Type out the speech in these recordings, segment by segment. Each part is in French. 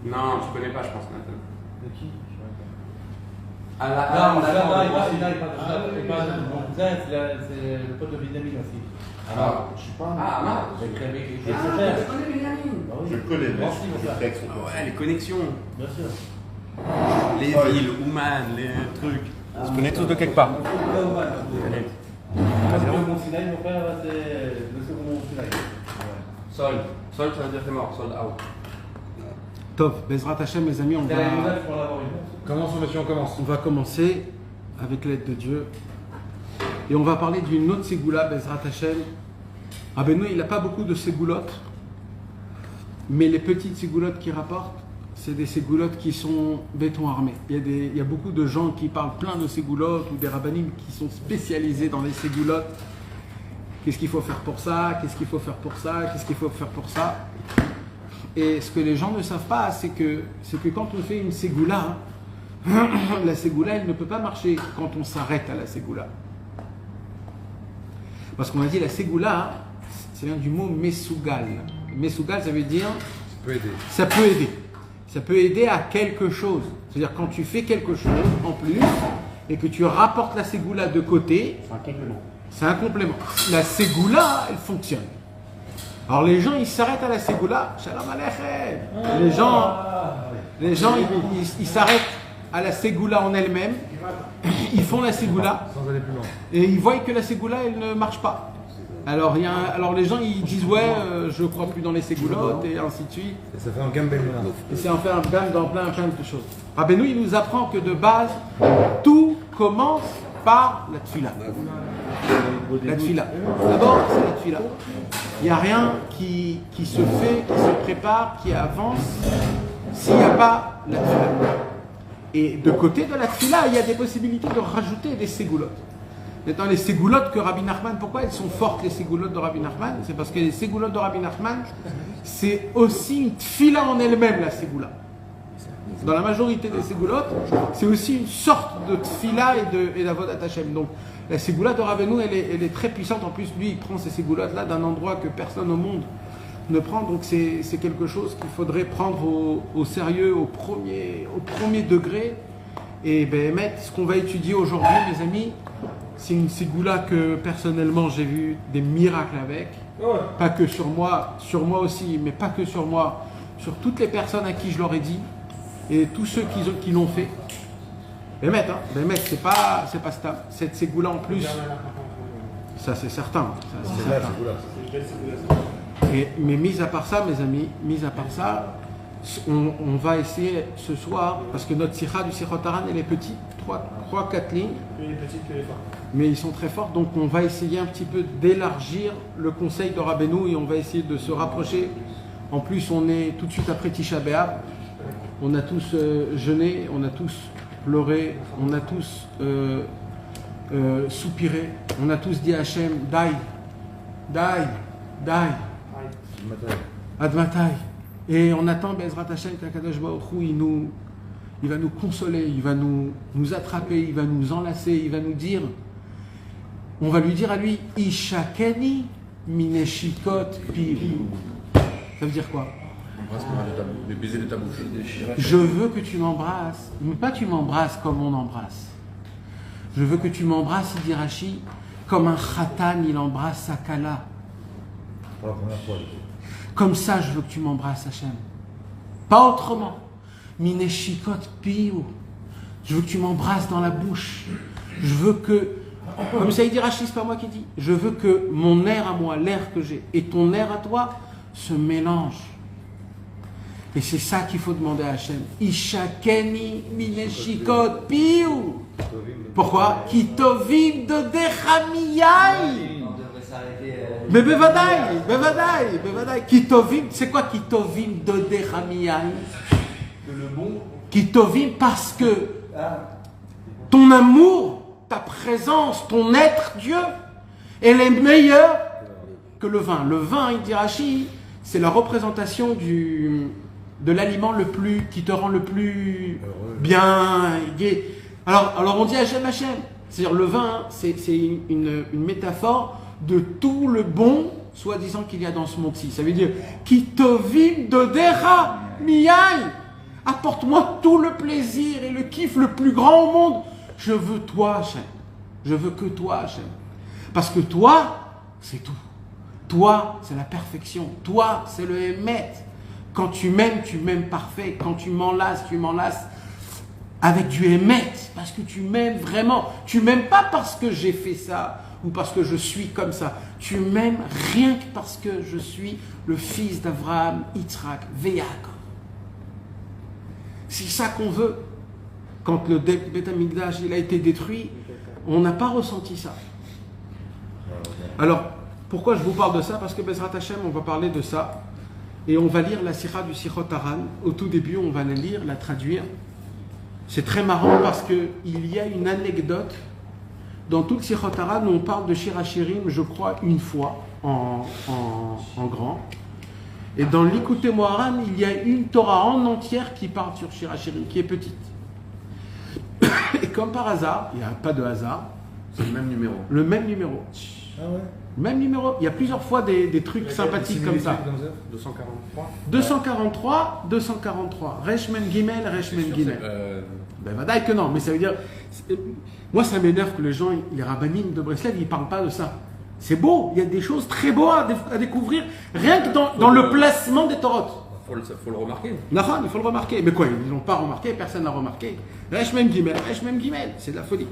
Non, tu connais pas, je pense, Nathan. De qui? Ah, Non, Nathan, c'est le pote de Benjamin aussi. Ah, Je sais pas. Ah, mince. Avec Ah, son frère. tu connais Benjamin. Bah oui. Je le connais, mais Merci, je mon sais que son Ah ouais, les connexions. Bien sûr. Les villes, Ouman, les trucs. On se connaît tous de quelque part. Mon Sinaï, mon frère, c'est le second Mont Sinaï. Sol. Sol, ça veut dire c'est mort. Sold out. Top, Bezrat Hashem, mes amis, T'as la nouvelle pour l'avoir eu. Commençons, monsieur, on commence. on va commencer avec l'aide de Dieu. Et on va parler d'une autre ségoula, Bezrat Hashem. Rabbeinu, il n'a pas beaucoup de ségoulottes, mais les petites ségoulottes qu'il rapporte, c'est des ségoulottes qui sont béton armé. Il y a beaucoup de gens qui parlent plein de ségoulottes ou des rabbinim qui sont spécialisés dans les ségoulottes. Qu'est-ce qu'il faut faire pour ça? Qu'est-ce qu'il faut faire pour ça? Qu'est-ce qu'il faut faire pour ça? Et ce que les gens ne savent pas, c'est que quand on fait une ségoula, la ségoula, elle ne peut pas marcher quand on s'arrête à la ségoula. Parce qu'on a dit la ségoula, ça vient du mot mesougal. Mesougal, ça veut dire Ça peut aider. ça peut aider. Ça peut aider à quelque chose. C'est-à-dire quand tu fais quelque chose en plus et que tu rapportes la ségoula de côté, C'est un complément. c'est un complément. La ségoula, elle fonctionne. Alors les gens, ils s'arrêtent à la ségoula. Shalom Aleichem. Les gens, ils s'arrêtent à la ségoula en elle-même. Ils font la ségoula Sans aller plus loin. et ils voient que la ségoula, elle ne marche pas. Alors les gens, ils disent ouais, je crois plus dans les ségoulottes et ainsi de suite. Et ça fait un gamme belle. Et c'est en fait un gamme dans plein de choses. Rabbeinu, il nous apprend que de base, tout commence par la tfila. La tfila. D'abord, c'est la tfila. Il n'y a rien qui se fait, qui se prépare, qui avance, s'il n'y a pas la tfila. Et de côté de la tfila, il y a des possibilités de rajouter des ségoulottes. Maintenant, les ségoulottes que Rabbi Nachman, pourquoi elles sont fortes, les ségoulottes de Rabbi Nachman? C'est parce que les ségoulottes de Rabbi Nachman, c'est aussi une tfila en elle-même, la ségoula. Dans la majorité des ségoulottes, c'est aussi une sorte de tfila et d'avodat Hashem. Donc, la ségoula de Rabbeinu, elle est très puissante. En plus, lui, il prend ces ségoulottes-là d'un endroit que personne au monde ne prend. Donc, c'est quelque chose qu'il faudrait prendre au sérieux, au premier degré. Et ben, ce qu'on va étudier aujourd'hui, mes amis, c'est une ségoula que personnellement j'ai vu des miracles avec. Pas que sur moi aussi, mais pas que sur moi, sur toutes les personnes à qui je leur ai dit et tous ceux qui l'ont fait. Mais c'est pas stable. Cette ségoula en plus, ça c'est certain. Ça, c'est certain. Mais mis à part ça, mes amis, on va essayer ce soir, parce que notre sikha du Sichot Haran, elle est petite, 3-4 lignes. Mais ils sont très forts, donc on va essayer un petit peu d'élargir le conseil de Rabbeinu et on va essayer de se rapprocher. En plus, on est tout de suite après Tisha B'Av. On a tous jeûné, on a tous pleuré, on a tous soupiré, on a tous dit à Hachem, Dai, Admatai. Et on attend Bezrat Hashem qu'Akadosh Baruch Hu, il va nous consoler, il va nous attraper, il va nous enlacer, il va nous dire, on va lui dire à lui, Ishakeni mineshikot pivi. Ça veut dire quoi? Les baisers de ta bouche. Je veux que tu m'embrasses, mais pas tu m'embrasses comme on embrasse. Je veux que tu m'embrasses, il dit Rashi, comme un khatan, il embrasse sa kala. Pour la première fois. Comme ça, je veux que tu m'embrasses, Hachem. Pas autrement. Mineshikot piou. Je veux que tu m'embrasses dans la bouche. Je veux que, comme ça il dit Rashi, c'est pas moi qui dis, je veux que mon air à moi, l'air que j'ai, et ton air à toi se mélangent. Et c'est ça qu'il faut demander à Hachem. Ishakeni mineshikot piou. Pourquoi? Kitovim dodechamiyai. Mais bevadaï. Kitovim, c'est quoi Kitovim dodechamiyai? Le bon. Kitovim parce que ton amour, ta présence, ton être Dieu, elle est meilleure que le vin. Le vin, il dit Rashi, c'est la représentation de l'aliment qui te rend le plus bien gai. Alors on dit Hachem. C'est-à-dire le vin, c'est une métaphore de tout le bon, soi-disant qu'il y a dans ce monde-ci. Ça veut dire Kitovim dodecha miyai. Apporte-moi tout le plaisir et le kiff le plus grand au monde. Je veux toi, Hachem. Je veux que toi, Hachem. Parce que toi, c'est tout. Toi, c'est la perfection. Toi, c'est le Hémet. Quand tu m'aimes parfait. Quand tu m'enlaces avec du Hémet. Parce que tu m'aimes vraiment. Tu m'aimes pas parce que j'ai fait ça ou parce que je suis comme ça. Tu m'aimes rien que parce que je suis le fils d'Abraham, Yitzhak, Yaakov. C'est ça qu'on veut. Quand le Beth Amikdash il a été détruit, on n'a pas ressenti ça. Alors, pourquoi je vous parle de ça? Parce que Bezrat Hashem, on va parler de ça. Et on va lire la Sira du Sichot Haran. Au tout début, on va la lire, la traduire. C'est très marrant parce qu'il y a une anecdote dans tout le Sichot Haran où on parle de Shir HaShirim, je crois, une fois en grand. Et dans l'Ikouté Moharan, il y a une Torah en entière qui parle sur Shir HaShirim, qui est petite. Et comme par hasard, il n'y a pas de hasard, C'est le même numéro. le même numéro. Ah ouais. Même numéro. Il y a plusieurs fois des trucs sympathiques comme ça. 243. 243. Reshmen Gimel, Reshmen Gimel. Ben, vadaï que non, mais ça veut dire. Moi, ça m'énerve que les gens, les rabbinimes de Breslev, ils ne parlent pas de ça. C'est beau, il y a des choses très beaux à découvrir, rien que dans le placement des Torotes. Faut le remarquer. Nahon, il faut le remarquer. Mais quoi, ils ne l'ont pas remarqué, personne n'a remarqué. Reshmen Gimel, c'est de la folie.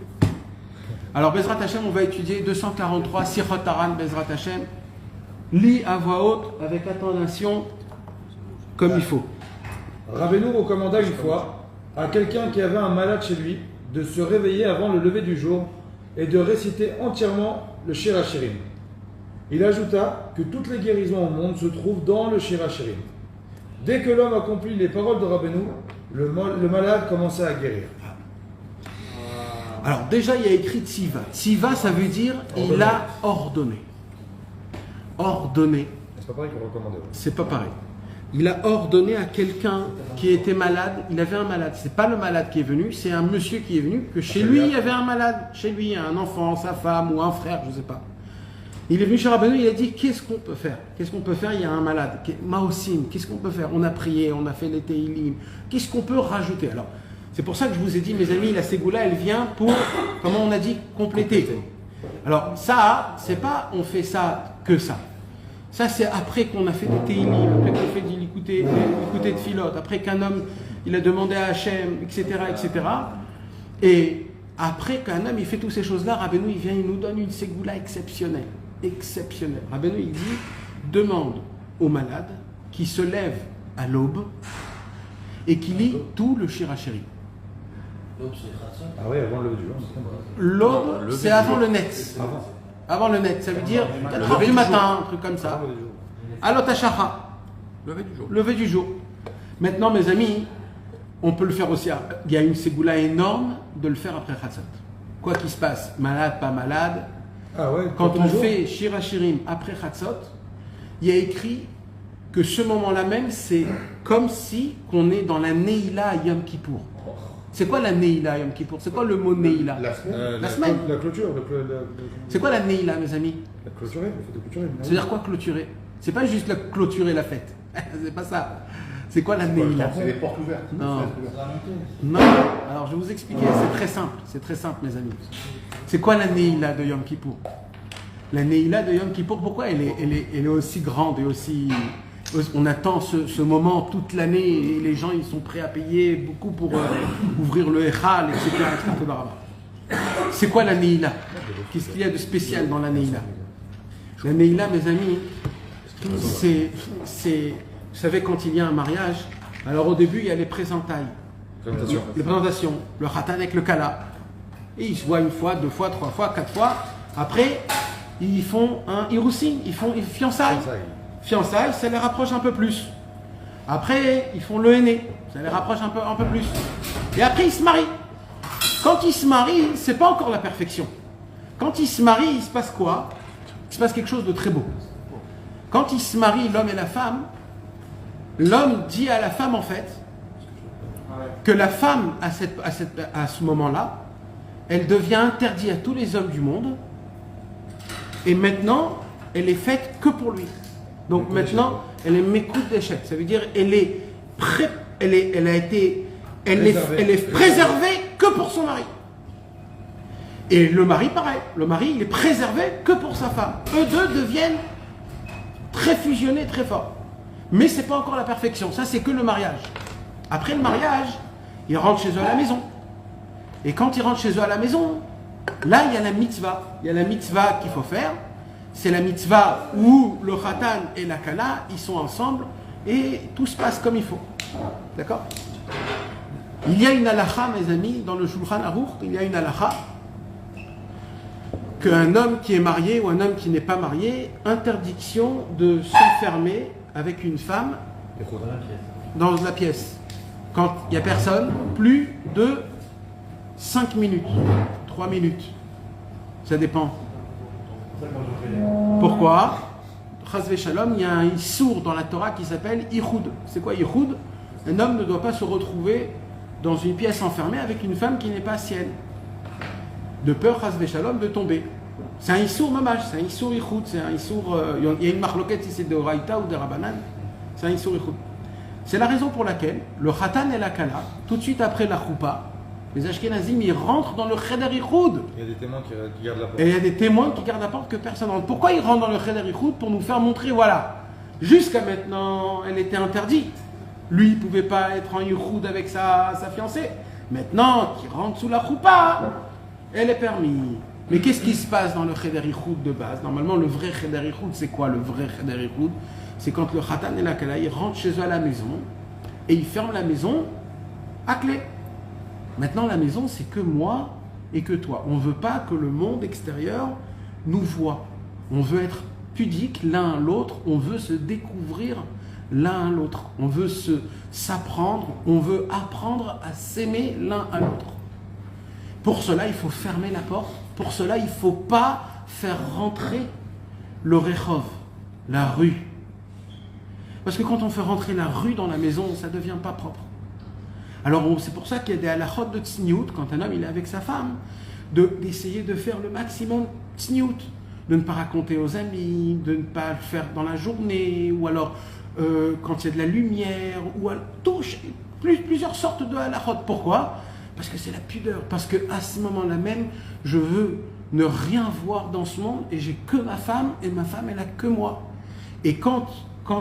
Alors, Bezrat Hashem, on va étudier 243, Sichot Haran, Bezrat Hashem. Lis à voix haute, avec attention, comme il faut. Rabbeinu recommanda une fois à quelqu'un qui avait un malade chez lui de se réveiller avant le lever du jour et de réciter entièrement le Shir HaShirim. Il ajouta que toutes les guérisons au monde se trouvent dans le Shir HaShirim. Dès que l'homme accomplit les paroles de Rabbeinu, le malade commençait à guérir. Alors déjà, il y a écrit Tziva. Tziva, ça veut dire il a ordonné. Ordonné, C'est pas pareil qu'on recommandait. c'est pas pareil. Il a ordonné à quelqu'un qui était malade, il avait un malade. C'est pas le malade qui est venu, c'est un monsieur qui est venu, que chez lui, il y avait un malade. Chez lui, un enfant, sa femme ou un frère, je sais pas. Il est venu chez Rabbeinu, il a dit, qu'est-ce qu'on peut faire? Qu'est-ce qu'on peut faire? Il y a un malade. Maosim, qu'est-ce qu'on peut faire? On a prié, on a fait les Teilim. Qu'est-ce qu'on peut rajouter? Alors, c'est pour ça que je vous ai dit, mes amis, la Ségoula, elle vient pour, comment on a dit, compléter. Alors, ça, c'est pas on fait ça que ça. Ça, c'est après qu'on a fait des Teilim, après qu'on fait l'écouter de Philote, après qu'un homme, il a demandé à Hachem, etc., etc. Et après qu'un homme, il fait toutes ces choses-là, Rabbeinu, il vient, il nous donne une Ségoula exceptionnelle. Exceptionnelle. Rabbeinu, il dit, demande au malade qui se lève à l'aube et qui lit tout le Shir HaShirim. Ah oui, avant le lever du jour. L'aube, c'est avant le net. Avant le net, ça veut dire 4 heures du matin, un truc comme ça. Alot Hashacha, Levé du jour. lever du jour. Maintenant, mes amis, on peut le faire aussi. Il y a une ségoula énorme de le faire après Chatzot. Quoi qu'il se passe, malade, pas malade, Ah ouais, quand tous on les jours. fait Shir HaShirim après Chatzot, il y a écrit que ce moment-là même, c'est comme si qu'on est dans la Neila à Yom Kippour. C'est quoi la Neila à Yom Kippour? C'est quoi le mot Neila? La semaine. La semaine. La clôture. C'est quoi la Neila, mes amis? La clôturer, le fait de clôturer. C'est-à-dire quoi clôturer? C'est pas juste clôturer la fête. C'est pas ça. C'est quoi la Neila? C'est les portes ouvertes. Non. Les fenêtres ouvertes. Non. Alors je vais vous expliquer, c'est très simple. C'est très simple, mes amis. C'est quoi la Neila de Yom Kippour? La Neila de Yom Kippour, pourquoi elle est aussi grande et aussi... On attend ce moment toute l'année et les gens ils sont prêts à payer beaucoup pour ouvrir le Echal, etc. C'est quoi la Neila? Qu'est-ce qu'il y a de spécial dans la Neila? La Neila, mes amis, c'est... Vous savez, quand il y a un mariage, alors au début, il y a les présentailles. Les présentations, le khatan avec le kala. Et ils se voient une fois, 2 fois, 3 fois, 4 fois. Après, ils font un irousin, ils font une fiançailles. Fiançailles, ça les rapproche un peu plus. Après, ils font le henné, ça les rapproche un peu plus. Et après, ils se marient. Quand ils se marient, c'est pas encore la perfection. Quand ils se marient, il se passe quoi? Il se passe quelque chose de très beau. Quand ils se marient, l'homme et la femme, l'homme dit à la femme, en fait, que la femme, à ce moment-là, elle devient interdite à tous les hommes du monde. Et maintenant, elle est faite que pour lui. Donc maintenant, elle est mécoute d'échec. Ça veut dire elle est elle est préservée que pour son mari. Et le mari, pareil. Le mari, il est préservé que pour sa femme. Eux deux deviennent très fusionnés, très forts. Mais ce n'est pas encore la perfection. Ça, c'est que le mariage. Après le mariage, ils rentrent chez eux à la maison. Et quand ils rentrent chez eux à la maison, là, il y a la mitzvah. Il y a la mitzvah qu'il faut faire. C'est la mitzvah où le khatan et la kala, ils sont ensemble et tout se passe comme il faut. D'accord? Il y a une halakha, mes amis, dans le Shulchan Aruch, il y a une halakha qu'un homme qui est marié ou un homme qui n'est pas marié, interdiction de s'enfermer avec une femme dans la pièce. Quand il n'y a personne, plus de 5 minutes, 3 minutes. Ça dépend. Pourquoi? Chas Shalom, il y a un issour dans la Torah qui s'appelle Ichoud. C'est quoi Ichoud? Un homme ne doit pas se retrouver dans une pièce enfermée avec une femme qui n'est pas sienne. De peur, Chas Shalom, de tomber. C'est un issour mamash, c'est un issour Ichoud, c'est un issour. Il y a une marloquette si c'est de Oraïta ou de Rabanan. C'est un issour Ichoud. C'est la raison pour laquelle le khatan et la kala, tout de suite après la choupa, les Ashkenazim, ils rentrent dans le cheder Ichoud. Il y a des témoins qui gardent la porte. Et il y a des témoins qui gardent la porte que personne rentre. Pourquoi ils rentrent dans le cheder Ichoud? Pour nous faire montrer, voilà, jusqu'à maintenant, elle était interdite. Lui, il ne pouvait pas être en Ichoud avec sa fiancée. Maintenant, qu'il rentre sous la choupa, elle est permise. Mais qu'est-ce qui se passe dans le cheder Ichoud de base? Normalement, le vrai cheder Ichoud, c'est quoi le vrai cheder Ichoud? C'est quand le khatan et la kala, ils rentrent chez eux à la maison et ils ferment la maison à clé. Maintenant, la maison, c'est que moi et que toi. On ne veut pas que le monde extérieur nous voie. On veut être pudique l'un à l'autre. On veut se découvrir l'un à l'autre. On veut s'apprendre. On veut apprendre à s'aimer l'un à l'autre. Pour cela, il faut fermer la porte. Pour cela, il ne faut pas faire rentrer le rechov, la rue. Parce que quand on fait rentrer la rue dans la maison, ça ne devient pas propre. Alors c'est pour ça qu'il y a des halachot de tsniout, quand un homme il est avec sa femme, d'essayer de faire le maximum tsniout, de ne pas raconter aux amis, de ne pas le faire dans la journée, ou alors quand il y a de la lumière, ou alors, plusieurs sortes de halachot. Pourquoi? Parce que c'est la pudeur, parce qu'à ce moment-là même, je veux ne rien voir dans ce monde, et j'ai que ma femme, et ma femme elle a que moi. Et quand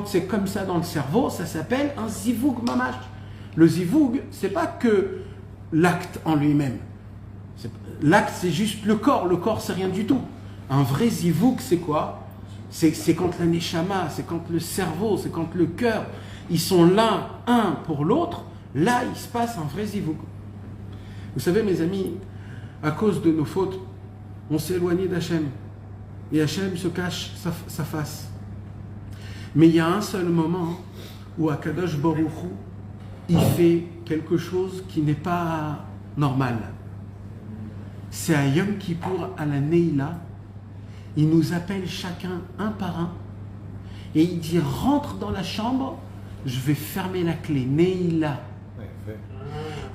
c'est comme ça dans le cerveau, ça s'appelle un zivoug mamash. Le zivoug, c'est pas que l'acte en lui-même. L'acte, c'est juste le corps. Le corps, c'est rien du tout. Un vrai zivoug, c'est quoi? C'est quand la neshama, c'est quand le cerveau, c'est quand le cœur, ils sont l'un, un pour l'autre. Là, il se passe un vrai zivoug. Vous savez, mes amis, à cause de nos fautes, on s'est éloigné d'Hachem. Et Hachem se cache sa face. Mais il y a un seul moment où Akadosh Baruch Hu, il fait quelque chose qui n'est pas normal. C'est à Yom Kippour, à la Neila, il nous appelle chacun un par un et il dit rentre dans la chambre, je vais fermer la clé. Neila.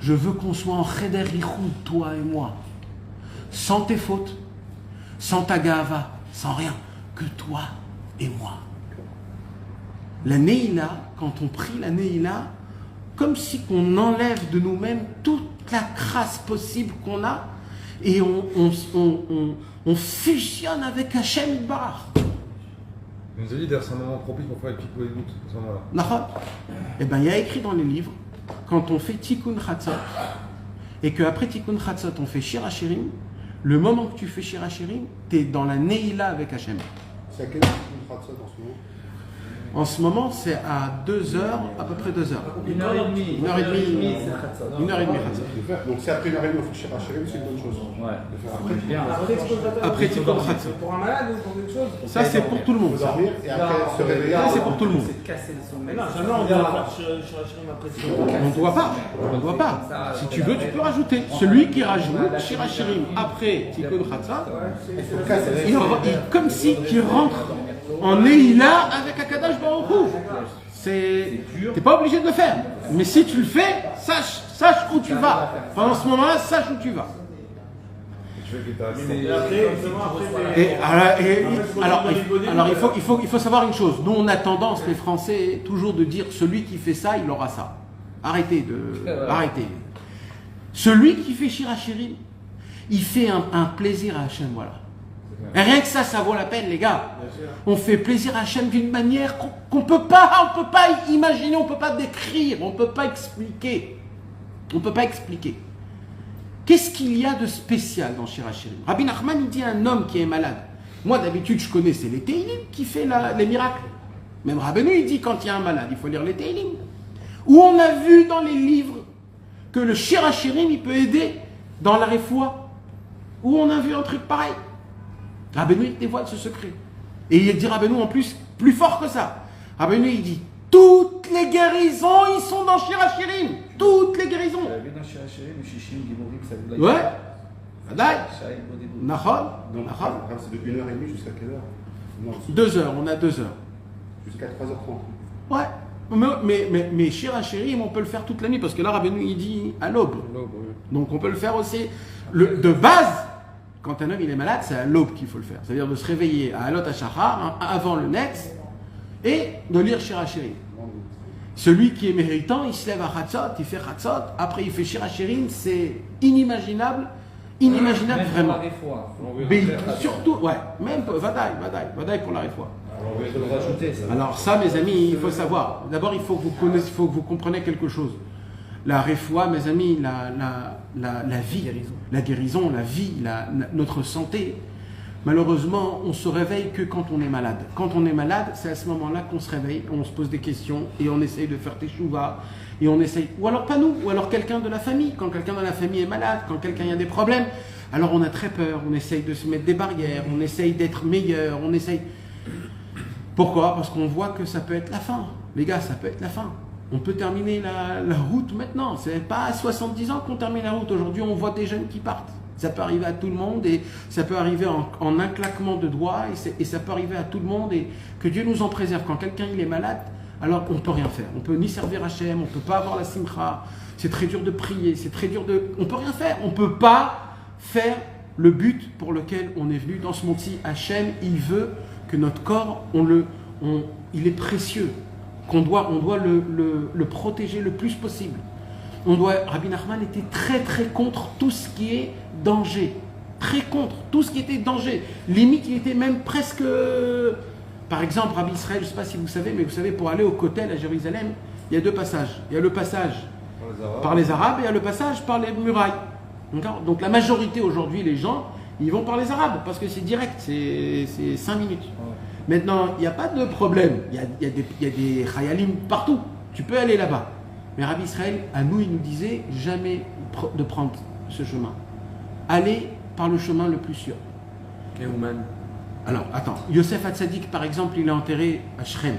Je veux qu'on soit en cheder ichoud, toi et moi, sans tes fautes, sans ta gava, sans rien, que toi et moi. La Neila, quand on prie la Neila, comme si on enlève de nous-mêmes toute la crasse possible qu'on a et on fusionne avec Hachem Barach. Vous nous avez dit d'ailleurs c'est un moment propice pour faire le pico et le goutte à ce moment-là. Eh bien, il y a écrit dans les livres, quand on fait Tikkun Chatzot et qu'après Tikkun Chatzot on fait Shir HaShirim, le moment que tu fais Shir HaShirim, tu es dans la Neila avec Hachem. C'est à quelle heure Tikkun Chatzot en ce moment? En ce moment, c'est à 2 heures, à peu près 2 heures. 1h30. 1h30. 1h30. Donc c'est après 1h30 on fait Shir HaShirim, c'est une bonne chose. Ouais. De faire après. Après Tikkun Chatzot. Pour un malade ou pour quelque chose? Ça, c'est pour tout le monde. Faut Ça, dormir et après se réveiller. Ça, c'est pour tout le monde. C'est de casser le sommeil. Non, jamais on doit faire Shirachim après Tikkun. On ne doit pas. On ne doit pas. Si tu veux, tu peux rajouter. Celui qui rajoute Shir HaShirim après Tikkun Chatzot, comme si tu rentres en Neila avec Akadosh Baruch Hu. T'es pas obligé de le faire. Mais si tu le fais, sache où tu vas. Pendant ce moment-là, sache où tu vas. Alors, il faut savoir une chose. Nous, on a tendance, les Français, toujours de dire celui qui fait ça, il aura ça. Arrêtez. Celui qui fait Shir HaShirim, il fait un plaisir à Hachem, voilà. Et rien que ça vaut la peine, les gars. On fait plaisir à Hachem d'une manière qu'on peut pas imaginer, on peut pas décrire, on peut pas expliquer. On peut pas expliquer. Qu'est-ce qu'il y a de spécial dans Shir HaShirim? Rabbi Nachman, il dit un homme qui est malade. Moi, d'habitude, je connais, c'est les Teilim qui fait les miracles. Même Rabbeinu, il dit quand il y a un malade, il faut lire les Teilim. Où on a vu dans les livres que le Shir HaShirim, il peut aider dans la réfoua. Où on a vu un truc pareil. Rabbeinu, il dévoile ce secret. Et il dit Rabbeinu en plus fort que ça. Rabbeinu, il dit toutes les guérisons, ils sont dans Shir HaShirim. Toutes les guérisons. Ouais. Vadaï. Nahon. Donc, c'est de 1h30 jusqu'à quelle heure? Non, 2 heures, on a 2 heures. jusqu'à 3h30. Ouais. Mais Shir HaShirim, on peut le faire toute la nuit parce que là, Rabbeinu, il dit à l'aube. Donc on peut le faire aussi. De base, quand un homme il est malade, c'est à l'aube qu'il faut le faire. C'est-à-dire de se réveiller à Alot HaShachar, avant le Netz, et de lire Shir HaShirim. Celui qui est méritant, il se lève à Chatzot, il fait Chatzot, après il fait Shir HaShirim, c'est inimaginable vraiment. Mais surtout, ouais, même Vadaï pour la réfoua. Alors ça, mes amis, il faut savoir. D'abord, il faut que vous compreniez quelque chose. La réfoua, mes amis, la vie, la guérison, la vie, notre santé. Malheureusement, on se réveille que quand on est malade. Quand on est malade, c'est à ce moment-là qu'on se réveille, on se pose des questions et on essaye de faire teshuva et on essaye, ou alors pas nous, ou alors quelqu'un de la famille. Quand quelqu'un de la famille est malade, quand quelqu'un a des problèmes, alors on a très peur, on essaye de se mettre des barrières, on essaye d'être meilleur, on essaye. Pourquoi? Parce qu'on voit que ça peut être la fin. Les gars, ça peut être la fin. On peut terminer la route maintenant. C'est pas à 70 ans qu'on termine la route. Aujourd'hui, on voit des jeunes qui partent. Ça peut arriver à tout le monde et ça peut arriver en un claquement de doigts et ça peut arriver à tout le monde et que Dieu nous en préserve. Quand quelqu'un il est malade, alors on ne peut rien faire. On ne peut ni servir Hachem, on ne peut pas avoir la simcha. C'est très dur de prier, c'est très dur de... On ne peut rien faire. On ne peut pas faire le but pour lequel on est venu dans ce monde-ci. Hachem, il veut que notre corps, il est précieux. On doit le protéger le plus possible. Rabbi Nachman était très très contre tout ce qui est danger. Très contre tout ce qui était danger. Limite, il était même presque... Par exemple, Rabbi Israël, je ne sais pas si vous savez, mais vous savez, pour aller au Kotel à Jérusalem, il y a 2 passages. Il y a le passage par les Arabes et il y a le passage par les murailles. Donc la majorité aujourd'hui, les gens, ils vont par les Arabes parce que c'est direct, c'est 5 minutes. Maintenant, il n'y a pas de problème. Il y a des chayalim partout. Tu peux aller là-bas. Mais Rabbi Israël, à nous, il nous disait jamais de prendre ce chemin. Allez par le chemin le plus sûr. Et Ouman. Alors, attends. Yosef Hatzadik, par exemple, il est enterré à Shrem.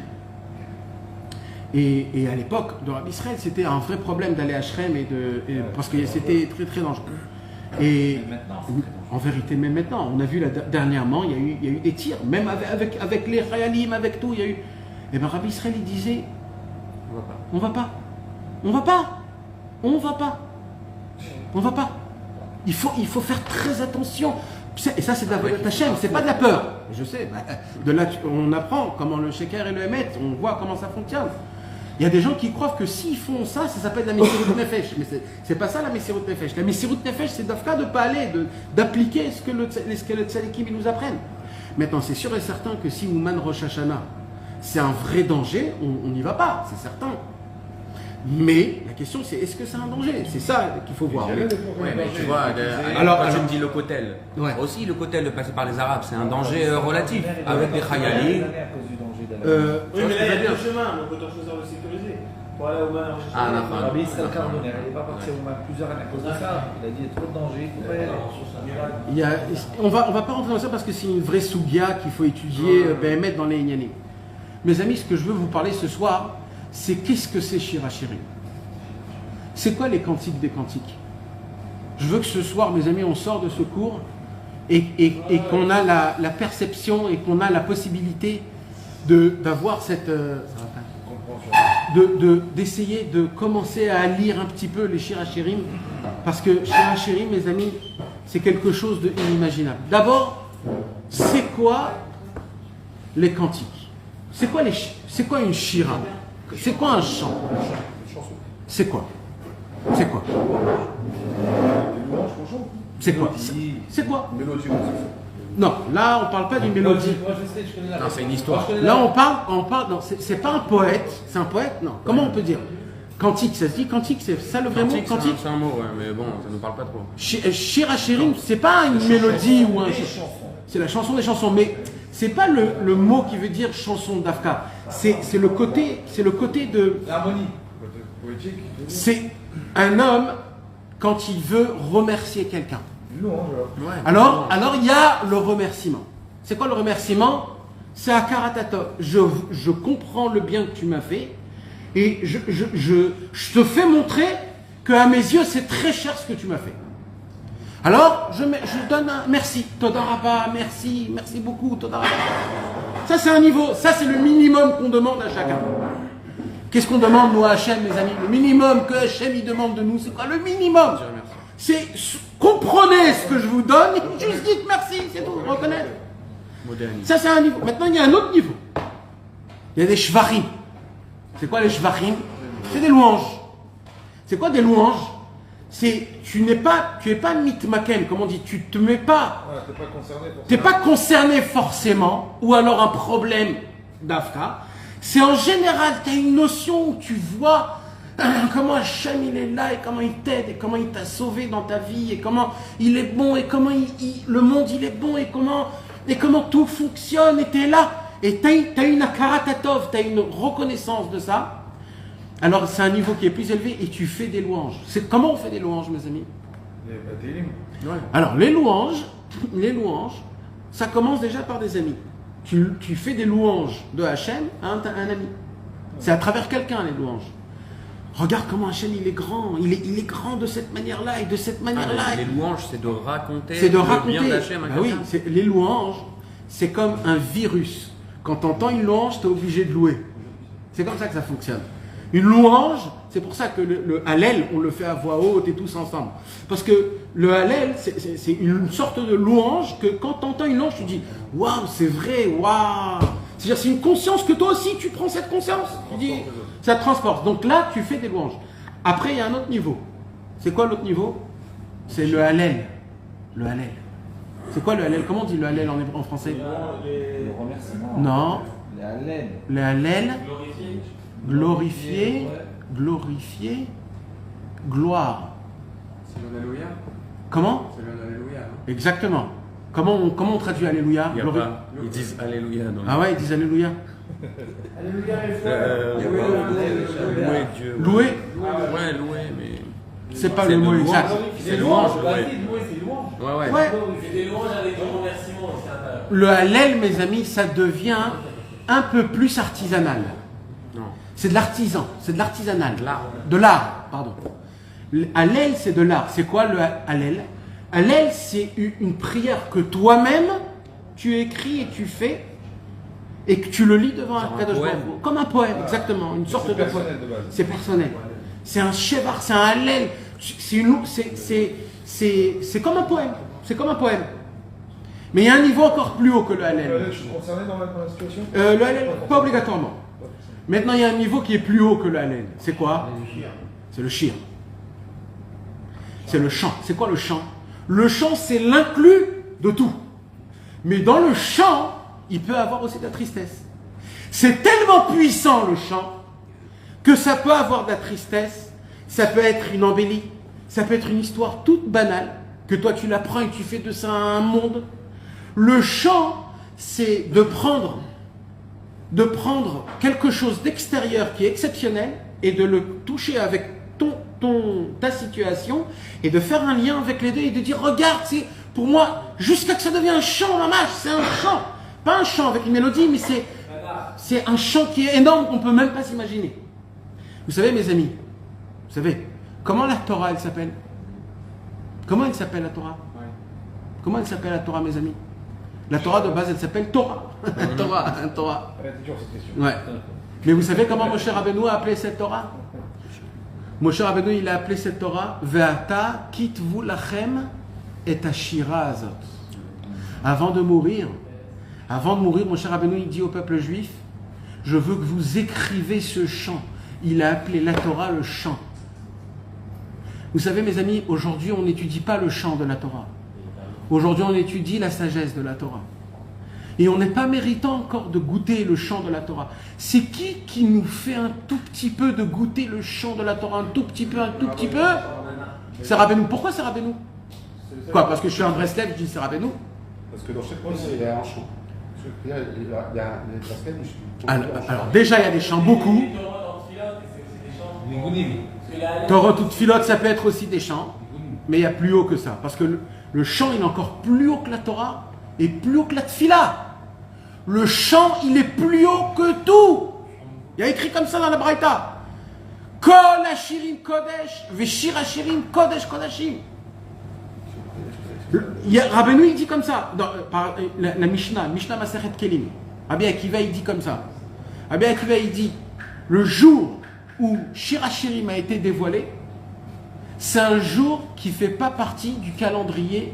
Et à l'époque de Rabbi Israël, c'était un vrai problème d'aller à Shrem parce que c'était très très dangereux. Et en vérité, même maintenant, on a vu dernièrement, il y a eu des tirs, même avec les Khayalim, avec tout, il y a eu. Et bien Rabbi Israël, il disait, on va pas. Il faut faire très attention. Et ça, c'est de la Hachem, c'est pas de la peur. Je sais, de là, on apprend comment le Sheker et le Emet, on voit comment ça fonctionne. Il y a des gens qui croient que s'ils font ça, ça s'appelle la Messirut Nefesh. Mais c'est pas ça la Messirut Nefesh. La Messirut Nefesh, c'est d'Afka de ne pas aller, d'appliquer ce que le Tzadikim nous apprennent. Maintenant, c'est sûr et certain que si Ouman Rosh Hashanah, c'est un vrai danger, on n'y va pas, c'est certain. Mais la question c'est, est-ce que c'est un danger? C'est ça qu'il faut voir. Oui, mais tu vois, quand je me dis le Kotel, aussi le Kotel de passer par les Arabes, c'est un danger relatif, avec des Khayalim. Oui, mais là, il y a 2 chemins, donc autant choisir le sécuriser. Pour aller au Oman. Ah, d'accord. Rabbi Israël Cardonner, il n'est pas parti au Oman plusieurs années à cause de ça. Il a dit il y a trop de danger, il faut pas y aller. On va pas rentrer dans ça parce que c'est une vraie sougia qu'il faut étudier, mettre dans les Inyanim. Mes amis, ce que je veux vous parler ce soir, c'est qu'est-ce que c'est Shir HaShirim? C'est quoi les cantiques des cantiques? Je veux que ce soir, mes amis, on sort de ce cours et qu'on a la perception et qu'on a la possibilité d'avoir cette... d'essayer de commencer à lire un petit peu les Shir HaShirim, parce que Shir HaShirim, mes amis, c'est quelque chose d'inimaginable. D'abord, c'est quoi les cantiques? C'est quoi une shira? C'est quoi un chant? c'est quoi? C'est quoi? C'est quoi? C'est quoi? Mélodie. Non, là on parle pas d'une mélodie. Moi je sais, je connais la Non, c'est une histoire. Là on parle, non, c'est pas un poète, c'est un poète, non. Comment on peut dire? Cantique, ça se dit cantique, c'est ça le vrai mot, cantique? C'est un mot, ouais, mais bon, ça nous parle pas trop. Shir HaShirim, c'est pas une mélodie ou un. C'est la chanson des chansons, mais c'est pas le mot qui veut dire chanson d'Afka. C'est le côté de. L'harmonie. C'est un homme quand il veut remercier quelqu'un. Ouais. Alors il y a le remerciement. C'est quoi le remerciement? C'est à Karatato. Je comprends le bien que tu m'as fait et je te fais montrer qu'à mes yeux c'est très cher ce que tu m'as fait. Alors je donne un merci. Toda Rabba, merci beaucoup. Toda Rabba. Ça c'est un niveau. Ça c'est le minimum qu'on demande à chacun. Qu'est-ce qu'on demande nous à Hachem, mes amis? Le minimum que Hachem il demande de nous, c'est quoi le minimum? C'est comprenez ce que je vous donne et juste dites merci, c'est tout, reconnaître. Ça c'est un niveau. Maintenant il y a un autre niveau. Il y a des shvarim. C'est quoi les shvarim? C'est des louanges. C'est quoi des louanges? C'est tu es pas mitmaken, comme on dit, tu te mets pas. T'es pas concerné forcément, ou alors un problème d'Afka. C'est en général, tu as une notion où tu vois comment Hachem il est là et comment il t'aide et comment il t'a sauvé dans ta vie et comment il est bon et comment le monde il est bon et comment tout fonctionne et tu es là et tu as une akaratatov, tu as une reconnaissance de ça. Alors c'est un niveau qui est plus élevé et tu fais des louanges. Comment on fait des louanges, mes amis? Alors les louanges, ça commence déjà par des amis. Tu fais des louanges de Hachem à un ami. C'est à travers quelqu'un les louanges. Regarde comment Hachem il est grand. Il est grand de cette manière-là et de cette manière-là. Les louanges, c'est de raconter le bien d'Hachem à quelqu'un. Oui, les louanges, c'est comme un virus. Quand tu entends une louange, tu es obligé de louer. C'est comme ça que ça fonctionne. Une louange, c'est pour ça que le Hallel, on le fait à voix haute et tous ensemble. Parce que le Hallel, c'est une sorte de louange que quand tu entends une louange, tu dis « Waouh, c'est vrai, waouh !» C'est-à-dire c'est une conscience que toi aussi, tu prends cette conscience. Tu dis, ça te transporte. Donc là, tu fais des louanges. Après, il y a un autre niveau. C'est quoi l'autre niveau? C'est le Hallel. Le Hallel. C'est quoi le Hallel? Comment on dit le Hallel en français? Le remerciement. Non. Le Hallel. Le Hallel. Glorifier, gloire. C'est l'Alléluia. Comment? C'est l'Alléluia. Exactement. Comment on traduit Alléluia? Ils disent Alléluia. Ah ouais, ils disent Alléluia. Alléluia, Louer Dieu. Louer? Ouais, louer, mais. C'est pas le mot exact. C'est louange. C'est louange. Ouais. C'est des louanges avec du remerciement aussi à l'intérieur. Le Hallel, mes amis, ça devient un peu plus artisanal. Non. C'est de l'artisan, c'est de l'artisanal. L'art. De l'art, pardon. Le Hallel, c'est de l'art. C'est quoi le Hallel? Hallel, c'est une prière que toi-même, tu écris et tu fais, et que tu le lis devant un Kadosh Baruch Hu. Comme un poème, exactement. Une sorte de poème. C'est personnel. C'est un shevar, c'est un Hallel. C'est comme un poème. C'est comme un poème. Mais il y a un niveau encore plus haut que le Hallel. Je suis concerné dans la situation? Le Hallel, pas obligatoirement. Maintenant, il y a un niveau qui est plus haut que le Hallel. C'est quoi? C'est le shir. C'est le chant. C'est quoi le chant? Le chant, c'est l'inclus de tout. Mais dans le chant, il peut avoir aussi de la tristesse. C'est tellement puissant le chant que ça peut avoir de la tristesse, ça peut être une embellie, ça peut être une histoire toute banale, que toi tu la prends et tu fais de ça un monde. Le chant, c'est de prendre quelque chose d'extérieur qui est exceptionnel et de le toucher avec ta situation et de faire un lien avec les deux et de dire regarde, c'est pour moi jusqu'à que ça devienne un chant mamash, c'est un chant, pas un chant avec une mélodie, mais c'est un chant qui est énorme qu'on peut même pas s'imaginer. Vous savez mes amis, vous savez comment la Torah elle s'appelle? Comment elle s'appelle la Torah? Comment elle s'appelle la Torah mes amis? La Torah de base elle s'appelle Torah. Torah. Ouais. Mais vous savez comment Moshe Rabbeinu a appelé cette Torah? Moshe Rabbeinu il a appelé cette Torah Ve'ata kitvu lachem et ashira azot. Avant de mourir, Moshe Rabbeinu il dit au peuple juif, je veux que vous écrivez ce chant. Il a appelé la Torah le chant. Vous savez, mes amis, aujourd'hui, on n'étudie pas le chant de la Torah. Aujourd'hui, on étudie la sagesse de la Torah. Et on n'est pas méritant encore de goûter le chant de la Torah. C'est qui nous fait un tout petit peu de goûter le chant de la Torah, un tout petit peu? C'est Rabbeinu. Pourquoi c'est Rabbeinu? Quoi? Parce que je suis un Breslev, je dis c'est Rabbeinu? Parce que dans chaque police, il y a un chant. Il y a des Breslev, alors, déjà, il y a des chants, beaucoup. Torah toute filote, ça peut être aussi des chants, mais il y a plus haut que ça. Parce que le chant, il est encore plus haut que la Torah et plus haut que la tfila. Le chant, il est plus haut que tout. Il y a écrit comme ça dans la Braïta. Kol Hashirim Kodesh, Veshir Hashirim Kodesh Kodashim. Rabbeinu, il dit comme ça, dans la Mishnah Masechet Kelim. Rabbi Akiva, il dit comme ça. Rabbi Akiva, il dit, le jour où Shir Hashirim a été dévoilé, c'est un jour qui ne fait pas partie du calendrier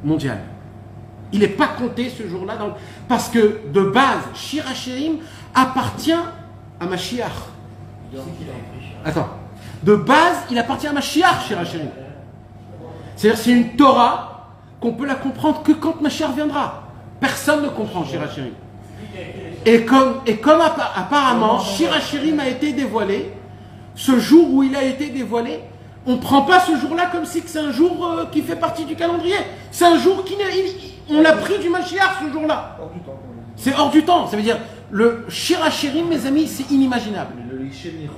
mondial. Il n'est pas compté ce jour-là, parce que de base, Shir Hashirim appartient à Mashiach. Attends. De base, il appartient à Mashiach, Shir Hashirim. C'est-à-dire c'est une Torah qu'on peut la comprendre que quand Mashiach viendra. Personne ne comprend Shir Hashirim. Et comme apparemment Shir Hashirim a été dévoilé, ce jour où il a été dévoilé, on ne prend pas ce jour-là comme si c'est un jour qui fait partie du calendrier. C'est un jour on l'a pris du Mashiach ce jour-là. C'est hors du temps. Ça veut dire, le Shir Hashirim, mes amis, c'est inimaginable. Mais le Lichenichut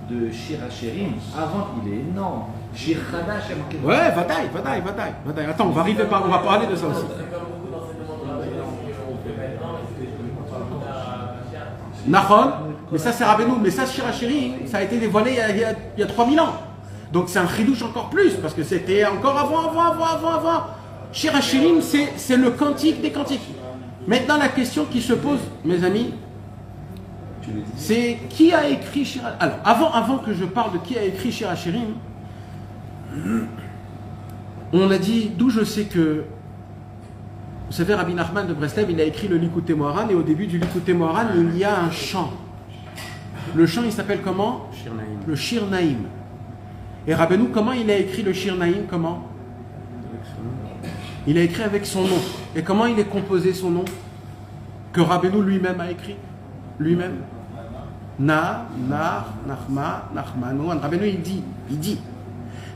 de Shir Hashirim, avant, il est énorme. Shir Hadash, ouais, Vadaï. Attends, on va parler de ça aussi. Nahon, mais ça c'est Rabbeinu, mais ça Shir Hashirim, ça a été dévoilé il y a 3000 ans. Donc c'est un chidouche encore plus, parce que c'était encore avant. Shir Hashirim, c'est le cantique des cantiques. Maintenant la question qui se pose, mes amis, c'est qui a écrit Shir Hashirim. Alors avant que je parle de qui a écrit Shir Hashirim, on a dit, d'où je sais que, vous savez, Rabbi Nachman de Breslev, il a écrit le Likutei Moharan, et au début du Likutei Moharan, il y a un chant. Le chant, il s'appelle comment? Shir Naïm. Le Shir Naïm. Et Rabbeinu, comment il a écrit le Shir Naïm? Comment? Il a écrit avec son nom. Et comment il est composé son nom? Que Rabbeinu lui-même a écrit. Lui-même. Nachma, Nachmanu. Rabbeinu, il dit,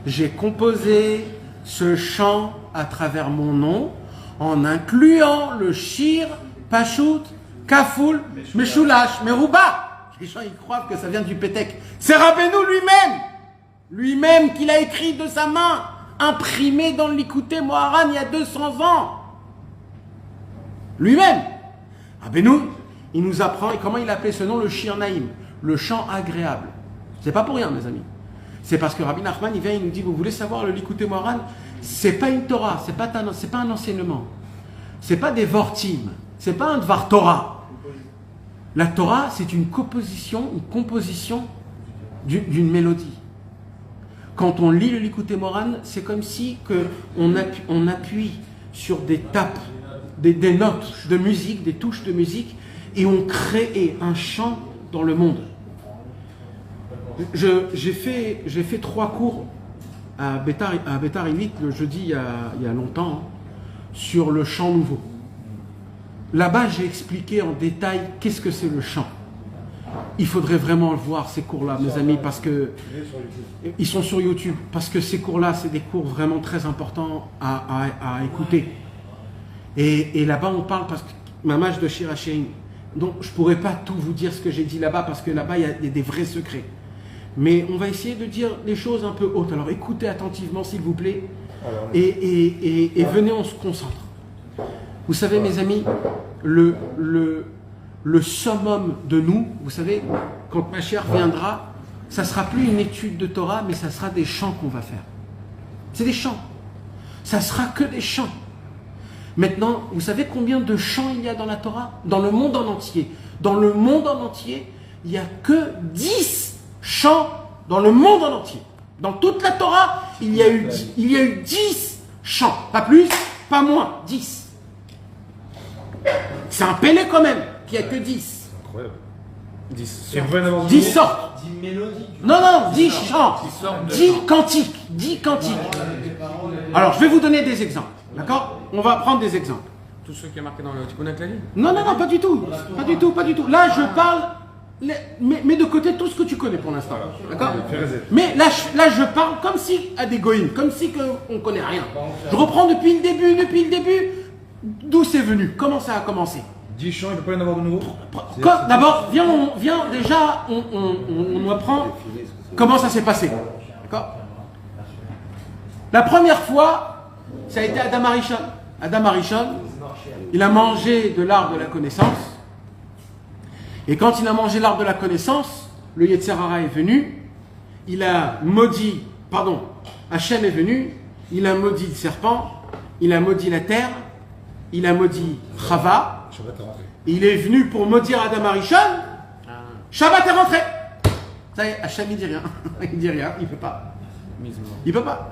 j'ai composé ce chant à travers mon nom, en incluant le Shir, Pashut, Kaful, Meshulash, Meruba. Les gens, ils croient que ça vient du Pétek. C'est Rabbeinu lui-même qui l'a écrit de sa main, imprimé dans le Likutei Moharan il y a 200 ans. Lui-même. Rabbeinu, il nous apprend, et comment il appelait ce nom? Le Shir Naïm, le chant agréable. C'est pas pour rien, mes amis. C'est parce que Rabbi Nachman, il vient, il nous dit, vous voulez savoir le Likutei Moharan? C'est pas une Torah, c'est pas un enseignement. C'est pas des vortim, c'est pas un Dvar Torah. La Torah, c'est une composition d'une mélodie. Quand on lit le Likutei Moharan, c'est comme si on appuie sur des tapes, des notes de musique, des touches de musique, et on crée un chant dans le monde. J'ai fait 3 cours à Bétar Illit le jeudi il y a longtemps sur le chant nouveau. Là-bas, j'ai expliqué en détail qu'est-ce que c'est le chant. Il faudrait vraiment voir ces cours-là, mes amis, parce que ils sont sur YouTube, parce que ces cours-là, c'est des cours vraiment très importants à écouter. Et là-bas, on parle parce que Mamash de Shir Hashirim. Donc, je pourrais pas tout vous dire ce que j'ai dit là-bas, parce que là-bas, il y a des vrais secrets. Mais on va essayer de dire les choses un peu hautes. Alors écoutez attentivement, s'il vous plaît, et venez, on se concentre. Vous savez, mes amis, le summum de nous, vous savez, quand Mashiach viendra, ça ne sera plus une étude de Torah, mais ça sera des chants qu'on va faire. C'est des chants. Ça sera que des chants. Maintenant, vous savez combien de chants il y a dans la Torah? Dans le monde en entier. Dans le monde en entier, il n'y a que 10 chants dans le monde en entier. Dans toute la Torah, il y a eu 10 chants. Pas plus, pas moins. 10. C'est un pélé quand même, qu'il n'y a que 10. Incroyable. 10 C'est vrai d'avoir 10 sortes. 10 mélodies. Non, 10 chants, 10 cantiques, 10 cantiques. Alors, je vais vous donner des exemples, d'accord? On va prendre des exemples. Tous ceux qui est marqué dans le Tikkun HaKlali? Non, pas du tout. Pas du tout. Là, je parle, mais de côté tout ce que tu connais pour l'instant, d'accord? Mais là, je parle comme si à des goïms, comme si on connaît rien. Je reprends depuis le début, d'où c'est venu, comment ça a commencé. 10 chants, il ne peut pas y en avoir de nouveau. D'abord, viens déjà, on apprend comment ça s'est passé. D'accord? La première fois, ça a été Adam Arishon. Adam Arishon, il a mangé de l'arbre de la connaissance. Et quand il a mangé l'arbre de la connaissance, le Yetzer Hara est venu. Il a maudit, Hachem est venu. Il a maudit le serpent. Il a maudit la terre. Il a maudit Chava. Il est venu pour maudire Adam Arishon. Shabbat est rentré. Ça y est, Hachem il dit rien. Il dit rien, il peut pas. Il peut pas.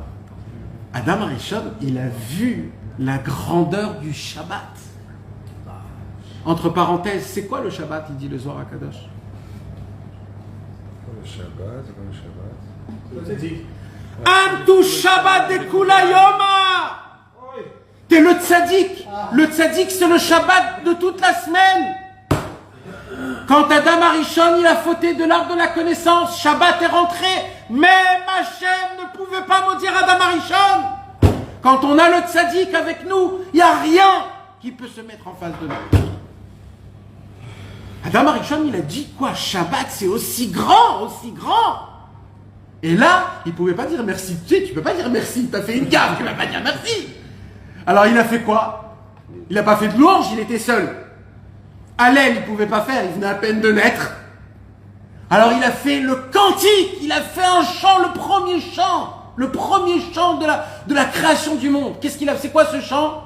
Adam Arishon, il a vu la grandeur du Shabbat. Entre parenthèses, c'est quoi le Shabbat? Il dit le Zohar HaKadosh. Le Shabbat, c'est quoi le Shabbat? Antu Shabbat de Kula Yoma. T'es le tzaddik. Le tzaddik, c'est le Shabbat de toute la semaine. Quand Adam Arishon, il a fauté de l'arbre de la connaissance, Shabbat est rentré. Même Hachem ne pouvait pas maudire Adam Arishon. Quand on a le tzaddik avec nous, il n'y a rien qui peut se mettre en face de nous. Adam Arishon, il a dit quoi? Shabbat, c'est aussi grand. Et là, il ne pouvait pas dire merci. Tu sais, tu ne peux pas dire merci. Tu as fait une gaffe, tu ne vas pas dire merci. Alors il a fait quoi? Il n'a pas fait de louange, il était seul. Hallel, il ne pouvait pas faire, il venait à peine de naître. Alors il a fait le cantique, il a fait un chant, le premier chant de la création du monde. Qu'est-ce qu'il a fait? C'est quoi ce chant?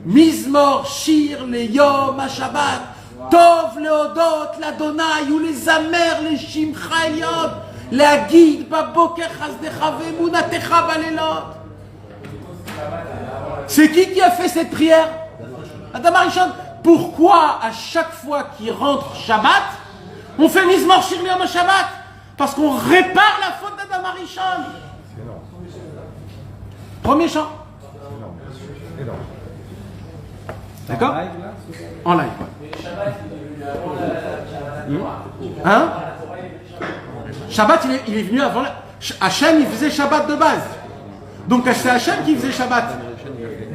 Mizmor Shir le Yom HaShabbat Tov leodot l'Adonai ou les amers les Shimcha Eliot להגיד בבוקר חסדך ואמונתך בלילות. C'est qui a fait cette prière? Adam Arishon. Pourquoi à chaque fois qu'il rentre Shabbat, on fait Mizmor Shir le Yom HaShabbat? Parce qu'on répare la faute d'Adam Arishon. Premier chant. D'accord? En live. Hein? Shabbat, il est venu avant. Hachem, il faisait Shabbat de base. Donc c'est Hachem qui faisait Shabbat.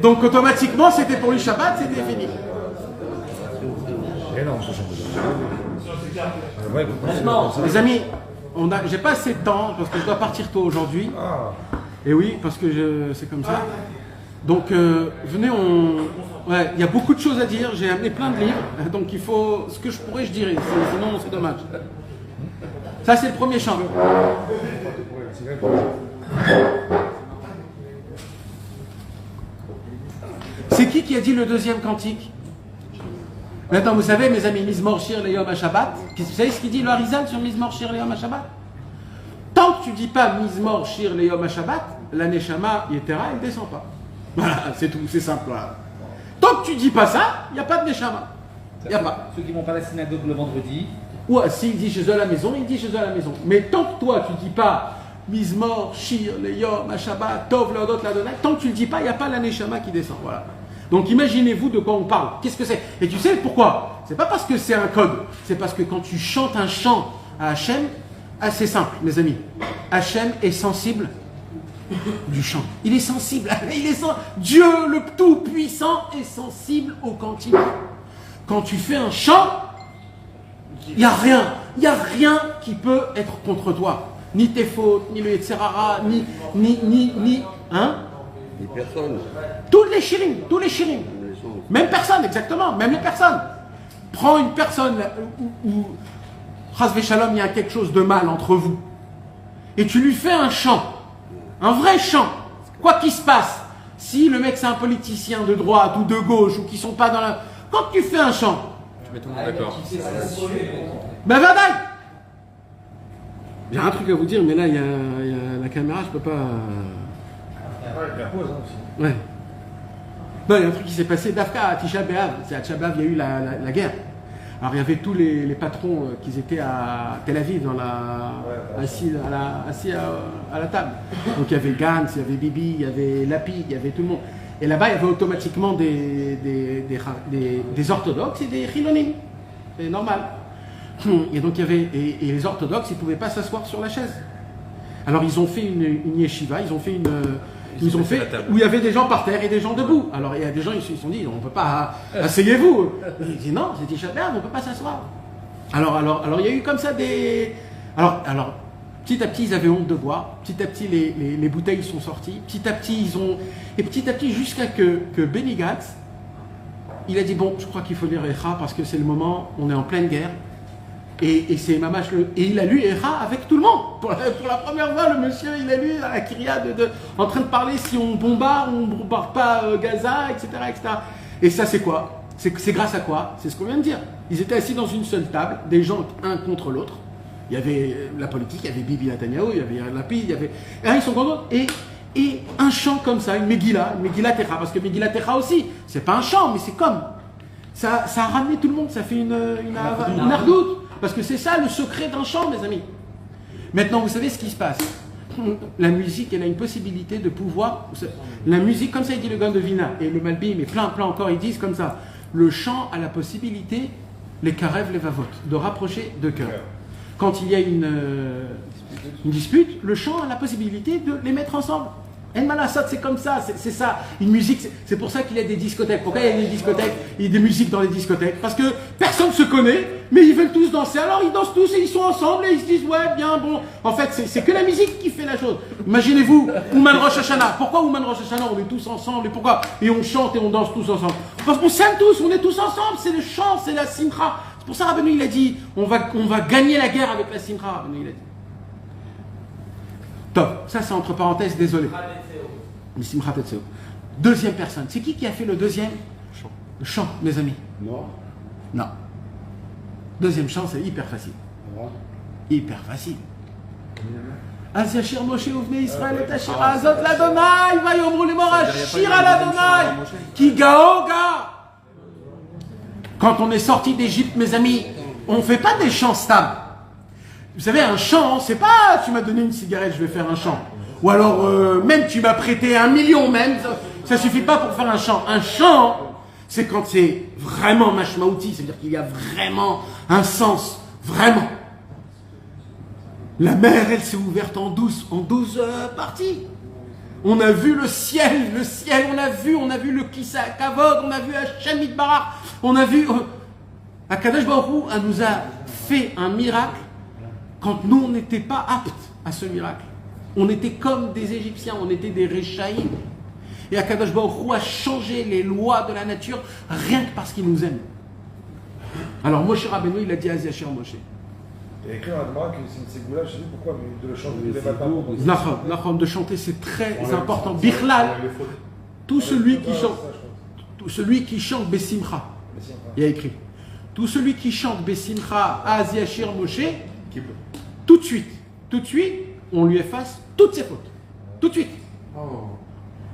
Donc automatiquement, c'était pour lui Shabbat, c'était fini. Les amis, j'ai pas assez de temps parce que je dois partir tôt aujourd'hui. Et oui, parce que c'est comme ça. Donc venez, il y a beaucoup de choses à dire. J'ai amené plein de livres. Donc il faut, ce que je pourrais, je dirais. Sinon, c'est dommage. Ça, c'est le premier chant. C'est qui a dit le deuxième cantique? Maintenant, vous savez, mes amis, Mizmor Shir le Yom HaShabbat, vous savez ce qu'il dit le Harizal sur Mizmor Shir le Yom HaShabbat? Tant que tu dis pas Mizmor Shir le Yom HaShabbat, la Neshama Yetera, elle ne descend pas. Voilà, c'est tout, c'est simple. Voilà. Tant que tu dis pas ça, il n'y a pas de Neshama. Il n'y a pas. Ceux qui vont pas à la synagogue le vendredi. Ou s'il dit chez eux à la maison, il dit chez eux à la maison. Mais tant que toi, tu dis pas Mizmor Shir le Yom HaShabbat, Tov leodot l'Adonai, tant que tu le dis pas, il n'y a pas la Neshama qui descend. Voilà. Donc imaginez-vous de quoi on parle. Qu'est-ce que c'est? Et tu sais pourquoi? C'est pas parce que c'est un code. C'est parce que quand tu chantes un chant à Hachem, c'est simple, mes amis. Hachem est sensible du chant. Il est sensible. Dieu, le Tout-Puissant, est sensible au cantique. Quand tu fais un chant, il n'y a rien qui peut être contre toi. Ni tes fautes, ni le Yetzer Hara, ni hein? Les personnes. Tous les shirim. Même personne, exactement, même les personnes. Prends une personne où Chas v'Shalom, il y a quelque chose de mal entre vous. Et tu lui fais un chant. Un vrai chant. Quoi qu'il se passe. Si le mec c'est un politicien de droite ou de gauche ou qui sont pas dans la... Quand tu fais un chant. Tu mets tout le monde d'accord. Ben Vadaï. J'ai un truc à vous dire, mais là il y a la caméra, je peux pas... Ouais. Non, il y a un truc qui s'est passé d'Afka à Tisha B'Av. C'est à Tisha B'Av, il y a eu la guerre. Alors il y avait tous les patrons qui étaient à Tel Aviv, assis à la table. Donc il y avait Gantz, il y avait Bibi, il y avait Lapid, il y avait tout le monde. Et là-bas, il y avait automatiquement des orthodoxes et des chilonim. C'est normal. Et donc il y avait et les orthodoxes, ils ne pouvaient pas s'asseoir sur la chaise. Alors ils ont fait une yeshiva, ils ont fait où il y avait des gens par terre et des gens debout. Alors il y a des gens, ils se sont dit, on ne peut pas, asseyez-vous. Ils disent non, c'est Tisha B'Av, on ne peut pas s'asseoir. Alors il y a eu comme ça des... Alors petit à petit, ils avaient honte de boire. Petit à petit, les bouteilles sont sorties. Petit à petit, jusqu'à que Benny Gantz, il a dit, bon, je crois qu'il faut lire Echa parce que c'est le moment, on est en pleine guerre. Et c'est Mamash et il a lu Echa avec tout le monde. Pour la première fois, le monsieur, il a lu à la Kyria en train de parler si on bombarde, on ne bombarde pas Gaza, etc., etc. Et ça, c'est quoi? C'est grâce à quoi? C'est ce qu'on vient de dire. Ils étaient assis dans une seule table, des gens un contre l'autre. Il y avait la politique, il y avait Bibi Netanyahu, il y avait Lapid, il y avait... ils sont contre l'autre. Et un chant comme ça, une Megillah Techa, parce que Megillah Techa aussi, c'est pas un chant, mais c'est comme. Ça a ramené tout le monde, ça fait une ardoute. Parce que c'est ça le secret d'un chant, mes amis. Maintenant, vous savez ce qui se passe. La musique, elle a une possibilité de pouvoir... La musique, comme ça il dit le Gaon de Vina, et le Malbim, et plein encore, ils disent comme ça. Le chant a la possibilité, les karev, les vavot, de rapprocher deux cœurs. Quand il y a une dispute, le chant a la possibilité de les mettre ensemble. En Malassat, c'est comme ça, c'est ça. Une musique, c'est pour ça qu'il y a des discothèques. Pourquoi il y a des discothèques? Il y a des musiques dans les discothèques. Parce que personne ne se connaît, mais ils veulent tous danser. Alors ils dansent tous et ils sont ensemble et ils se disent ouais, bien, bon. En fait, c'est que la musique qui fait la chose. Imaginez-vous, Ouman Rosh Hashanah. Pourquoi Ouman Rosh Hashanah, on est tous ensemble? Et pourquoi? Et on chante et on danse tous ensemble. Parce qu'on s'aime tous, on est tous ensemble. C'est le chant, c'est la simcha. C'est pour ça Rabbeinu, il a dit on va gagner la guerre avec la simcha. Rabbeinu, il a dit. Top, ça c'est entre parenthèses, désolé. Deuxième personne, c'est qui a fait le deuxième chant? Le chant, mes amis. Non. Deuxième chant, c'est hyper facile. Hyper facile. Az yashir Moshe uvnei Israël et ashira azot l'Adonai, vayomru lemor ashir à l'Adonai, ki gaoga. Quand on est sorti d'Égypte, mes amis, on ne fait pas des chants stables. Vous savez, un chant, c'est pas tu m'as donné une cigarette, je vais faire un chant. Ou alors, même tu m'as prêté 1 million même, ça suffit pas pour faire un chant. Un chant, c'est quand c'est vraiment mashmaouti, c'est-à-dire qu'il y a vraiment un sens, vraiment. La mer, elle s'est ouverte en 12 parties. On a vu le ciel, on a vu le Kissa Kavod, on a vu Hashem Mitbarach, on a vu... Akadosh Baruch Hu nous a fait un miracle quand nous, on n'était pas aptes à ce miracle. On était comme des Égyptiens, on était des Réchaïm. Et Akadosh Baruch Hu a changé les lois de la nature rien que parce qu'il nous aime. Alors Moshe Rabbeinu, il a dit à Yashir Moshe. Il y a écrit dans la Gemara que c'est une ségoula, je ne sais pas pourquoi, mais de le chanter tous les matins. Nachon, de chanter, c'est très important. Bichlal, tout celui qui chante Bessimcha, il y a écrit. Tout celui qui chante Bessimcha à Yashir Moshe, tout de suite, on lui efface toutes ses fautes. Tout de suite.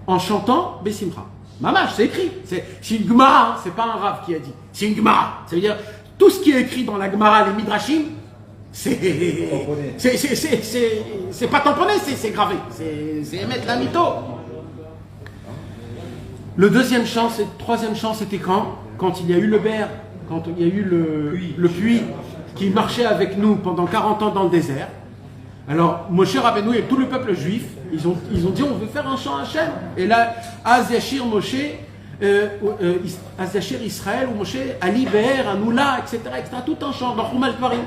En chantant Bessimcha. Mamash, c'est écrit. C'est une Gemara, c'est pas un Rav qui a dit. C'est une Gemara. Ça veut dire, tout ce qui est écrit dans la Gemara, les Midrashim, c'est pas tamponné, c'est gravé. C'est émettre la mytho. Le troisième chant, c'était quand il y a eu le Ber, quand il y a eu le puits qui marchait avec nous pendant 40 ans dans le désert. Alors, Moshe Rabbeinu et tout le peuple juif, ils ont dit on veut faire un chant à Hachem. Et là, Az Yashir Moshe, Az Yashir Israël, ou Moshe, Ali Be'er, Anoula, etc., tout un chant dans Chumash Dvarim.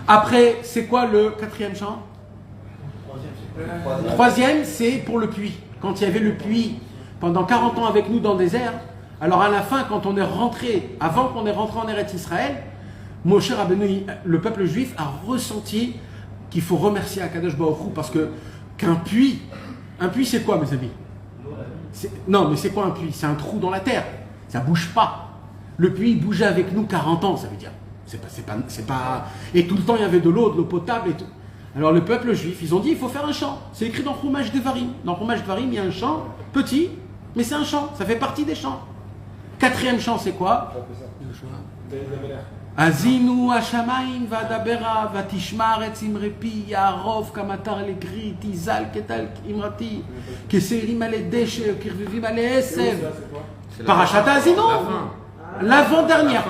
Après, c'est quoi le quatrième chant? Troisième, c'est pour le puits. Quand il y avait le puits pendant 40 ans avec nous dans le désert, alors à la fin, quand on est rentré, avant qu'on est rentré en Eretz Israël, Moshe Rabbeinu, le peuple juif a ressenti qu'il faut remercier Akadosh Baruch Hu parce que un puits c'est quoi, mes amis? Non, mais c'est quoi un puits? C'est un trou dans la terre, ça bouge pas. Le puits bougeait avec nous 40 ans, ça veut dire. C'est pas... Et tout le temps il y avait de l'eau potable et tout. Alors le peuple juif, ils ont dit il faut faire un chant. C'est écrit dans Chumash Devarim. Dans Chumash Devarim, il y a un chant petit, mais c'est un chant, ça fait partie des chants. Quatrième chant, c'est quoi? Azinu Hashamayim vadabera vatishmaretz imrepi yarov kamatar legri tizal ketal imrati keserim ale deshe kirvivim ale esev. Parashat Azinu, l'avant-dernière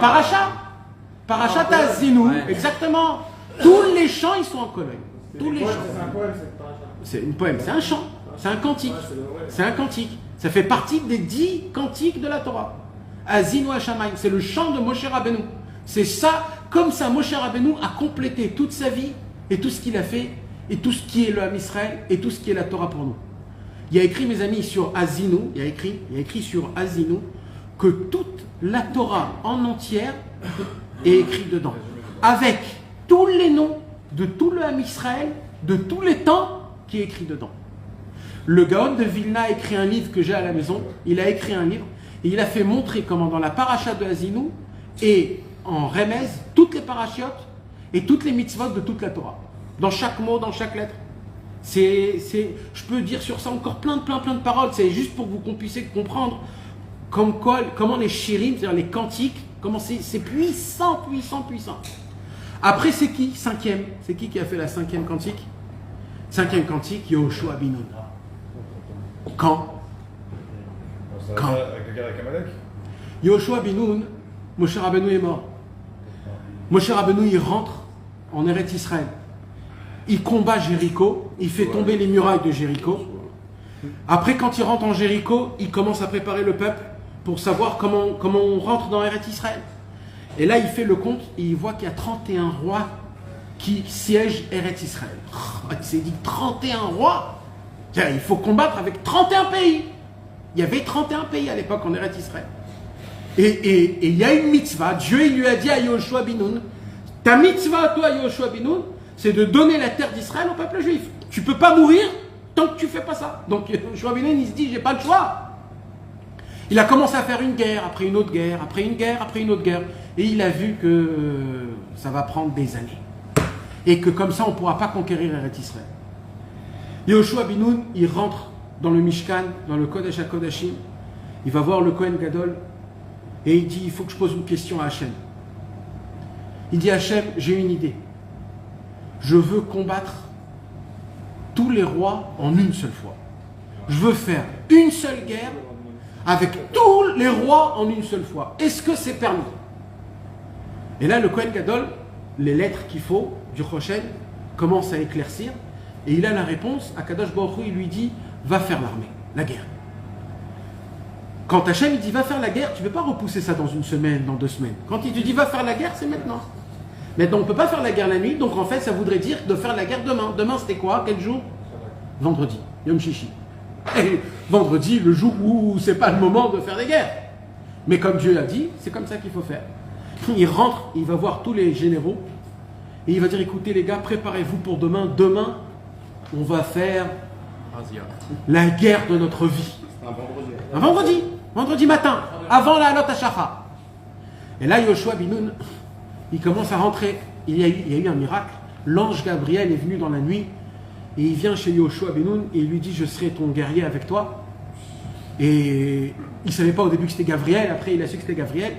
Parashat Azinu, exactement. Tous les chants ils sont en colonne. Tous les chants. C'est un poème, c'est un chant, c'est un cantique, c'est un cantique. Ça fait partie des 10 cantiques de la Torah. Azinu Hashamayim, c'est le chant de Moshe Rabbeinu. C'est ça, comme ça, Moshe Rabbeinu a complété toute sa vie et tout ce qu'il a fait et tout ce qui est le Ham Israël et tout ce qui est la Torah pour nous. Il y a écrit, mes amis, sur Azinu, il y a écrit sur Azinu que toute la Torah en entière est écrite dedans, avec tous les noms de tout le Ham Israël, de tous les temps qui est écrit dedans. Le Gaon de Vilna a écrit un livre que j'ai à la maison, il a écrit un livre et il a fait montrer comment dans la paracha de Azinu et en Remez, toutes les parachiotes et toutes les mitzvot de toute la Torah. Dans chaque mot, dans chaque lettre. Je peux dire sur ça encore plein de paroles. C'est juste pour que vous puissiez comprendre comment les shirim, c'est-à-dire les cantiques, comment c'est puissant. Après, c'est qui? Cinquième. C'est qui a fait la cinquième cantique? Cinquième cantique, Yehoshua bin Nun. Quand Avec la guerre avec Amalek. Yehoshua bin Nun, Moshe Rabbeinu est mort. Moshe Rabbeinu, il rentre en Eretz Israël. Il combat Jéricho, il fait tomber les murailles de Jéricho. Après, quand il rentre en Jéricho, il commence à préparer le peuple pour savoir comment on rentre dans Eretz Israël. Et là, il fait le compte et il voit qu'il y a 31 rois qui siègent Eretz Israël. Il s'est dit 31 rois. Il faut combattre avec 31 pays. Il y avait 31 pays à l'époque en Eretz Israël. Et il y a une mitzvah. Dieu il lui a dit à Yehoshua bin Nun, ta mitzvah à toi, Yehoshua bin Nun, c'est de donner la terre d'Israël au peuple juif. Tu ne peux pas mourir tant que tu ne fais pas ça. Donc Yehoshua bin Nun, il se dit, j'ai pas le choix. Il a commencé à faire une guerre, après une autre guerre, après une guerre, après une autre guerre. Et il a vu que ça va prendre des années. Et que comme ça, on ne pourra pas conquérir Eretz Israël. Yehoshua bin Nun, il rentre dans le Mishkan, dans le Kodesh HaKodashim. Il va voir le Kohen Gadol. Et il dit, il faut que je pose une question à Hachem. Il dit, Hachem, j'ai une idée. Je veux combattre tous les rois en une seule fois. Je veux faire une seule guerre avec tous les rois en une seule fois. Est-ce que c'est permis? Et là, le Kohen Gadol, les lettres qu'il faut du Rochen commencent à éclaircir. Et il a la réponse. Akadosh Baruch Hu, il lui dit, va faire l'armée, la guerre. Quand Hachem il dit va faire la guerre, tu ne peux pas repousser ça dans une semaine, dans 2 semaines. Quand il te dit va faire la guerre, c'est maintenant. Maintenant, on ne peut pas faire la guerre la nuit, donc en fait, ça voudrait dire de faire la guerre demain. Demain, c'était quoi? Quel jour? Vendredi, Yom Shishi. Et vendredi, le jour où c'est pas le moment de faire des guerres. Mais comme Dieu l'a dit, c'est comme ça qu'il faut faire. Il rentre, il va voir tous les généraux, et il va dire, écoutez les gars, préparez-vous pour demain. Demain, on va faire la guerre de notre vie. Un vendredi. Vendredi matin, avant la Halot HaShachar. Et là, Yehoshua bin Nun, il commence à rentrer. Il y a eu un miracle. L'ange Gabriel est venu dans la nuit et il vient chez Yehoshua bin Nun et il lui dit, je serai ton guerrier avec toi. Et il ne savait pas au début que c'était Gabriel, après il a su que c'était Gabriel.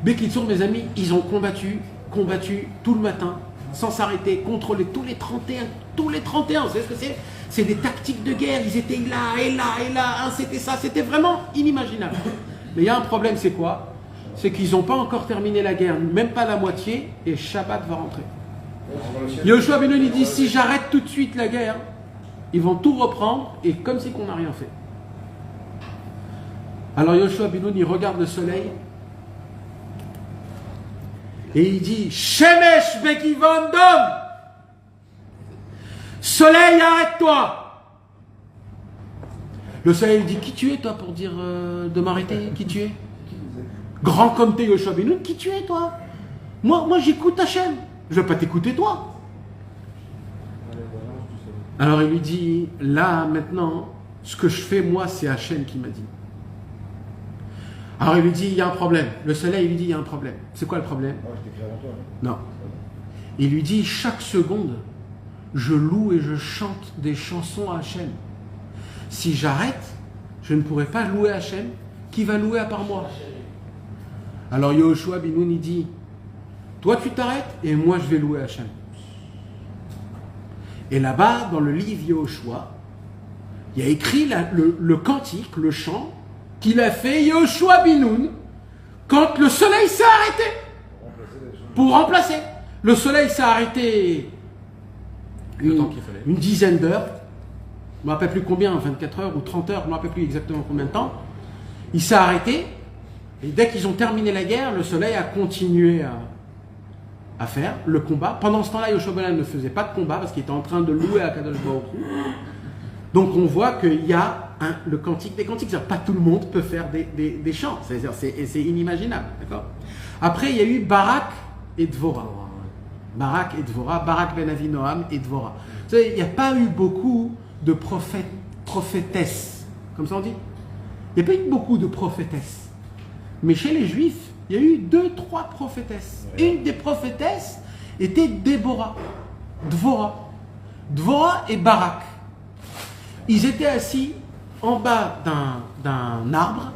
Bekitsour, mes amis, ils ont combattu tout le matin, sans s'arrêter, contrôler tous les 31. Vous savez ce que c'est? C'est des tactiques de guerre, ils étaient là, et là, c'était ça, c'était vraiment inimaginable. Mais il y a un problème, c'est quoi? C'est qu'ils n'ont pas encore terminé la guerre, même pas la moitié, et Shabbat va rentrer. Yehoshua ben Nun, il dit, si j'arrête tout de suite la guerre, ils vont tout reprendre, et comme si qu'on n'a rien fait. Alors Yehoshua ben Nun, il regarde le soleil, et il dit, Shemesh Bekivon Dom, soleil, arrête-toi. Le soleil dit, qui tu es toi pour dire de m'arrêter? Qui tu es? Grand comme t'es, Yehoshua ben Nun, qui tu es toi? Moi j'écoute Hachem, je ne vais pas t'écouter toi. Alors il lui dit, là maintenant, ce que je fais moi c'est Hachem qui m'a dit. Alors il lui dit, il y a un problème. Le soleil lui dit, il y a un problème. C'est quoi le problème? Non. Il lui dit, chaque seconde, je loue et je chante des chansons à Hachem. Si j'arrête, je ne pourrai pas louer Hachem. Qui va louer à part moi? Alors Yehoshua ben Nun, il dit, toi tu t'arrêtes et moi je vais louer Hachem. Et là-bas, dans le livre Yehoshua, il y a écrit le cantique, le chant qu'il a fait Yehoshua ben Nun quand le soleil s'est arrêté. Pour remplacer. Le soleil s'est arrêté une dizaine d'heures. Je ne me rappelle plus combien, 24 heures ou 30 heures, je ne me rappelle plus exactement combien de temps. Il s'est arrêté. Et dès qu'ils ont terminé la guerre, le soleil a continué à faire le combat. Pendant ce temps-là, Yehoshua ben Nun ne faisait pas de combat parce qu'il était en train de louer à Kadosh Baruch Hu. Donc on voit qu'il y a le cantique des cantiques. C'est-à-dire pas tout le monde peut faire des chants. C'est inimaginable. D'accord. Après, il y a eu Barak et Dvorah. Barak et Dvorah, Barak ben Avinoam et Dvorah. Vous savez, il n'y a pas eu beaucoup de prophétesses. Comme ça on dit. Il n'y a pas eu beaucoup de prophétesses. Mais chez les Juifs, il y a eu 2-3 prophétesses. Une des prophétesses était Déborah, Dvorah et Barak. Ils étaient assis en bas d'un arbre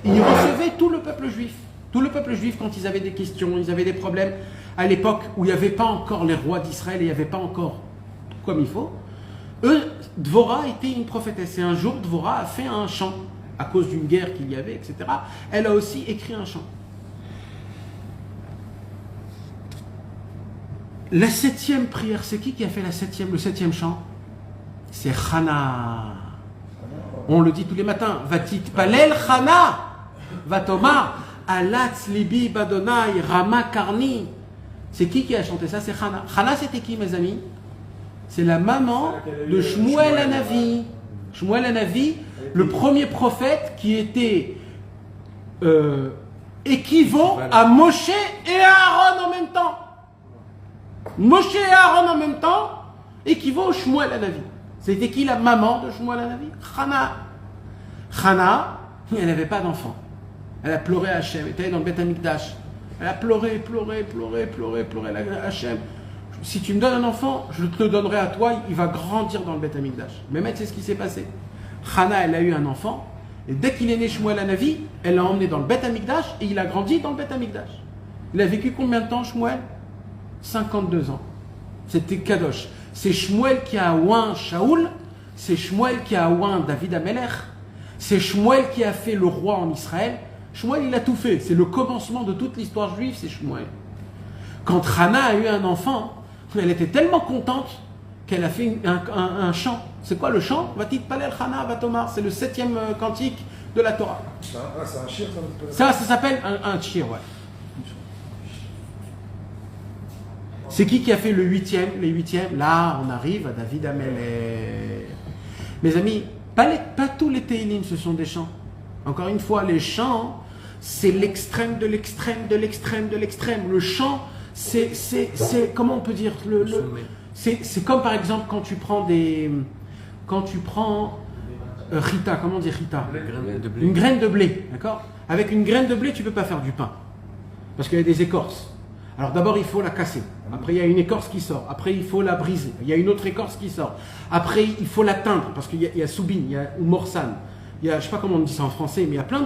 et ils recevaient tout le peuple juif. Tout le peuple juif, quand ils avaient des questions, ils avaient des problèmes, à l'époque où il n'y avait pas encore les rois d'Israël et il n'y avait pas encore comme il faut, eux, Dvorah était une prophétesse. Et un jour, Dvorah a fait un chant, à cause d'une guerre qu'il y avait, etc. Elle a aussi écrit un chant. La 7e prière, c'est qui a fait le 7e chant? C'est Chana. On le dit tous les matins. Vatit palel Chana. Vatomar. Alatz libi badonai Rama karni. C'est qui a chanté ça? C'est Chana. Chana, c'était qui, mes amis? C'est la maman de Shmuel Hanavi. Shmuel Hanavi, le premier prophète qui était équivaut à Moshe et à Aaron en même temps. Moshe et Aaron en même temps équivaut à Shmuel Hanavi. C'était qui la maman de Shmuel Hanavi? Chana. Chana, elle n'avait pas d'enfant. Elle a pleuré à Hachem. Elle était dans le Beth Amikdash. Elle a pleuré à Hachem. Si tu me donnes un enfant, je te le donnerai à toi, il va grandir dans le Beth Amikdash. Mais c'est ce qui s'est passé. Chana, elle a eu un enfant, et dès qu'il est né Shmuel Hanavi, elle l'a emmené dans le Beth Amikdash, et il a grandi dans le Beth Amikdash. Il a vécu combien de temps, Shmuel? 52 ans. C'était Kadosh. C'est Shmuel qui a oint Shaoul, c'est Shmuel qui a oint David Amelech, c'est Shmuel qui a fait le roi en Israël. Shmuel, il a tout fait. C'est le commencement de toute l'histoire juive, c'est Shmuel. Quand Chana a eu un enfant, elle était tellement contente qu'elle a fait un chant. C'est quoi le chant? Vatit palel Chana vatomar. C'est le 7e cantique de la Torah. C'est un shir, ça s'appelle un shir, ouais. C'est qui a fait le 8e? Les 8e, là, on arrive à David Amelech. Mes amis, pas tous les Teilim, ce sont des chants. Encore une fois, les chants, c'est l'extrême de l'extrême de l'extrême de l'extrême. Le chant, c'est comment on peut dire c'est comme par exemple quand tu prends Rita, comment on dit Rita? Une graine de blé, d'accord? Avec une graine de blé, tu ne peux pas faire du pain. Parce qu'il y a des écorces. Alors d'abord, il faut la casser. Après, il y a une écorce qui sort. Après, il faut la briser. Il y a une autre écorce qui sort. Après, il faut la teindre. Parce qu'il y a soubine, il y a morsan. Il y a, je ne sais pas comment on dit ça en français, mais il y a plein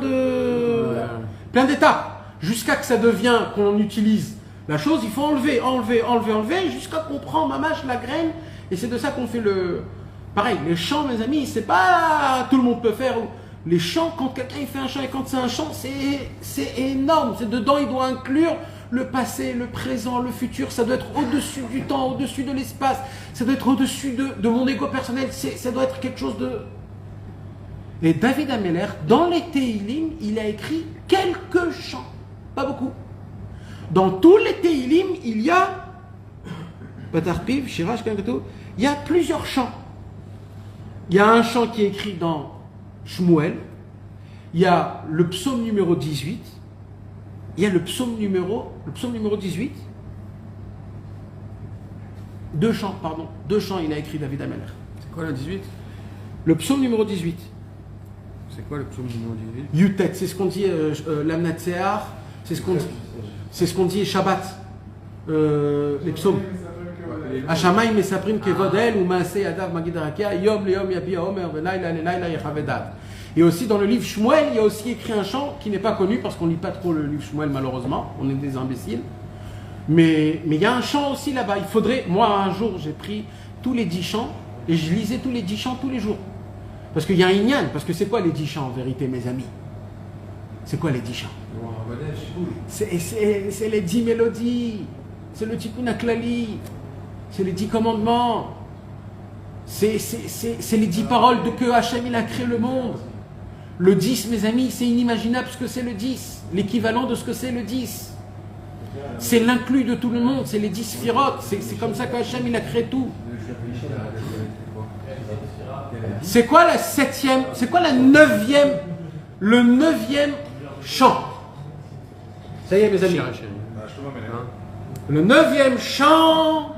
d'étapes. Jusqu'à que ça devient, qu'on utilise la chose, il faut enlever, jusqu'à qu'on prend mamache la graine. Et c'est de ça qu'on fait le... Pareil, les chants, mes amis, c'est pas tout le monde peut faire. Les chants, quand quelqu'un il fait un chant, et quand c'est un chant, c'est énorme. C'est dedans, il doit inclure le passé, le présent, le futur. Ça doit être au-dessus du temps, au-dessus de l'espace. Ça doit être au-dessus de mon ego personnel. Ça doit être quelque chose de... Et David Amelech, dans les Teilim, il a écrit quelques chants. Pas beaucoup. Dans tous les Teilim, il y a... Patarpiv, Shirach, il y a plusieurs chants. Il y a un chant qui est écrit dans Shmuel. Il y a le psaume numéro 18. Il y a le psaume numéro 18. Deux chants, il a écrit David Amelech. C'est quoi le 18? Le psaume numéro 18. C'est quoi le psaume numéro 18? Yutet, c'est ce qu'on dit Lamnatsear, c'est ce qu'on dit Shabbat, les psaumes. Hashamayim mesaprim kevodel ou maaseh yadav magid harakia yom leyom yabiya omer velayla lelayla yechavedad. Et aussi dans le livre Shmuel, il y a aussi écrit un chant qui n'est pas connu parce qu'on ne lit pas trop le livre Shmuel malheureusement, on est des imbéciles. Mais il y a un chant aussi là-bas. Il faudrait, moi un jour j'ai pris tous les 10 chants et je lisais tous les 10 chants tous les jours. Parce qu'il y a un inyan, parce que c'est quoi les 10 chants en vérité mes amis? C'est quoi les 10 chants? C'est les 10 mélodies, c'est le Tikkun HaKlali, c'est les 10 commandements, c'est les 10 paroles de que Hachem il a créé le monde. Le 10 mes amis, c'est inimaginable ce que c'est le 10, l'équivalent de ce que c'est le 10. C'est l'inclus de tout le monde, c'est les 10 sphirotes, c'est comme ça que Hachem il a créé tout. C'est quoi la 7e, c'est quoi le 9e chant? Ça y est mes amis. Le 9e chant,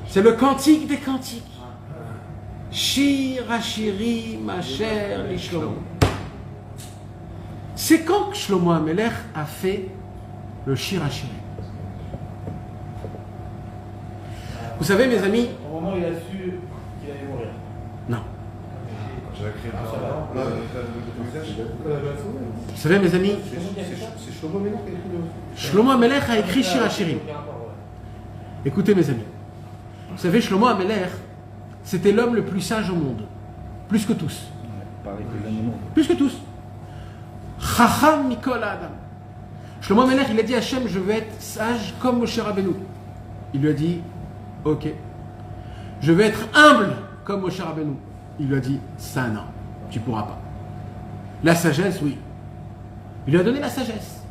c'est le cantique des cantiques. Shir Hashirim Asher li Shlomo. C'est quand que Shlomo HaMelech a fait le Shir Hashirim? Vous savez mes amis, Au moment où il a su qu'il allait mourir. non. Vous savez mes amis, C'est Shlomo Melech qui a écrit le... Shlomo HaMelech a écrit Shir Hashirim. Écoutez mes amis, vous savez Shlomo HaMelech, c'était l'homme le plus sage au monde, plus que tous. Plus que tous. Chacham Mikol Adam. Shlomo HaMelech, il a dit à Hachem, je veux être sage comme Moshe Rabbeinu. Il lui a dit, ok. Je veux être humble comme Moshe Rabbeinu. Il lui a dit, ça non, tu ne pourras pas. La sagesse, oui. Il lui a donné la sagesse.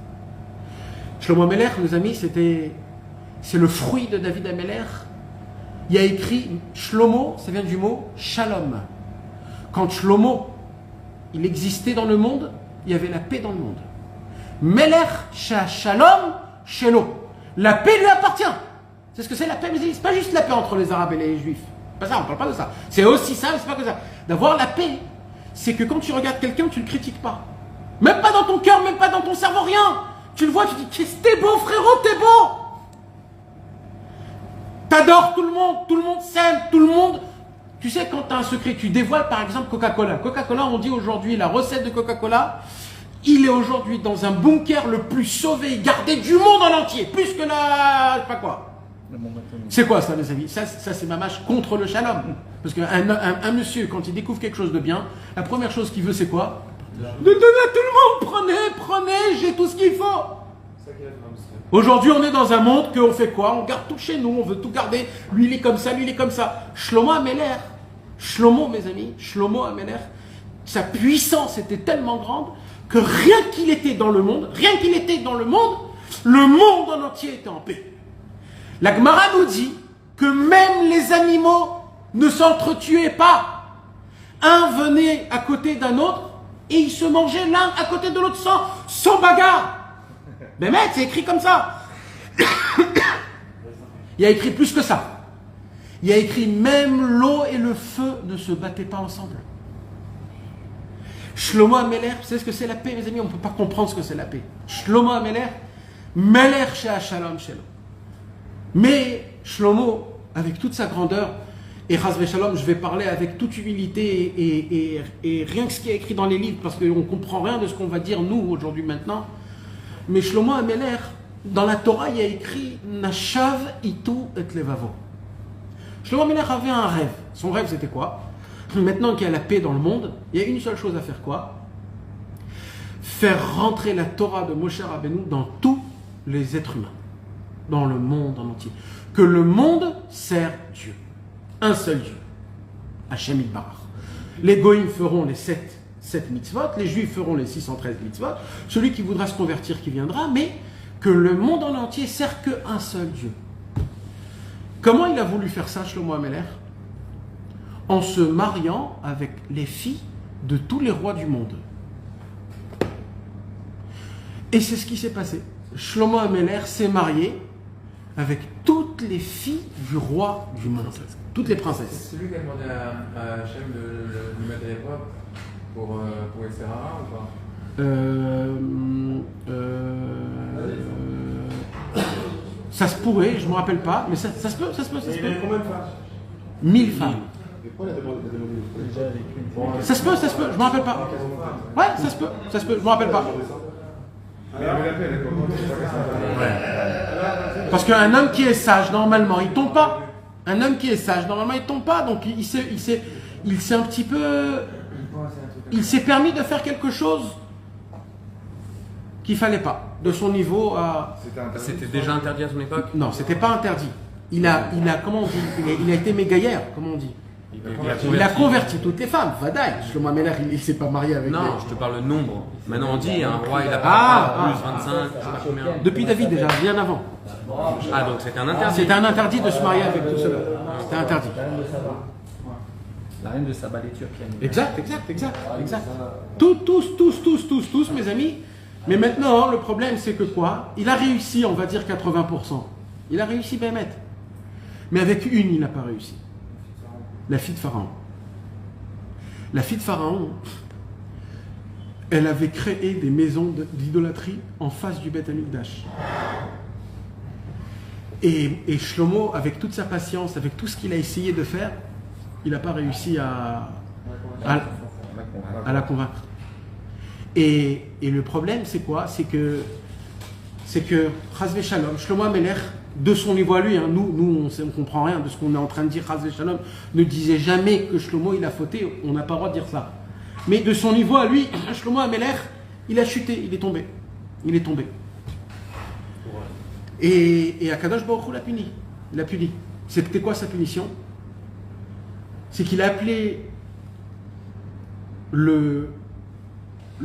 Shlomo HaMelech, nos amis, c'est le fruit de David HaMelech. Il a écrit Shlomo, ça vient du mot Shalom. Quand Shlomo, il existait dans le monde, il y avait la paix dans le monde. Melech Shalom Shelo. La paix lui appartient. C'est ce que c'est la paix, mais c'est pas juste la paix entre les Arabes et les Juifs. Pas ça, on ne parle pas de ça. C'est aussi ça, mais c'est pas que ça. D'avoir la paix, c'est que quand tu regardes quelqu'un, tu ne le critiques pas. Même pas dans ton cœur, même pas dans ton cerveau, rien. Tu le vois, tu dis, qu'est-ce que t'es beau, frérot, t'es beau. T'adores tout le monde s'aime, tout le monde. Tu sais, quand tu as un secret, tu dévoiles par exemple Coca-Cola. Coca-Cola, on dit aujourd'hui, la recette de Coca-Cola, il est aujourd'hui dans un bunker le plus sauvé et gardé du monde en entier. Plus que la... je sais pas quoi. C'est quoi ça, mes amis? Ça c'est ma mâche contre le shalom. Parce qu'un monsieur, quand il découvre quelque chose de bien, la première chose qu'il veut, c'est quoi? De donner à tout le monde. Prenez, j'ai tout ce qu'il faut. Aujourd'hui, on est dans un monde qu'on fait quoi? On garde tout chez nous, on veut tout garder. Lui, il est comme ça, lui, il est comme ça. Shlomo HaMelech, Shlomo, mes amis, Shlomo HaMelech, sa puissance était tellement grande que rien qu'il était dans le monde, le monde en entier était en paix. La Gemara nous dit que même les animaux ne s'entretuaient pas. Un venait à côté d'un autre et ils se mangeaient l'un à côté de l'autre sans bagarre. Mais mec, c'est écrit comme ça. Il y a écrit plus que ça. Il y a écrit même l'eau et le feu ne se battaient pas ensemble. Shlomo HaMelech, vous savez ce que c'est la paix, mes amis? On ne peut pas comprendre ce que c'est la paix. Shlomo HaMelech, Melech Shea Shalom Shelo. Mais Shlomo, avec toute sa grandeur, et Chas v'Shalom, je vais parler avec toute humilité et rien que ce qui est écrit dans les livres, parce qu'on ne comprend rien de ce qu'on va dire nous aujourd'hui maintenant. Mais Shlomo HaMelech, dans la Torah, il y a écrit Nashav itu et levavo. Shlomo HaMelech avait un rêve. Son rêve, c'était quoi? Maintenant qu'il y a la paix dans le monde, il y a une seule chose à faire, quoi? Faire rentrer la Torah de Moshe Rabbeinu dans tous les êtres humains, dans le monde en entier. Que le monde sert Dieu. Un seul Dieu. Hachem Yitbarach. Les Goïms feront les 7 mitzvot, les Juifs feront les 613 mitzvot, celui qui voudra se convertir qui viendra, mais que le monde en entier sert qu'un seul Dieu. Comment il a voulu faire ça, Shlomo HaMelech? En se mariant avec les filles de tous les rois du monde. Et c'est ce qui s'est passé. Shlomo HaMelech s'est marié avec toutes les filles du roi du monde. Toutes les princesses. C'est lui qui a demandé à Hachem de lui mettre des épreuves pour etc. ou pas Ça se pourrait, je ne me rappelle pas, mais ça se peut. Il y avait combien de femmes? 1000 femmes. Pourquoi il a demandé Ça se peut, je me rappelle pas. Ouais, ça se peut, je me rappelle pas. Parce qu'un homme qui est sage, normalement, il tombe pas. Un homme qui est sage, normalement, il tombe pas. Donc il s'est un petit peu... Il s'est permis de faire quelque chose qu'il fallait pas. De son niveau à... C'était déjà interdit à son époque? Non, c'était pas interdit. Il a comment on dit, il a été mégaillère, comment on dit. Il a converti toutes les femmes. Vadaï, Shlomo Amelech, il s'est pas marié avec. Non, je te parle le nombre. Maintenant on dit, un roi il a pas plus 25, je sais pas combien. Depuis David déjà, bien avant. Ah donc c'était un interdit. C'était un interdit de se marier avec tout cela. C'était interdit. La reine de Saba, les Turcs. Exact. Tous, mes amis. Mais maintenant, le problème c'est que quoi? Il a réussi, on va dire 80%. Il a réussi Bémet. Mais avec une, il n'a pas réussi. La fille de Pharaon. La fille de Pharaon, elle avait créé des maisons d'idolâtrie en face du Beth Amikdash. Et Shlomo, avec toute sa patience, avec tout ce qu'il a essayé de faire, il n'a pas réussi à la convaincre. Et le problème, c'est quoi? C'est que Chas Shalom, Shlomo Amelech, de son niveau à lui, hein, nous on ne comprend rien de ce qu'on est en train de dire. Chas Shalom ne disait jamais que Shlomo il a fauté, on n'a pas le droit de dire ça. Mais de son niveau à lui, Shlomo Amelech, il a chuté, il est tombé. Et Akadosh Baruch Hu l'a puni. Il l'a puni. C'était quoi sa punition? C'est qu'il a appelé le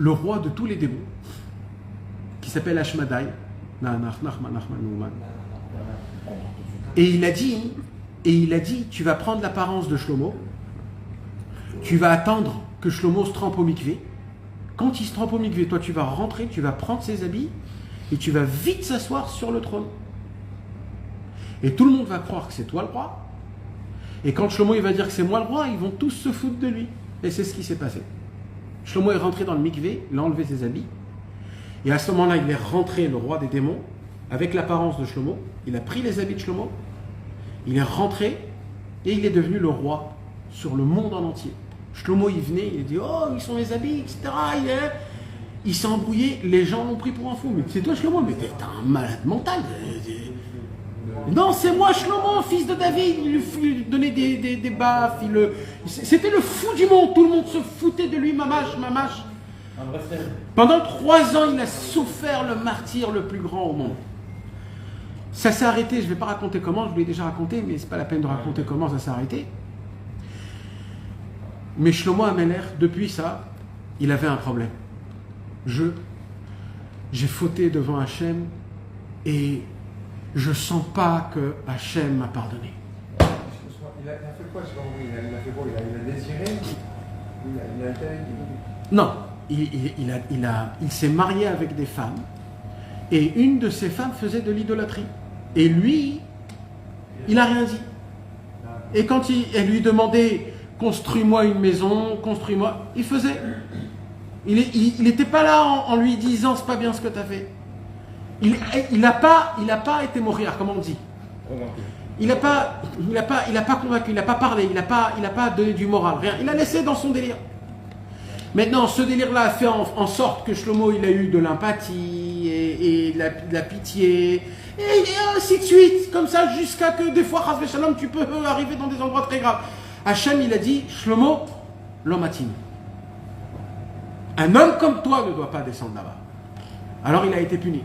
roi de tous les démons, qui s'appelle Ashmadai, et il a dit, tu vas prendre l'apparence de Shlomo, tu vas attendre que Shlomo se trempe au mikvé. Quand il se trempe au mikvé, toi tu vas rentrer, tu vas prendre ses habits, et tu vas vite s'asseoir sur le trône. Et tout le monde va croire que c'est toi le roi. Et quand Shlomo il va dire que c'est moi le roi, ils vont tous se foutre de lui. Et c'est ce qui s'est passé. Shlomo est rentré dans le mikvé, il a enlevé ses habits. Et à ce moment-là, il est rentré, le roi des démons, avec l'apparence de Shlomo. Il a pris les habits de Shlomo. Il est rentré et il est devenu le roi sur le monde en entier. Shlomo, il venait, il dit, oh, ils sont mes habits, etc. Il s'est embrouillé, les gens l'ont pris pour un fou. Mais c'est toi Shlomo, mais t'es un malade mental. Non, c'est moi Shlomo, fils de David. Il lui donnait des baffes. C'était le fou du monde. Tout le monde se foutait de lui, mamache. Pendant 3 ans, il a souffert le martyre le plus grand au monde. Ça s'est arrêté, je ne vais pas raconter comment, je vous l'ai déjà raconté, mais ce n'est pas la peine de raconter comment ça s'est arrêté. Mais Shlomo Amelech, depuis ça, il avait un problème. J'ai fauté devant Hachem et je sens pas que Hachem m'a pardonné. Il a fait quoi selon vous? Il a fait quoi? Il a désiré? Il a été avec... Non, il s'est marié avec des femmes et une de ces femmes faisait de l'idolâtrie. Et lui, il n'a rien dit. Et quand elle lui demandait construis-moi une maison, construis-moi, il faisait. Il n'était pas là en lui disant c'est pas bien ce que tu as fait. Il n'a pas été mourir, comme on dit. Il n'a pas convaincu, il n'a pas parlé, il n'a pas donné du moral, rien. Il a laissé dans son délire. Maintenant, ce délire-là a fait en sorte que Shlomo, il a eu de l'empathie et de la pitié, et ainsi de suite, comme ça, jusqu'à que des fois, Chas v'Shalom, tu peux arriver dans des endroits très graves. Hachem, il a dit, Shlomo, l'homatin. Un homme comme toi ne doit pas descendre là-bas. Alors, il a été puni.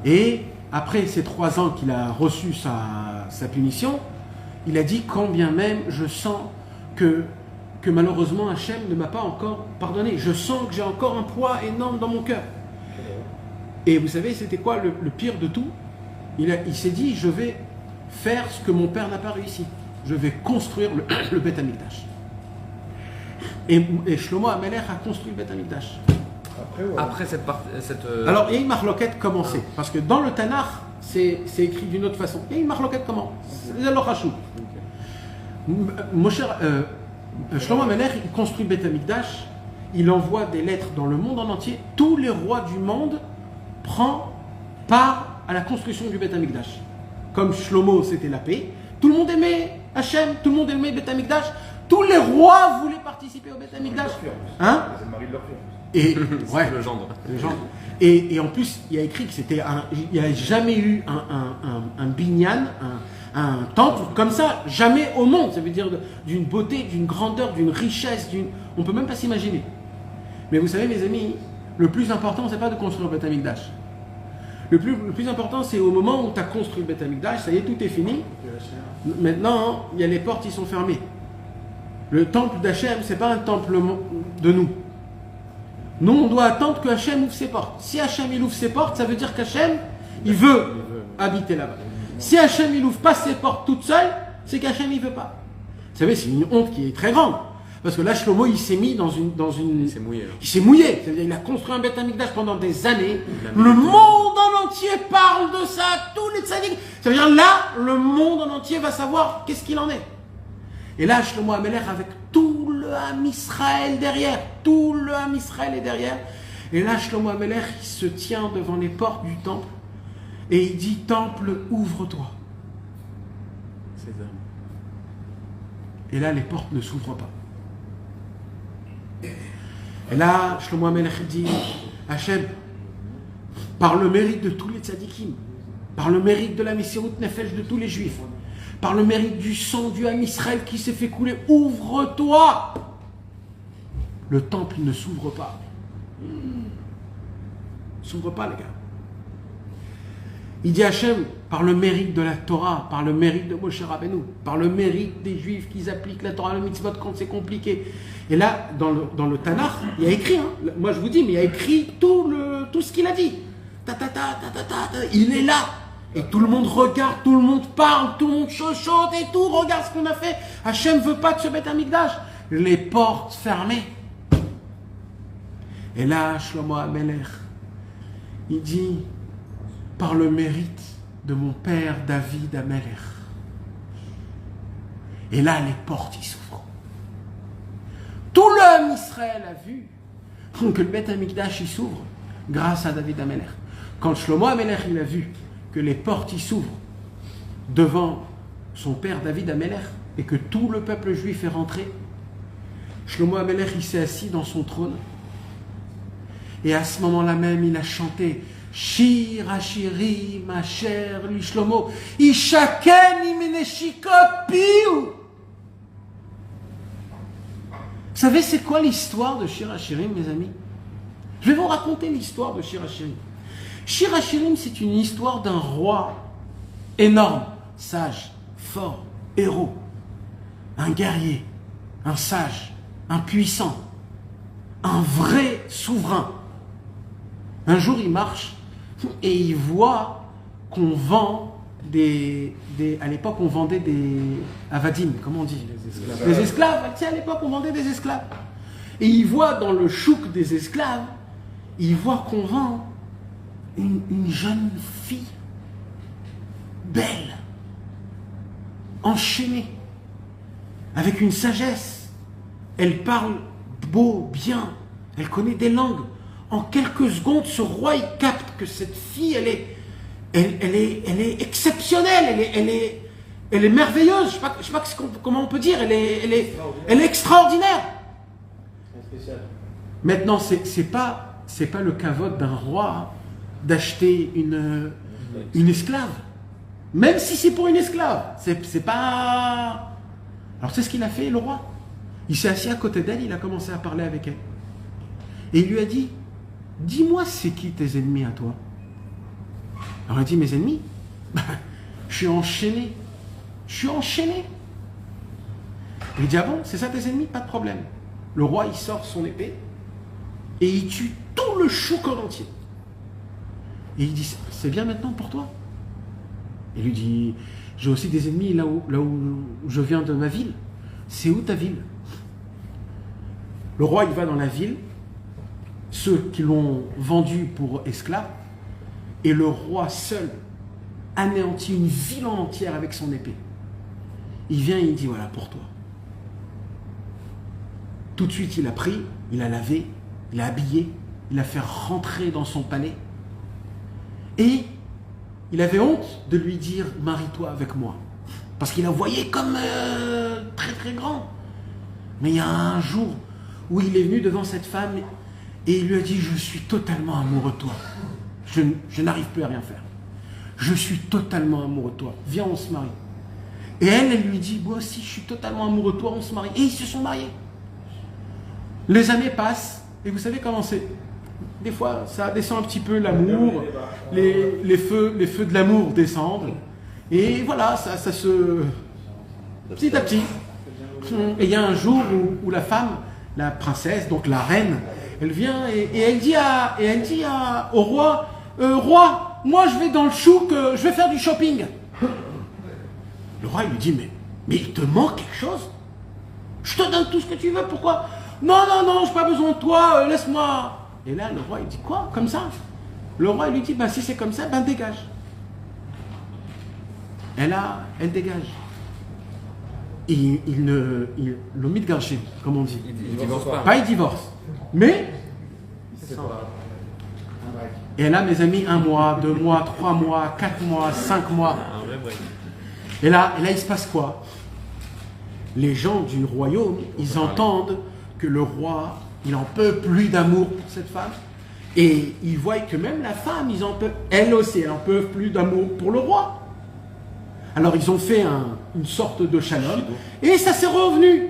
Et après ces 3 ans qu'il a reçu sa punition, il a dit, quand bien même je sens que malheureusement Hachem ne m'a pas encore pardonné. Je sens que j'ai encore un poids énorme dans mon cœur. Et vous savez, c'était quoi le pire de tout? Il s'est dit, je vais faire ce que mon père n'a pas réussi. Je vais construire le Beth Amikdash. Et Shlomo Amelech a construit le Beth Amikdash. Après cette... Alors, il y a une marloquette commencée. Parce que dans le Tanakh, c'est écrit d'une autre façon. Il y a une marloquette comment? C'est le Rachou. Mon cher... Shlomo Amelech, il construit Beth Amikdash, il envoie des lettres dans le monde en entier. Tous les rois du monde prennent part à la construction du Beth Amikdash. Comme Shlomo, c'était la paix, tout le monde aimait Hachem, tout le monde aimait Beth Amikdash. Tous les rois voulaient participer au Beth Amikdash. Hein? C'est le mari de leur fille. Et, ouais, le gendre. le gendre. Et en plus, il y a écrit que il n'y a jamais eu un binyan, un temple comme ça, jamais au monde. Ça veut dire d'une beauté, d'une grandeur, d'une richesse, on ne peut même pas s'imaginer. Mais vous savez, mes amis, le plus important, c'est pas de construire le Beth Amikdash. Le plus important, c'est au moment où tu as construit le Beth Amikdash, ça y est, tout est fini. Maintenant, il y a les portes qui sont fermées. Le temple d'Hachem, c'est pas un temple de nous. Nous, on doit attendre que Hachem ouvre ses portes. Si Hachem il ouvre ses portes, ça veut dire qu'Hachem, il veut habiter là-bas. Si Hachem il ouvre pas ses portes toute seule, c'est qu'Hachem il veut pas. Vous savez, c'est une honte qui est très grande. Parce que là, Shlomo, il s'est mis dans une... Il s'est mouillé. Il s'est mouillé. C'est-à-dire, il a construit un Beth Amikdash pendant des années. Le monde en entier parle de ça. Tous les tzadikim. Ça veut dire, là, le monde en entier va savoir qu'est-ce qu'il en est. Et là, Shlomo Amelech, avec tout le Ham Israël derrière. Tout le Ham Israël est derrière. Et là, Shlomo Amelech, il se tient devant les portes du temple. Et il dit, temple, ouvre-toi. Et là, les portes ne s'ouvrent pas. Et là, Shlomo Amelech dit, Hachem, par le mérite de tous les tzadikim, par le mérite de la Messirut Nefesh de tous les juifs, par le mérite du sang du Ham Israël qui s'est fait couler, ouvre-toi. Le temple ne s'ouvre pas. Ne s'ouvre pas, les gars. Il dit Hachem, par le mérite de la Torah, par le mérite de Moshe Rabbeinu, par le mérite des Juifs qui appliquent la Torah, le mitzvot quand c'est compliqué. Et là, dans le Tanakh, il y a écrit, hein, moi je vous dis, mais il y a écrit tout ce qu'il a dit. Il est là. Et tout le monde regarde, tout le monde parle, tout le monde chuchote et tout. Regarde ce qu'on a fait. Hachem veut pas de ce Beth Amikdash. Les portes fermées. Et là, Shlomo Amelech, il dit, par le mérite de mon père David Amelech. Et là, les portes y s'ouvrent. Tout l'homme Israël a vu que le Beth Amikdash y s'ouvre grâce à David Amelech. Quand Shlomo Amelech il a vu que les portes y s'ouvrent devant son père David Amelech et que tout le peuple juif est rentré, Shlomo Amelech il s'est assis dans son trône et à ce moment-là même il a chanté Shir Hashirim Asher li Shlomo Ishaken imeneshikot piu. Vous savez c'est quoi l'histoire de Shir Hashirim, mes amis? Je vais vous raconter l'histoire de Shir Hashirim. Shir Hashirim, c'est une histoire d'un roi énorme, sage, fort, héros, un guerrier, un sage, un puissant, un vrai souverain. Un jour, il marche et il voit qu'on vend à l'époque, on vendait des avadim, comment on dit? Des esclaves. Tu sais, à l'époque, on vendait des esclaves. Et il voit dans le chouk des esclaves, il voit qu'on vend une jeune fille, belle, enchaînée, avec une sagesse. Elle parle beau, bien, elle connaît des langues. En quelques secondes, ce roi, il capte que cette fille, elle est exceptionnelle, elle est merveilleuse. Je sais pas comment on peut dire, elle est extraordinaire. Maintenant, c'est pas le kavod d'un roi d'acheter une esclave. Même si c'est pour une esclave. C'est pas... Alors c'est ce qu'il a fait, le roi. Il s'est assis à côté d'elle, il a commencé à parler avec elle. Et il lui a dit, dis-moi c'est qui tes ennemis à toi? Alors elle a dit, mes ennemis? Je suis enchaîné. Il dit, ah bon, c'est ça tes ennemis? Pas de problème. Le roi, il sort son épée et il tue tout le chouk en entier. Et il dit, c'est bien maintenant pour toi? Il lui dit, j'ai aussi des ennemis là où je viens de ma ville. C'est où ta ville? Le roi, il va dans la ville, ceux qui l'ont vendu pour esclave, et le roi seul anéantit une ville en entière avec son épée. Il vient et il dit, voilà, pour toi. Tout de suite, il a pris, il a lavé, il a habillé, il a fait rentrer dans son palais. Et il avait honte de lui dire, marie-toi avec moi. Parce qu'il la voyait comme très très grand. Mais il y a un jour où il est venu devant cette femme et il lui a dit, je suis totalement amoureux de toi. Je n'arrive plus à rien faire. Je suis totalement amoureux de toi. Viens, on se marie. Et elle lui dit, moi aussi, je suis totalement amoureux de toi, on se marie. Et ils se sont mariés. Les années passent, et vous savez comment c'est. Des fois, ça descend un petit peu l'amour, les feux de l'amour descendent. Et voilà, ça se... Petit à petit. Et il y a un jour où la femme, la princesse, donc la reine, elle vient et elle dit au roi, roi, moi je vais dans le chouk, je vais faire du shopping. Le roi il lui dit, mais il te manque quelque chose? Je te donne tout ce que tu veux, pourquoi? Non, j'ai pas besoin de toi, laisse-moi. Et là le roi il dit, quoi? Comme ça? Le roi il lui dit, si c'est comme ça, dégage. Elle dégage. Et le mitgarchim, comme on dit. Il divorce pas. Pas il divorce. Mais et là, mes amis, 1 mois, 2 mois, 3 mois, 4 mois, 5 mois. Et là, il se passe quoi? Les gens du royaume, ils entendent que le roi, il en peut plus d'amour pour cette femme. Et ils voient que même la femme, elle aussi, elle en peut plus d'amour pour le roi. Alors ils ont fait une sorte de shalom. Et ça s'est revenu.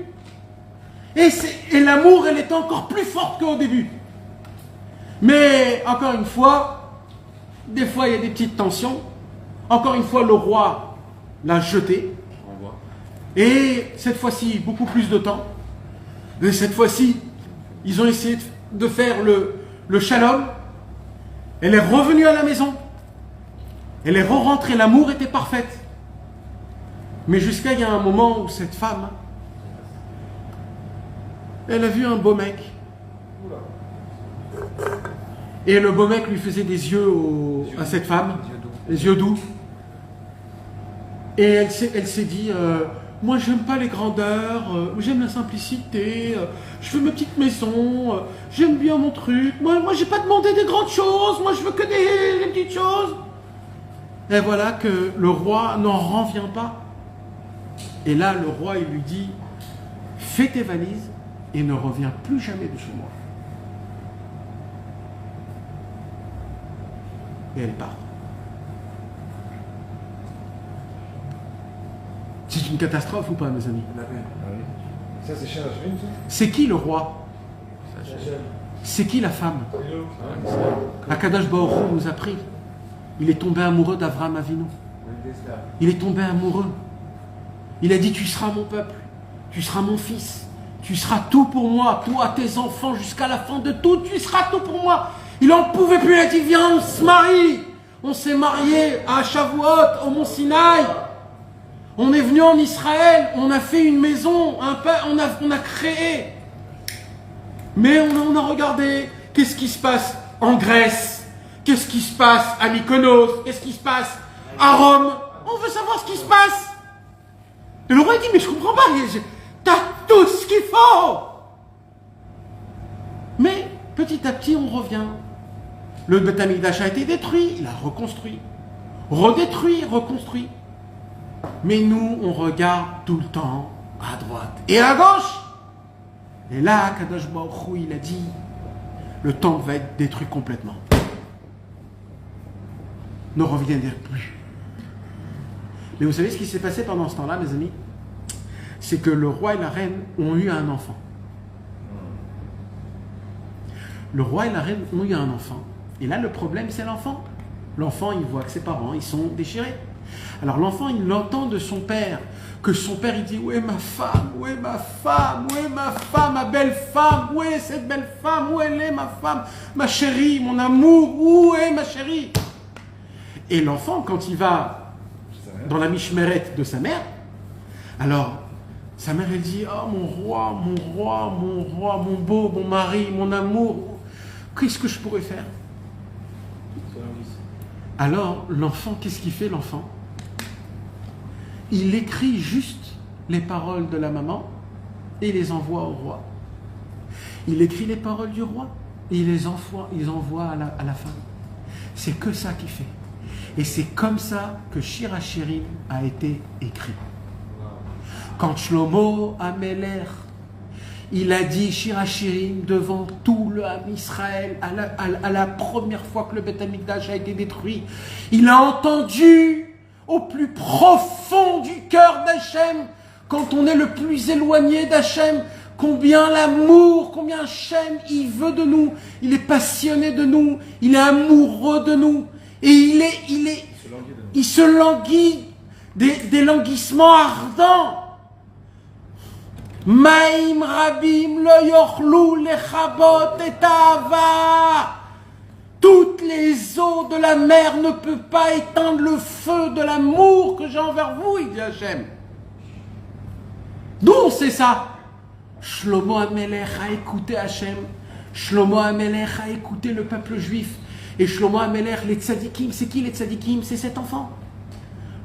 Et l'amour, elle est encore plus forte qu'au début. Mais, encore une fois, des fois, il y a des petites tensions. Encore une fois, le roi l'a jeté. Et cette fois-ci, beaucoup plus de temps. Et cette fois-ci, ils ont essayé de faire le shalom. Elle est revenue à la maison. Elle est re-rentrée. L'amour était parfaite. Mais jusqu'à il y a un moment où cette femme, elle a vu un beau mec. Et le beau mec lui faisait des yeux à cette femme, les yeux doux. Et elle s'est dit, moi j'aime pas les grandeurs, j'aime la simplicité, je veux ma petite maison, j'aime bien mon truc, moi j'ai pas demandé des grandes choses, moi je veux que des petites choses. Et voilà que le roi n'en revient pas. Et là le roi il lui dit, fais tes valises et ne reviens plus jamais de chez moi. Et elle part. C'est une catastrophe ou pas, mes amis? Ça, c'est chez Hachem, ça? C'est qui le roi? C'est qui la femme? Akadosh Baruch Hu nous a pris. Il est tombé amoureux d'Avraham Avinu. Il est tombé amoureux. Il a dit, tu seras mon peuple, tu seras mon fils, tu seras tout pour moi, toi, tes enfants, jusqu'à la fin de tout, tu seras tout pour moi. Il n'en pouvait plus, il a dit, viens, on se marie. On s'est marié à Shavuot, au Mont Sinaï. On est venu en Israël, on a fait une maison, on a créé. Mais on a regardé, qu'est-ce qui se passe en Grèce? Qu'est-ce qui se passe à Mykonos? Qu'est-ce qui se passe à Rome? On veut savoir ce qui se passe. Et le roi dit, mais je comprends pas, t'as tout ce qu'il faut. Mais petit à petit, on revient. Le Beth Amikdash a été détruit, il a reconstruit. Redétruit, reconstruit. Mais nous, on regarde tout le temps à droite et à gauche. Et là, Kadosh Baruch Hu, il a dit, le temple va être détruit complètement. Ne reviendrez plus. Mais vous savez ce qui s'est passé pendant ce temps-là, mes amis? C'est que le roi et la reine ont eu un enfant. Le roi et la reine ont eu un enfant. Et là, le problème, c'est l'enfant. L'enfant, il voit que ses parents, ils sont déchirés. Alors l'enfant, il entend de son père, que son père, il dit, où est ma femme? Où est ma femme? Où est ma femme, ma belle femme? Où est cette belle femme? Où elle est, ma femme? Ma chérie, mon amour, où est ma chérie? Et l'enfant, quand il va dans la mishmeret de sa mère, alors sa mère, elle dit, oh mon roi, mon roi, mon roi, mon beau, mon mari, mon amour, qu'est-ce que je pourrais faire? Alors l'enfant, qu'est-ce qu'il fait l'enfant? Il écrit juste les paroles de la maman et il les envoie au roi. Il écrit les paroles du roi et il les envoie à la femme. C'est que ça qu'il fait. Et c'est comme ça que Shir HaShirim a été écrit. Quand Shlomo Amelech, il a dit Shir HaShirim devant tout le Ham Israël, à la première fois que le Beth Amikdash a été détruit, il a entendu au plus profond du cœur d'Hachem, quand on est le plus éloigné d'Hachem, combien l'amour, combien Hachem, il veut de nous, il est passionné de nous, il est amoureux de nous, et il se languit des languissements ardents. Maïm Rabim lo yochlu lechabot et ahava. Toutes les eaux de la mer ne peuvent pas éteindre le feu de l'amour que j'ai envers vous, il dit Hachem. D'où on sait ça? Shlomo Amelech a écouté Hachem. Shlomo Amelech a écouté le peuple juif. Et Shlomo Amelech, les tzadikim, c'est qui les tzadikim? C'est cet enfant.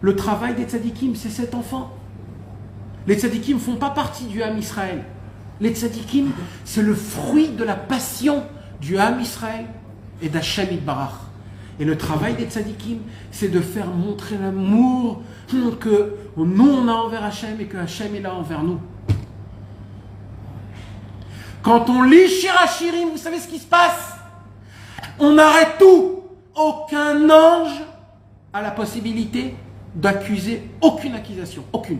Le travail des tzadikim, c'est cet enfant. Les tzadikim ne font pas partie du Ham Israël. Les tzadikim, c'est le fruit de la passion du Ham Israël et d'Hachem Yitbarach. Et le travail des tzadikim, c'est de faire montrer l'amour que nous on a envers Hachem et que Hachem est là envers nous. Quand on lit Shir HaShirim, vous savez ce qui se passe? On arrête tout. Aucun ange a la possibilité d'accuser aucune accusation. Aucune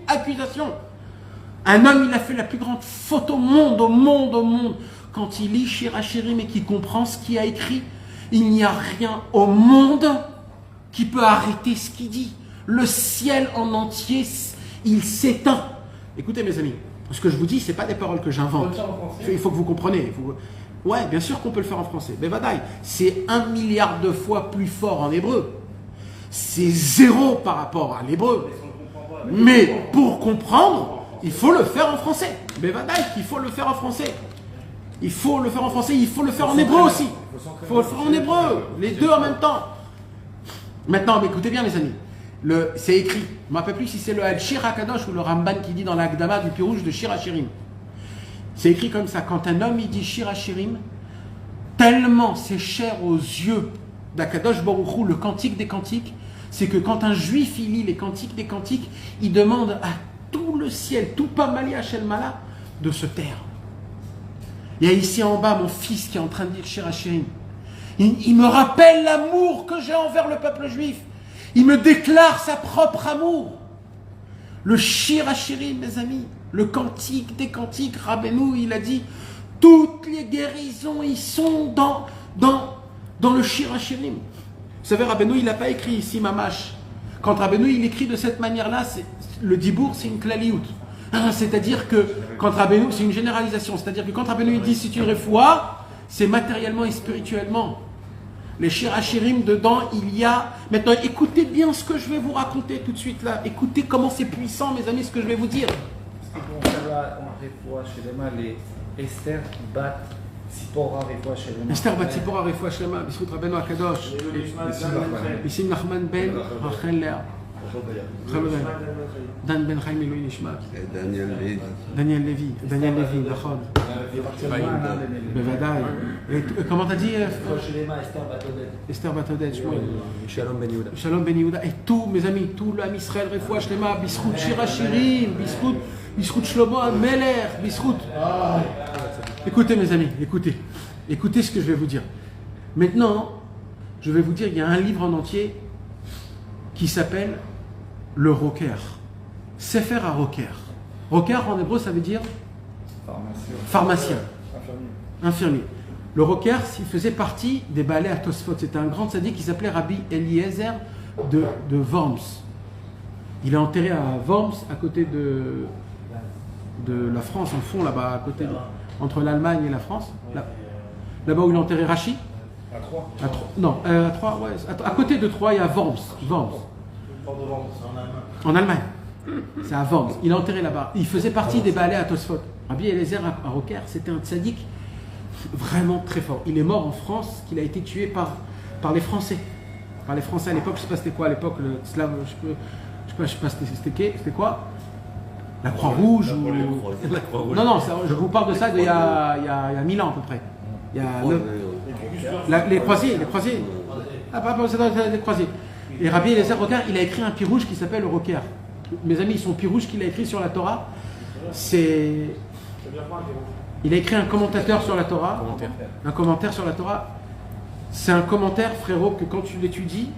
accusation. Un homme, il a fait la plus grande faute au monde. Quand il lit Shir HaShirim et qu'il comprend ce qu'il a écrit, il n'y a rien au monde qui peut arrêter ce qu'il dit. Le ciel en entier, il s'éteint. Écoutez mes amis, ce que je vous dis, ce n'est pas des paroles que j'invente. Il faut que vous compreniez. Ouais, bien sûr qu'on peut le faire en français. Mais Vadaï, c'est 1 milliard de fois plus fort en hébreu. C'est 0 par rapport à l'hébreu. Mais pour comprendre, il faut le faire en français. Mais Vadaï, il faut le faire en français. Il faut le faire en français, il faut le faire en hébreu aussi. Il faut le faire en hébreu, les deux en même temps. Maintenant, écoutez bien les amis. C'est écrit. Je ne me rappelle plus si c'est le Al-Shir HaKadosh ou le Ramban qui dit dans l'Agdama du Pirouge de Shir HaShirim. C'est écrit comme ça. Quand un homme il dit Shir HaShirim, tellement c'est cher aux yeux d'Akadosh Baruch Hu, le cantique des cantiques, c'est que quand un juif il lit les cantiques des cantiques, il demande à tout le ciel, tout Pamali Hachel Mala, de se taire. Il y a ici en bas mon fils qui est en train de dire Shir HaShirim. Il me rappelle l'amour que j'ai envers le peuple juif. Il me déclare sa propre amour. Le Shir HaShirim, mes amis, le cantique des cantiques, Rabbeinu, il a dit, toutes les guérisons, ils sont dans le Shir HaShirim. Vous savez, Rabbeinu, il n'a pas écrit ici Mamash. Quand Rabbeinu, il écrit de cette manière-là, le dibour, c'est une klaliout. C'est-à-dire que quand Rabbeinu, c'est une généralisation, c'est-à-dire que quand Rabbeinu, il dit c'est une refoua, c'est matériellement et spirituellement. Les Shir HaShirim, dedans, il y a... Maintenant, écoutez bien ce que je vais vous raconter tout de suite là. Écoutez comment c'est puissant, mes amis, ce que je vais vous dire. Est-ce qu'on refoua chez les mains les Esther Bat Tzipora refoua chez les mains Esther Bat Tzipora refoua chez les mains, Bisrout Rabbeinu Akadosh, Bissim Nachman Ben, Rachel Léa, Dan Ben Chaim Elohim Nishma, Daniel Lévi, Nachon, Bevadaï. Comment t'as dit Esther Batodet, Shalom Ben Yehuda. Shalom Ben Yehuda. Et tous mes amis, tout l'Am Israël, refoua shlema, Bisrout Shir HaShirim, Bisrout Shlomo Amelech, Bisrout. Écoutez mes amis, écoutez ce que je vais vous dire. Maintenant, je vais vous dire, il y a un livre en entier qui s'appelle le Roker. Sefer HaRoker. Roker en hébreu, ça veut dire pharmacien. Infirmier. Le Roker, il faisait partie des Baalei HaTosfot. C'était un grand tzaddik qui s'appelait Rabbi Eliezer de Worms. Il est enterré à Worms, à côté de la France, en fond, là-bas, à côté, entre l'Allemagne et la France. Là-bas où il a enterré Rachi. À Troyes. Non, à Troyes, ouais. À côté de Troyes, il y a Worms. En Allemagne. C'est à Worms. Il est enterré là-bas. Il faisait partie des Baalei HaTosfot. Rabbi Eliezer HaRoker, c'était un tzaddik vraiment très fort. Il est mort en France, qu'il a été tué par les Français. Par les Français à l'époque, je ne sais pas c'était quoi à l'époque, le slave, je sais pas c'était quoi, la Croix-Rouge ou... La Croix-Rouge. Non, je vous parle de ça il y a 1000 ans à peu près. Il y a les croisiers. Ah, pas ça doit être les croisiers. Et Rabbi Eliezer Roker, il a écrit un pirouche qui s'appelle le Roker. Mes amis, son pirouche qu'il a écrit sur la Torah, c'est... Il a écrit un commentateur sur la Torah. Un commentaire sur la Torah. C'est un commentaire, frérot, que quand tu l'étudies,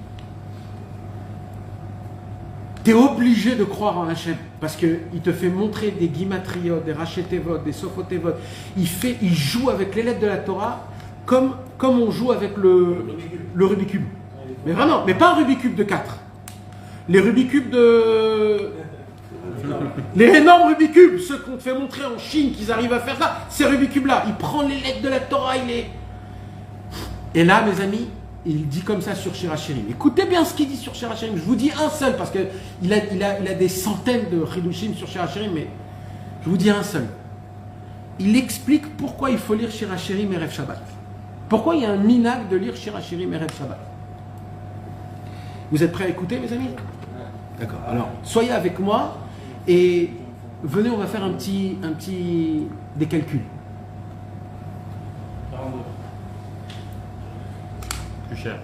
tu es obligé de croire en Hachem. Parce qu'il te fait montrer des guimatriot, des rachetevot, des sophotevot. Il joue avec les lettres de la Torah comme on joue avec le Rubik's Cube. Mais vraiment, mais pas un Rubik's Cube de 4. Les Rubik's Cube de... Les énormes Rubik's Cube, ceux qu'on te fait montrer en Chine qu'ils arrivent à faire ça, ces Rubik's Cube là, il prend les lettres de la Torah, il est... Et là, mes amis, il dit comme ça sur Shir HaShirim. Écoutez bien ce qu'il dit sur Shir HaShirim. Je vous dis un seul, parce qu'il a des centaines de Chidushim sur Shir HaShirim, mais je vous dis un seul. Il explique pourquoi il faut lire Shir HaShirim Erev Shabbat. Pourquoi il y a un minhag de lire Shir HaShirim Erev Shabbat. Vous êtes prêts à écouter, mes amis? D'accord. Alors, soyez avec moi et venez, on va faire des calculs. Plus cher.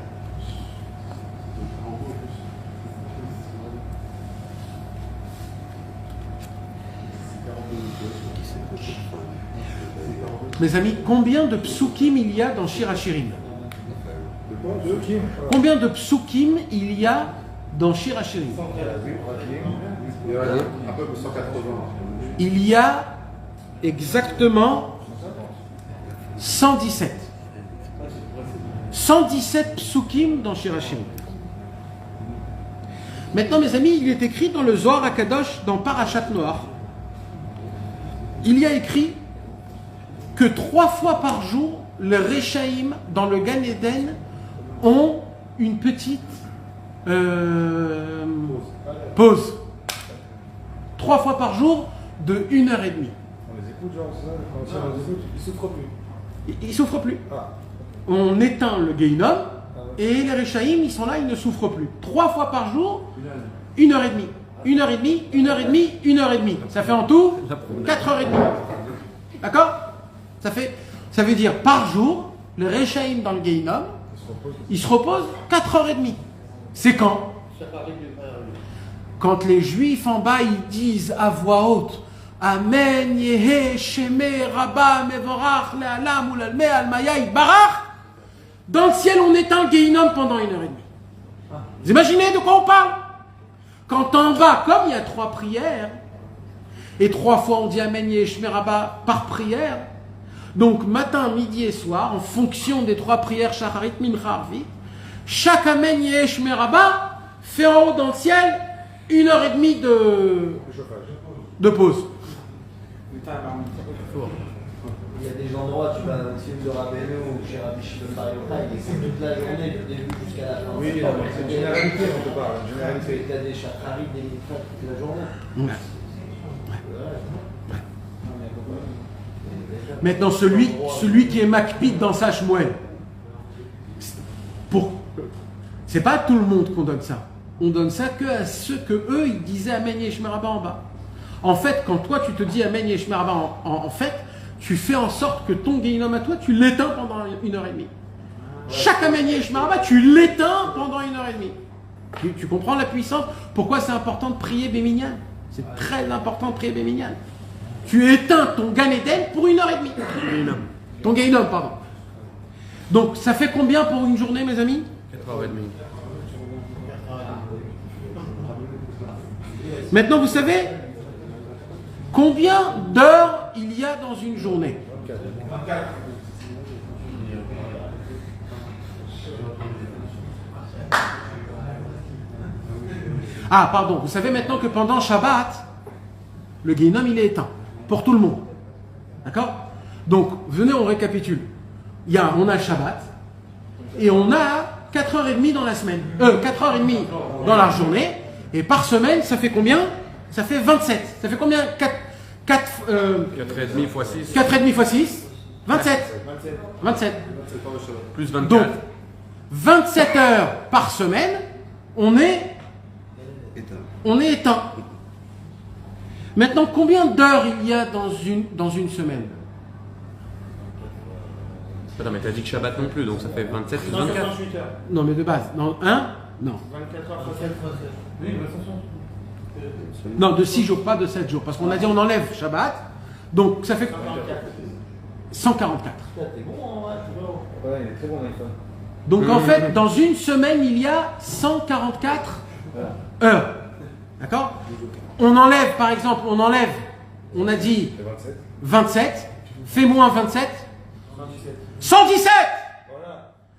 Mes amis, combien de psukim il y a dans Shir HaShirim? Combien de psukim il y a dans Shir HaShirim? Il y a exactement 117. 117 psukim dans Shir HaShirim. Maintenant, mes amis, il est écrit dans le Zohar HaKadosh, dans Parashat Noach, il y a écrit que 3 fois par jour, les Rechaïm dans le Gan Eden ont une petite pause. 3 fois par jour de 1h30. On les écoute, genre, ça, quand on les écoute, ils souffrent plus. Ils ne souffrent plus. On éteint le Gehinom et les Rechaïm, ils sont là, ils ne souffrent plus. 3 fois par jour, 1h30. 1h30, 1h30, 1h30. Ça fait en tout 4h30. D'accord? Ça veut dire par jour, le Rechaïm dans le Gehinom, ils se reposent 4h30. C'est quand? Quand les Juifs en bas, ils disent à voix haute Amen, Yehe, Sheme, Rabba, Mevorach, Le'alam, Ulalme, Almayai, Barach. Dans le ciel, on éteint le Gehinom pendant 1h30. Vous imaginez de quoi on parle? Quand en bas, comme il y a 3 prières, et 3 fois on dit Amen, Yehe, Sheme, Rabba par prière, donc matin, midi et soir, en fonction des 3 prières Shacharit, Mincha, Arvit, chaque Amen, Yehe, Sheme, Rabba fait en haut dans le ciel 1h30 de pause. Il y a des endroits, tu vas dans le film de Rabbeinu ou chez Rabbi Shimon Bar Yochai, et c'est toute la journée, du début jusqu'à la fin. Oui, c'est une généralité, on te parle. Il y a des Shacharit, des Mitzvot toute la journée. Ouais. Maintenant, celui qui est makpid dans sa shmuel, c'est pas à tout le monde qu'on donne ça. On donne ça que à ceux que eux ils disaient Amen Yeshmer Rabba en bas. En fait, quand toi tu te dis Amen Yeshmer Rabba en fait, tu fais en sorte que ton Gehinom à toi, tu l'éteins pendant 1h30. Chaque Amen Yeshmer Rabba, tu l'éteins pendant 1h30. Tu comprends la puissance? Pourquoi c'est important de prier Béminyan? C'est très important de prier Béminyan. Tu éteins ton Gan Eden pour 1h30. Ton Gehinom, pardon. Donc, ça fait combien pour une journée, mes amis? 4h30. Maintenant, vous savez combien d'heures il y a dans une journée? 24. Ah, pardon. Vous savez maintenant que pendant Shabbat, le Gehinom, il est éteint. Pour tout le monde. D'accord? Donc, venez, on récapitule. On a Shabbat et on a 4h30 dans la semaine. 4h30 dans la journée. Et par semaine, ça fait combien? Ça fait 27. Ça fait combien? 4,5 fois 6. 4,5 fois 6 27. 27. Plus 24. Donc, 27 heures par semaine, on est éteint. Maintenant, combien d'heures il y a dans une semaine? Non, mais t'as dit que Shabbat non plus, donc ça fait 27 plus 24. heures. Non, mais de base. Non. 24 heures fois 7 fois 7. Oui, de toute façon. Non, de 6 jours, pas de 7 jours. Parce qu'on a dit on enlève Shabbat. Donc ça fait 144. T'es bon, ouais, tu vois. Ouais, il est très bon l'iPhone. Donc en fait, dans une semaine, il y a 144 heures. D'accord? On enlève, par exemple, on a dit 27. Fais moins 27. 117.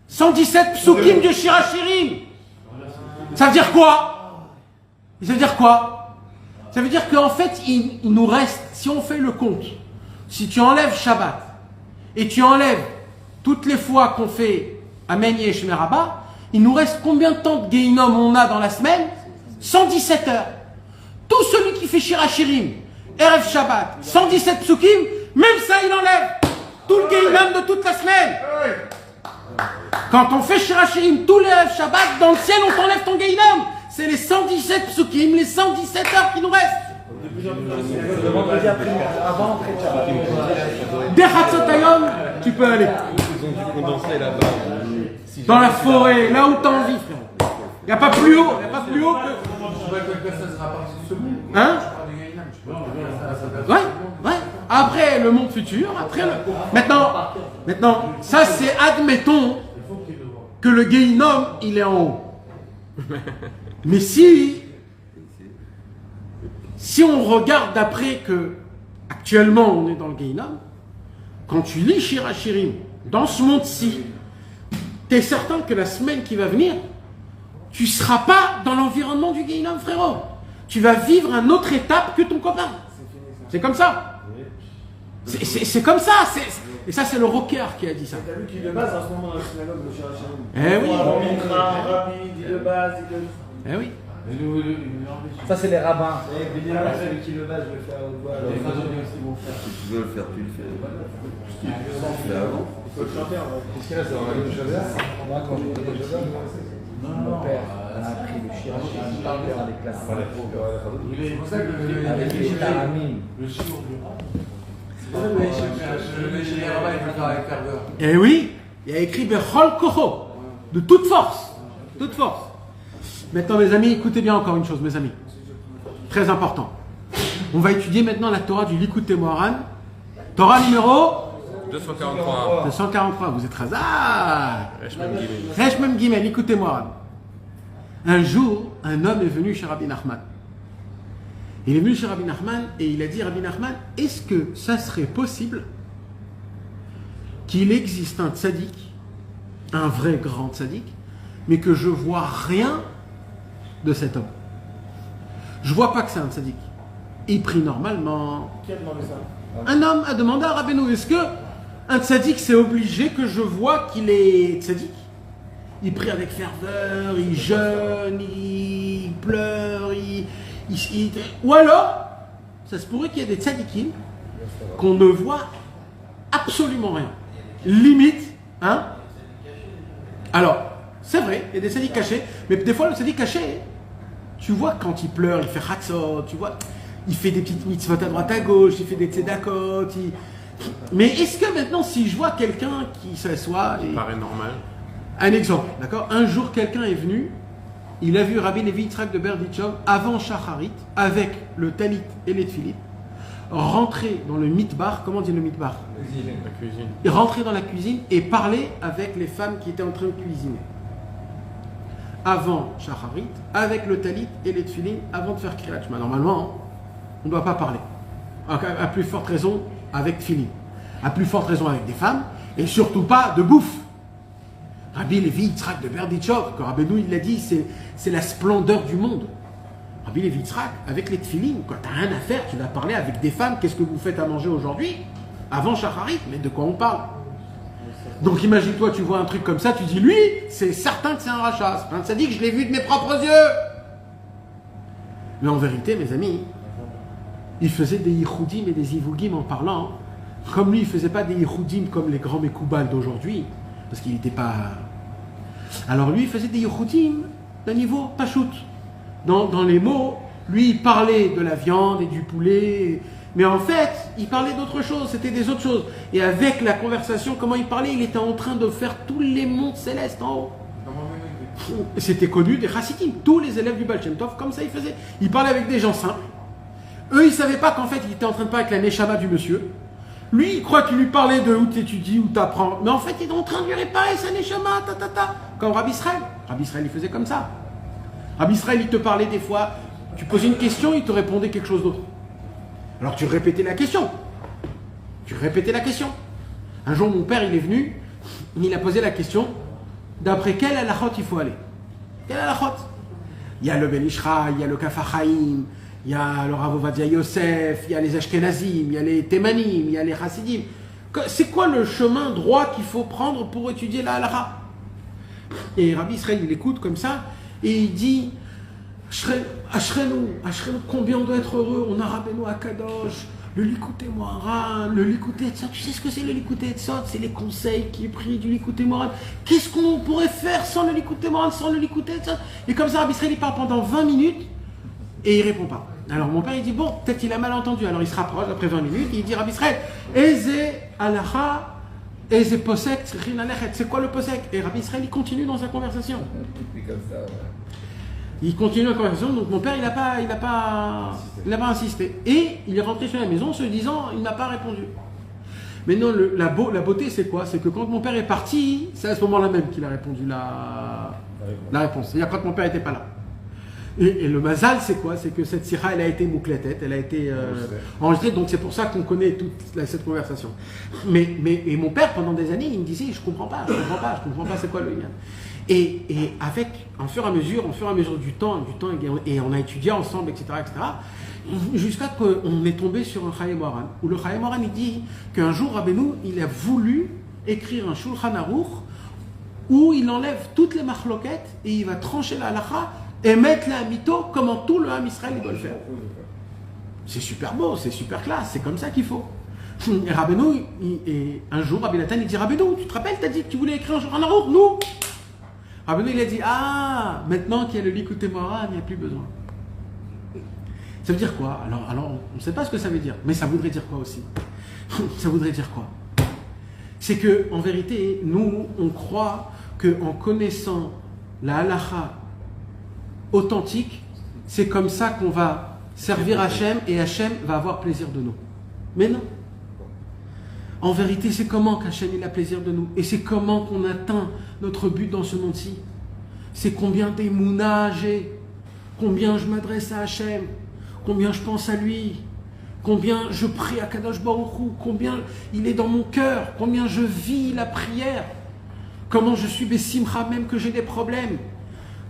117 psukim de Shirachirim. Ça veut dire quoi? Ça veut dire quoi? Ça veut dire qu'en fait, il nous reste, si on fait le compte, si tu enlèves Shabbat et tu enlèves toutes les fois qu'on fait Amen Yesh Meraba, il nous reste combien de temps de Gehinom on a dans la semaine? 117 heures. Tout celui qui fait Shirachirim, Erev Shabbat, 117 psukim, même ça il enlève tout le Gehinom de toute la semaine. Quand on fait Shirachirim tous les Erev Shabbat, dans le ciel on t'enlève ton Gehinom. C'est les 117 psukim, les 117 heures qui nous restent. Le vendredi avant l'entrée de Shabbat. Dès Chatzot Hayom, tu peux aller. Ils ont dû condenser là-bas. Dans la forêt, là où t'as envie, frère. Il n'y a pas plus haut, que... Hein? Ouais. Après le monde futur, Maintenant, ça c'est, admettons que le Gehinom, il est en haut. Mais si on regarde d'après que actuellement on est dans le Gehinom, quand tu lis Shirachirim dans ce monde-ci, tu es certain que la semaine qui va venir, tu ne seras pas dans l'environnement du Gehinom, frérot. Tu vas vivre une autre étape que ton copain. C'est comme ça. C'est comme ça. Et ça, c'est le rocker qui a dit ça. T'as vu qu'il de base en ce moment dans la synagogue, le Shirachirim. Eh oui. Rabbi, dit de base, Eh oui. Ça, c'est les rabbins. Celui qui le base, je vais faire au doigt. Si tu veux le faire, tu le fais. Tu le fais avant. Il faut le chanter en vrai. Qu'est-ce qu'il y a, c'est dans la Shabbat? Moi, quand j'étais jeune, mon père a appris le Shirachirim par cœur avec la C'est pour ça que avec les Taramim. le chiot du rang. C'est pour ça que le général il veut faire avec ferveur. Eh oui, il y a écrit Bechol Kocho, de toute force. Toute force. Maintenant, mes amis, écoutez bien encore une chose, mes amis. Très important. On va étudier maintenant la Torah du Likutei Moharan. Torah numéro 243. 243. Vous êtes Razak. Resh Mem Gimel, Likutei Moharan. Un jour, un homme est venu chez Rabbi Nachman. Il est venu chez Rabbi Nachman et il a dit, Rabbi Nachman, est-ce que ça serait possible qu'il existe un tzaddik, un vrai grand tzaddik, mais que je vois rien de cet homme. Je vois pas que c'est un tzaddik. Il prie normalement. Qui a demandé ça? Un homme a demandé à Rabbeinu, est-ce que un tzaddik c'est obligé que je vois qu'il est tzaddik? Il prie avec ferveur, il jeûne, il pleure, ou alors, ça se pourrait qu'il y ait des tzaddikim qu'on ne voit absolument rien. Limite, hein? Alors, c'est vrai, il y a des tzaddiks cachés, mais des fois le tzaddik caché, tu vois quand il pleure, il fait chatzot, tu vois, il fait des petites mitzvot à droite à gauche, il fait des tzedakot, mais est-ce que maintenant si je vois quelqu'un qui s'assoit... Ça paraît normal. Un exemple, d'accord? Un jour quelqu'un est venu, il a vu Rabbi Levi Yitzhak de Berdichov avant Shacharit, avec le talit et les tefilin, rentrer dans le mitbar, comment on dit le mitbar? La cuisine. Il rentrait dans la cuisine et parlait avec les femmes qui étaient en train de cuisiner. Avant Shacharit, avec le talit et les tefilin, avant de faire Kriyat Shema. Normalement, on ne doit pas parler. À plus forte raison avec tefilin. À plus forte raison avec des femmes, et surtout pas de bouffe. Rabbi Levi Yitzhak de Berdichov, que Rabbeinu il l'a dit, c'est la splendeur du monde. Rabbi Levi Yitzhak, avec les tefilin, quand tu n'as rien à faire, tu vas parler avec des femmes, qu'est-ce que vous faites à manger aujourd'hui? Avant Shacharit, mais de quoi on parle? Donc imagine-toi, tu vois un truc comme ça, tu dis, lui, c'est certain que c'est un rachat. C'est pas un tzaddik, je l'ai vu de mes propres yeux. Mais en vérité, mes amis, il faisait des yichoudim et des ivugim en parlant. Comme lui, il ne faisait pas des yichoudim comme les grands Mekoubal d'aujourd'hui, parce qu'il n'était pas... Alors lui, il faisait des yichoudim d'un niveau pachout. Dans les mots, lui, il parlait de la viande et du poulet... Mais en fait, il parlait d'autre chose, c'était des autres choses. Et avec la conversation, comment il parlait, il était en train de faire tous les mondes célestes en haut. C'était connu des chassidim. Tous les élèves du Baal Shem Tov, comme ça, ils faisaient. Ils parlaient avec des gens simples. Eux, ils ne savaient pas qu'en fait, il était en train de parler avec la Neshama du monsieur. Lui, il croit qu'il lui parlait de où tu étudies, où tu apprends. Mais en fait, il est en train de lui réparer sa Neshama, Comme Rabbi Israël. Rabbi Israël, il faisait comme ça. Rabbi Israël, il te parlait des fois. Tu posais une question, il te répondait quelque chose d'autre. Alors tu répétais la question. Un jour, mon père, il est venu. Il a posé la question. D'après quel halachot il faut aller? Quel halachot? Il y a le Ben Ishra, il y a le Kaf HaChaim, il y a le Rav Ovadia Yosef, il y a les Ashkenazim, il y a les Temanim, il y a les Chassidim. C'est quoi le chemin droit qu'il faut prendre pour étudier la halacha? Et Rabbi Israël, il écoute comme ça, et il dit Ashrenu, combien on doit être heureux, on a Rabbeinu Akadosh, le Likutei Moharan, le Likutei Etzot. Tu sais ce que c'est le Likutei Etzot? C'est les conseils qui est pris du Likutei Moharan. Qu'est-ce qu'on pourrait faire sans le Likutei Moharan, sans le Likutei Etzot? Et comme ça, Rabbi Israël, il parle pendant 20 minutes et il répond pas. Alors mon père, il dit bon, peut-être qu'il a mal entendu. Alors il se rapproche après 20 minutes et il dit Rabbi Israël, Eze Alacha, Eze Posek, c'est quoi le Posek? Et Rabbi Israël, il continue dans sa conversation. Il continue la conversation, donc mon père, il n'a pas insisté. Et il est rentré sur la maison en se disant, il n'a pas répondu. Mais non, la beauté, c'est quoi? C'est que quand mon père est parti, c'est à ce moment-là même qu'il a répondu la réponse. C'est-à-dire quand mon père n'était pas là. Et le mazal, c'est quoi? C'est que cette sira, elle a été moucletette, elle a été enregistrée, donc c'est pour ça qu'on connaît toute cette conversation. Mais mon père, pendant des années, il me disait, je comprends pas, c'est quoi le lien? Et avec, en fur et à mesure du temps, et on a étudié ensemble, etc., jusqu'à qu'on est tombé sur un Chayei Moharan, où le Chayei Moharan, il dit qu'un jour, Rabbeinu, il a voulu écrire un Shulchan Aruch, où il enlève toutes les machloquettes, et il va trancher la halacha, et mettre la mito, comment tout le Ham Israël, il doit le faire. C'est super beau, c'est super classe, c'est comme ça qu'il faut. Et Rabbeinu, un jour, Rabbi Nathan, il dit, Rabbeinu, tu te rappelles, t'as dit que tu voulais écrire un Shulchan Aruch, nous? Rabbeinu, il a dit, maintenant qu'il y a le Likutei Moharan, il n'y a plus besoin. Ça veut dire quoi? Alors on ne sait pas ce que ça veut dire, mais ça voudrait dire quoi aussi? Ça voudrait dire quoi? C'est que, en vérité, nous, on croit qu'en connaissant la halacha authentique, c'est comme ça qu'on va servir Hachem et Hachem va avoir plaisir de nous. Mais non. En vérité, c'est comment qu'Hachem il a plaisir de nous. Et c'est comment qu'on atteint notre but dans ce monde-ci. C'est combien d'émouna j'ai, combien je m'adresse à Hachem, combien je pense à lui, combien je prie à Kadosh Baruch Hu, combien il est dans mon cœur, combien je vis la prière, comment je suis Bessimcha même que j'ai des problèmes,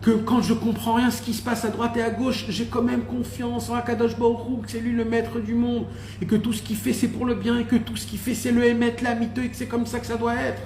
que quand je comprends rien ce qui se passe à droite et à gauche, j'ai quand même confiance en Akadosh Baruch Hu, que c'est lui le maître du monde, et que tout ce qu'il fait c'est pour le bien, et que tout ce qu'il fait c'est le émettre, la miteux, et que c'est comme ça que ça doit être.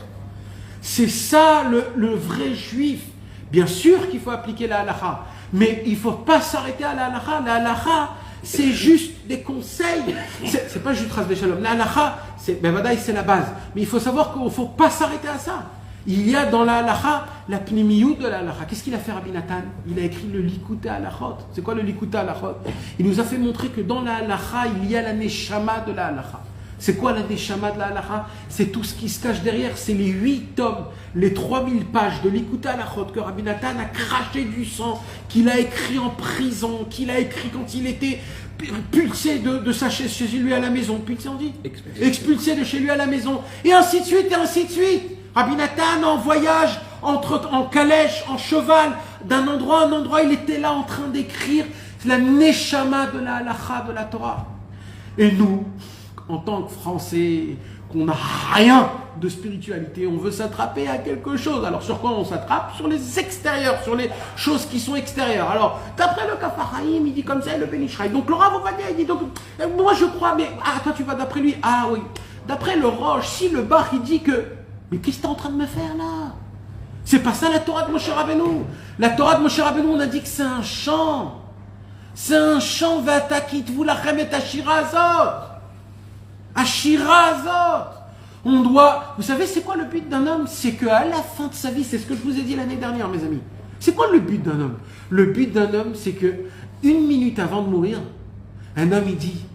C'est ça le vrai juif. Bien sûr qu'il faut appliquer la halacha, mais il ne faut pas s'arrêter à la halacha. La halacha, c'est juste des conseils. C'est pas juste Chas v'Shalom. La halacha, c'est la base. Mais il faut savoir qu'il ne faut pas s'arrêter à ça. Il y a dans la halacha la pnimiyut de la halacha. Qu'est-ce qu'il a fait Rabbi Nathan? Il a écrit le Likutei Halachot. C'est quoi le Likutei Halachot? Il nous a fait montrer que dans la halacha, il y a la neshama de la halacha. C'est quoi la neshama de la halacha? C'est tout ce qui se cache derrière. C'est les 8 tomes, les 3000 pages de Likutei Halachot que Rabbi Nathan a craché du sang, qu'il a écrit en prison, qu'il a écrit quand il était pulsé de sa chaise chez lui à la maison. Pulsé, on dit? Expulsé de chez lui à la maison. Et ainsi de suite, et ainsi de suite. Rabbi Nathan en voyage, en calèche, en cheval, d'un endroit à un endroit, il était là en train d'écrire la neshama de la halacha, de la Torah. Et nous, en tant que Français, qu'on n'a rien de spiritualité, on veut s'attraper à quelque chose. Alors sur quoi on s'attrape? Sur les extérieurs, sur les choses qui sont extérieures. Alors, d'après le Kaf HaChaim, il dit comme ça, et le Ben Ishraï. Donc le Rav Ovadia, il dit, donc, moi je crois, mais, toi tu vas d'après lui? Ah oui. D'après le Roche, si le Bach, il dit que, mais qu'est-ce que tu es en train de me faire là? C'est pas ça la Torah de Moshe Rabbeinu. La Torah de Moshe Rabbeinu, on a dit que c'est un chant. C'est un chant, V'atakitvu lachem et Ashira Azot. Ashira Azot. On doit... Vous savez, c'est quoi le but d'un homme? C'est qu'à la fin de sa vie, c'est ce que je vous ai dit l'année dernière, mes amis. C'est quoi le but d'un homme? Le but d'un homme, c'est que 1 minute avant de mourir, un homme, il dit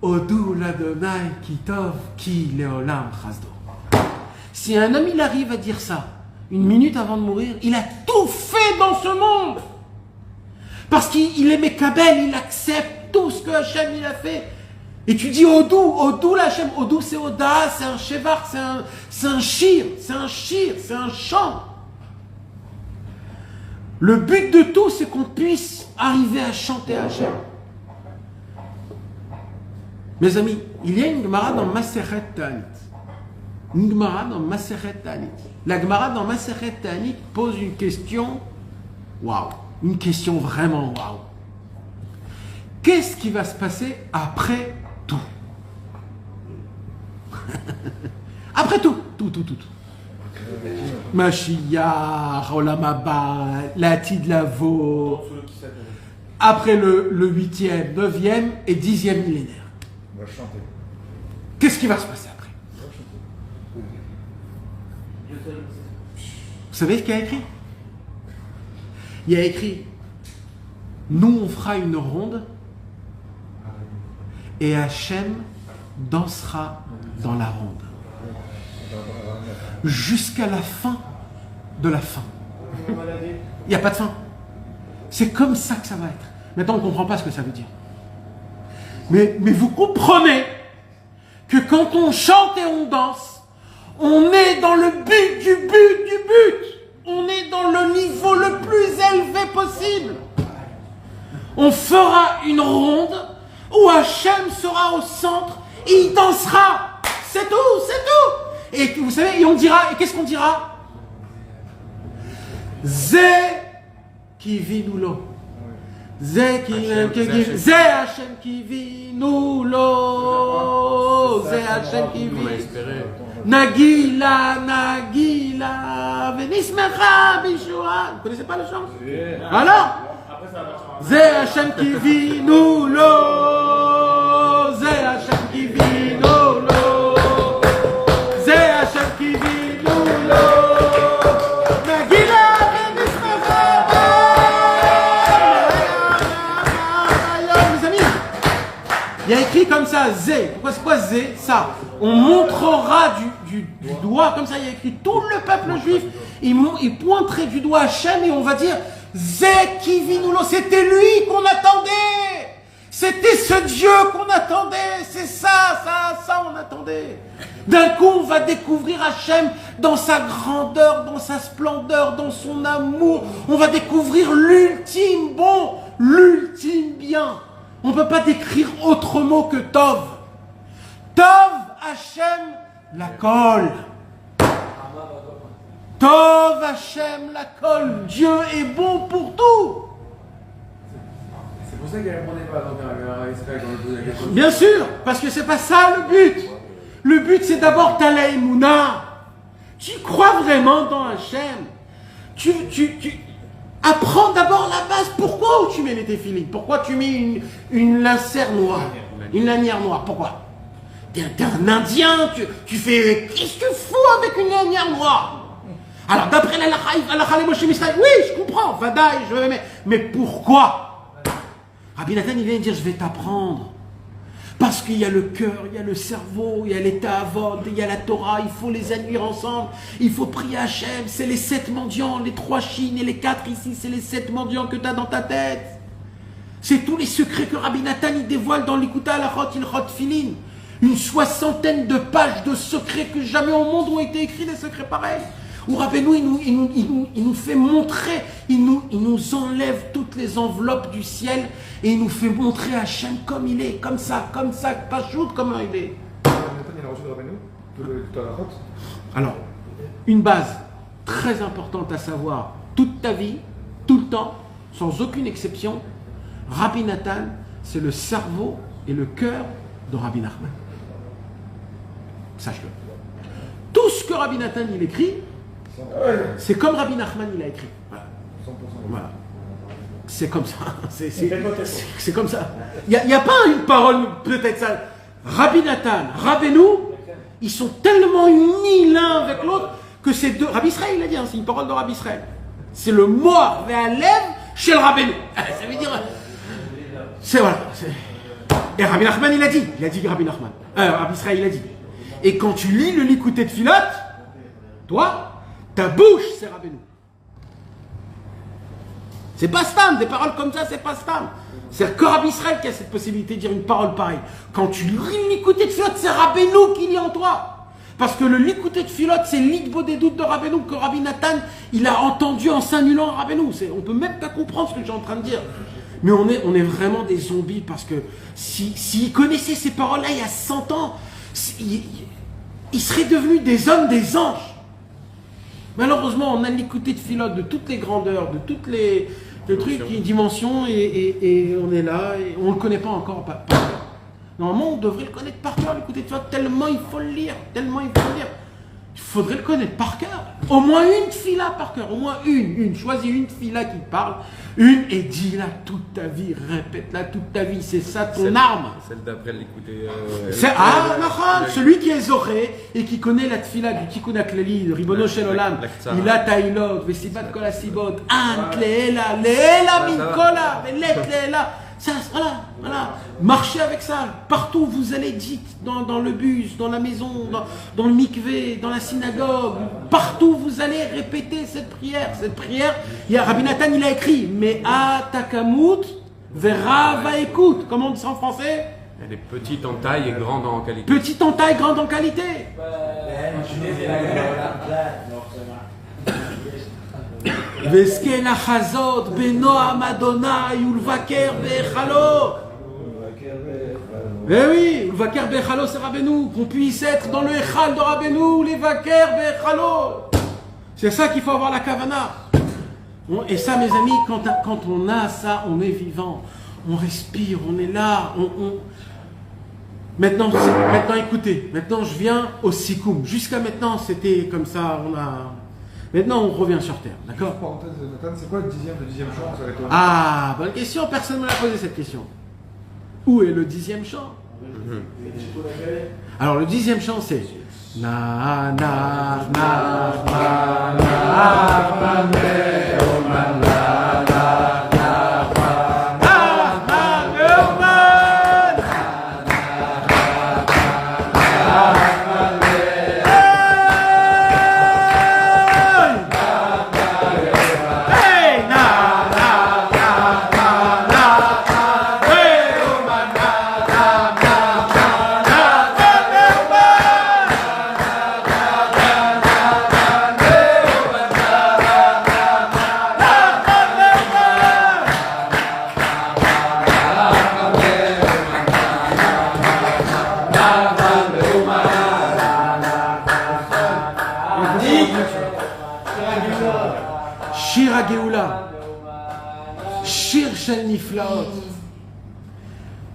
Odou l'Adonai kitov ki leolam chasdo. Si un homme il arrive à dire ça 1 minute avant de mourir, il a tout fait né dans ce monde. Parce qu'il est Mekabel, il accepte tout ce que Hachem il a fait. Et tu dis Odou la Hachem, Odou c'est Oda, c'est un Shevar, c'est un shir, c'est un chant. Le but de tout, c'est qu'on puisse arriver à chanter Hachem. Mes amis, il y a une Gemara dans Masechet Ta'anit. Une Gemara dans Masechet Ta'anit. La Gemara dans Masechet Ta'anit pose une question, waouh, une question vraiment waouh. Qu'est-ce qui va se passer après tout? Après tout. Mashiach, Olam Haba, Latid Lavo. Après le 8e, 9e et 10e millénaire. On va chanter. Qu'est-ce qui va se passer après? Vous savez ce qu'il y a écrit? Il y a écrit: nous on fera une ronde et Hachem dansera dans la ronde jusqu'à la fin de la fin. Il n'y a pas de fin. C'est comme ça que ça va être. Maintenant on ne comprend pas ce que ça veut dire. Mais vous comprenez que quand on chante et on danse, on est dans le but du but. On est dans le niveau le plus élevé possible. On fera une ronde où Hachem sera au centre et il dansera. C'est tout. Et vous savez, et on dira, et qu'est-ce qu'on dira? Zé qui vit nous l'eau. Zé Hachem qui vit nous l'eau. Zé Hachem qui vit. Nagila, Venismecha, Bishua. Vous connaissez pas le chant? Alors, Zé Hachem qui vit nous l'eau. Zé Hachem qui vit nous l'eau. Zé Hachem qui vit nous l'eau. Nagila, Venismecha. Mes amis, il y a écrit comme ça, Zé. Pourquoi c'est quoi Zé? Ça. On montrera du doigt, comme ça il y a écrit, tout le peuple juif, il pointerait du doigt Hachem et on va dire Zé Kivinulo, c'était lui qu'on attendait, c'était ce Dieu qu'on attendait, c'est ça on attendait. D'un coup on va découvrir Hachem dans sa grandeur, dans sa splendeur, dans son amour, on va découvrir l'ultime bon, l'ultime bien. On ne peut pas décrire autre mot que Tov. Tov Hachem la colle. Tov Hachem la colle. Dieu est bon pour tout. C'est pour ça qu'elle répondait pas donc à Israël quand on posait la question. Bien sûr, parce que c'est pas ça le but. Le but c'est d'abord ta Mouna. Tu crois vraiment dans Hachem. Tu apprends d'abord la base. Pourquoi tu mets les téphilines? Pourquoi tu mets une lanière noire? Une lanière noire, pourquoi? T'es un Indien, tu fais... Qu'est-ce que tu fous avec une lanière noire? Alors d'après l'Alakha les Moshe Misraël, oui, je comprends, Vadaï, mais pourquoi? Rabbi Nathan, il vient dire, je vais t'apprendre. Parce qu'il y a le cœur, il y a le cerveau, il y a l'état avod, il y a la Torah, il faut les unir ensemble, il faut prier Hachem, c'est les 7 mendiants, les 3 chines et les 4 ici, c'est les 7 mendiants que tu as dans ta tête. C'est tous les secrets que Rabbi Nathan il dévoile dans l'Ikuta Alachot Ilchot Filin. Une 60aine de pages de secrets que jamais au monde ont été écrits, des secrets pareils. Où Rabbeinu, il nous fait montrer, il nous enlève toutes les enveloppes du ciel et il nous fait montrer Hachem comme il est, comme ça, Pachout, comment il est. Alors, une base très importante à savoir, toute ta vie, tout le temps, sans aucune exception, Rabbi Nathan, c'est le cerveau et le cœur de Rabbi Nachman. Sache-le. Tout ce que Rabbi Nathan il écrit, c'est comme Rabbi Nachman il a écrit. Voilà. C'est comme ça. C'est comme ça. Il n'y a pas une parole, peut-être ça. Rabbi Nathan, Rabbeinu, ils sont tellement unis l'un avec l'autre que c'est deux. Rabbi Israël, il a dit, hein, c'est une parole de Rabbi Israël. C'est le mort vers lève chez le Rabbeinu. Ça veut dire. C'est voilà. Et Rabbi Nachman, il a dit Rabbi Nachman. Rabbi Israël, il a dit. Et quand tu lis le Likutei Tfilat, toi, ta bouche, c'est Rabbeinu. C'est pas stam, des paroles comme ça, c'est pas stam. C'est le Corab Israël qui a cette possibilité de dire une parole pareille. Quand tu lis l'écouter de Philot, c'est Rabbeinu qui lit en toi. Parce que le l'écouter de Philot, c'est l'Ikbo des doutes de Rabbeinu que Rabbi Nathan, il a entendu en s'annulant à Rabbeinu. On peut même pas comprendre ce que je suis en train de dire. Mais on est vraiment des zombies parce que s'ils connaissaient ces paroles-là il y a 100 ans, ils seraient devenus des hommes, des anges. Malheureusement, on a l'écouté de Philot de toutes les grandeurs, de toutes les trucs, les dimensions, et on est là, et on ne le connaît pas encore par cœur. Normalement, on devrait le connaître par cœur, l'écouter de Philot, tellement il faut le lire, tellement il faut le lire. Il faudrait le connaître par cœur. Au moins une fila par cœur, au moins une. Choisis une fila qui parle, et dis-la toute ta vie, répète-la toute ta vie, c'est ça ton arme. Celle d'après l'écouter. Celui qui est zoré et qui connaît la tfila du Tikkun HaKlali, de Ribono Shel Olam, il a tailot, vesibat kol asibot, ant leela minkola, velet leela. Ça, voilà. Marchez avec ça. Partout où vous allez, dites, dans le bus, dans la maison, dans le mikvé, dans la synagogue, partout où vous allez répéter cette prière. Cette prière, Rabbi Nathan, il a écrit, mais atakamut vera va écoute. Comment on dit ça en français? Elle est petite en taille et grande en qualité. Petite en taille, grande en qualité. Vesken achazot benoam Adonai ulvaker bechalo. Eh oui, ulvaker bechalo c'est Rabbeinu, qu'on puisse être dans le echal de Rabbeinu, l'evaker bechalo. C'est ça qu'il faut avoir la kavana. Et ça, mes amis, quand on a ça, on est vivant, on respire, on est là, Maintenant, écoutez, maintenant je viens au sikoum. Jusqu'à maintenant, c'était comme ça, Maintenant, on revient sur Terre, d'accord? C'est quoi le dixième chant? Ah, bonne question, personne ne m'a posé cette question. Où est le 10e chant? Alors, le 10e chant, c'est Na na na na na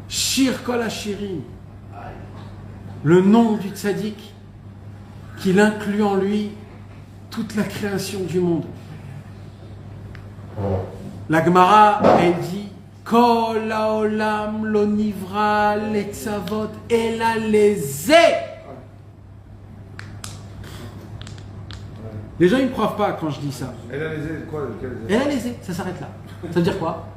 Shir Kol Hashirim, le nom du tzaddik, qu'il inclut en lui toute la création du monde. La Gemara, elle dit Kol haolam lo nivra letzavot ela leze. Les gens ils ne croient pas quand je dis ça. Elle a lésé quoi? Elle a lésé, ça s'arrête là. Ça veut dire quoi?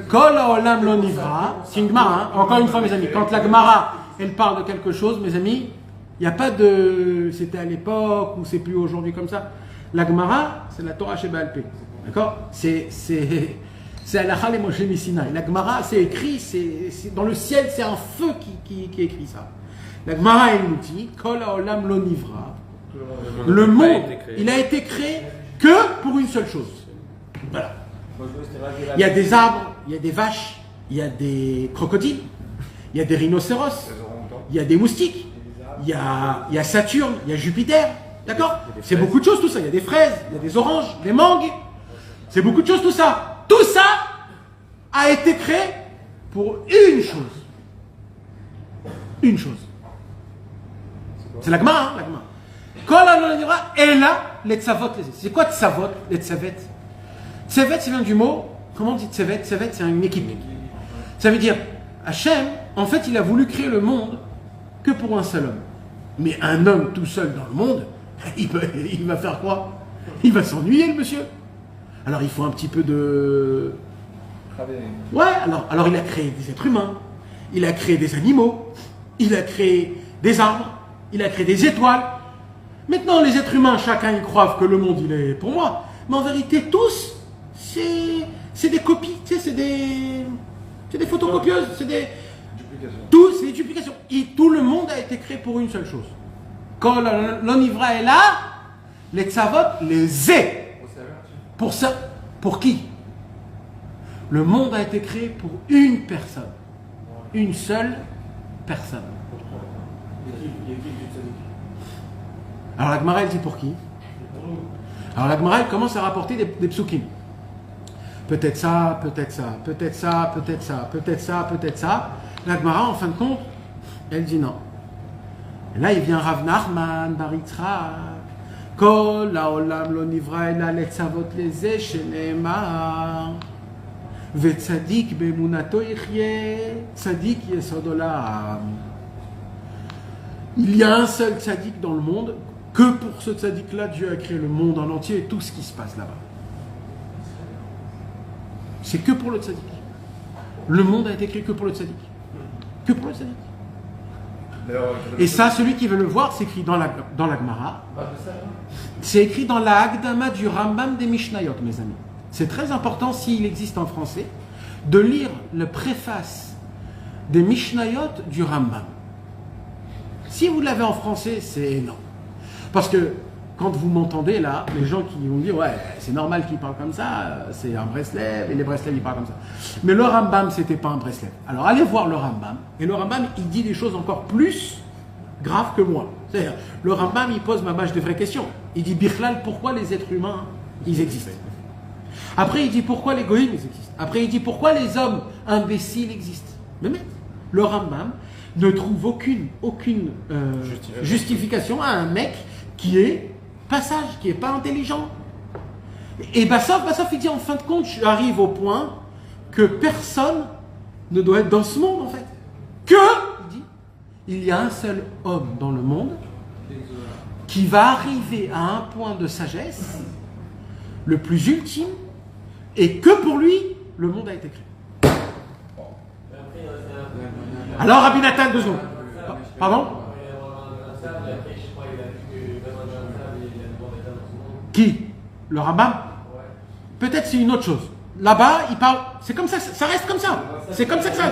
Kol haolam lo nivra, c'est une Gemara, hein. Encore une fois mes amis, quand la Gemara elle parle de quelque chose, mes amis, il n'y a pas de c'était à l'époque ou c'est plus aujourd'hui comme ça. La Gemara, c'est la Torah chez Baal Pé. D'accord? C'est Halakha le Moshe Missinaï. La Gemara, c'est écrit, c'est dans le ciel, c'est un feu qui écrit ça. La Gemara, elle nous dit Kol haolam lo nivra. Le monde, il a été créé que pour une seule chose. Voilà. Il y a des arbres, il y a des vaches, il y a des crocodiles, il y a des rhinocéros, il y a des moustiques, il y a Saturne, il y a Jupiter, d'accord? C'est beaucoup de choses tout ça, il y a des fraises, il y a des oranges, des mangues, c'est beaucoup de choses tout ça. Tout ça a été créé pour une chose. Une chose. C'est la Gemara, hein, la Gemara. Kol haolam lo nivra ela letzavot leze. C'est quoi tzavot, letzavet? Tsevet, ça vient du mot, comment on dit Tsevet? Tsevet, c'est une équipe. Ça veut dire, Hachem, en fait, il a voulu créer le monde que pour un seul homme. Mais un homme tout seul dans le monde, il va faire quoi? Il va s'ennuyer, le monsieur. Alors, il faut un petit peu de... Ouais, alors il a créé des êtres humains, il a créé des animaux, il a créé des arbres, il a créé des étoiles. Maintenant, les êtres humains, chacun, ils croient que le monde, il est pour moi. Mais en vérité, tous... c'est des copies, tu sais, c'est des photocopieuses, c'est des duplications. Et tout le monde a été créé pour une seule chose. Quand l'onivra est là, les tzavot, les est. Pour ça, pour qui? Le monde a été créé pour une personne. Une seule personne. Alors la Gemara, elle dit pour qui? Alors la Gemara, elle commence à rapporter des psukim. Peut-être ça, peut-être ça, peut-être ça, peut-être ça, peut-être ça, peut-être ça. La Gemara, en fin de compte, elle dit non. Et là, il vient Rav Nachman, Bar Yitzchak. Kol haolam lo nivra ela letzavot leze sheneemar. Vetzadik be'emunato yichyeh, tzadik yesod olam. Il y a un seul tzadik dans le monde, que pour ce tzadik-là, Dieu a créé le monde en entier et tout ce qui se passe là-bas. C'est que pour le tzadik. Le monde a été créé que pour le tzadik. Que pour le tzadik. Et ça, celui qui veut le voir, c'est écrit dans la Gemara. C'est écrit dans la Hagdama du Rambam des Mishnayot, mes amis. C'est très important, s'il existe en français, de lire le préface des Mishnayot du Rambam. Si vous l'avez en français, c'est énorme. Parce que quand vous m'entendez là, les gens qui vont dire ouais, c'est normal qu'ils parlent comme ça, c'est un Breslev, et les Breslev ils parlent comme ça. Mais le Rambam, c'était pas un Breslev. Alors allez voir le Rambam, et le Rambam, il dit des choses encore plus graves que moi. C'est-à-dire, le Rambam, il pose ma bâche de vraies questions. Il dit Bichlal, pourquoi les êtres humains, ils existent? Après, il dit pourquoi les goïms, ils existent. Après, il dit pourquoi les hommes imbéciles existent. Mais le Rambam ne trouve aucune justification à un mec qui est passage, qui n'est pas intelligent. Et Bassof, il dit en fin de compte, j'arrive au point que personne ne doit être dans ce monde en fait. Il dit, il y a un seul homme dans le monde qui va arriver à un point de sagesse le plus ultime et que pour lui, le monde a été créé. Alors Rabbi Nathan, 2 secondes. Pardon? Qui? Le Rambam? Peut-être c'est une autre chose. Là-bas, il parle. C'est comme ça, ça reste comme ça. C'est comme ça que ça.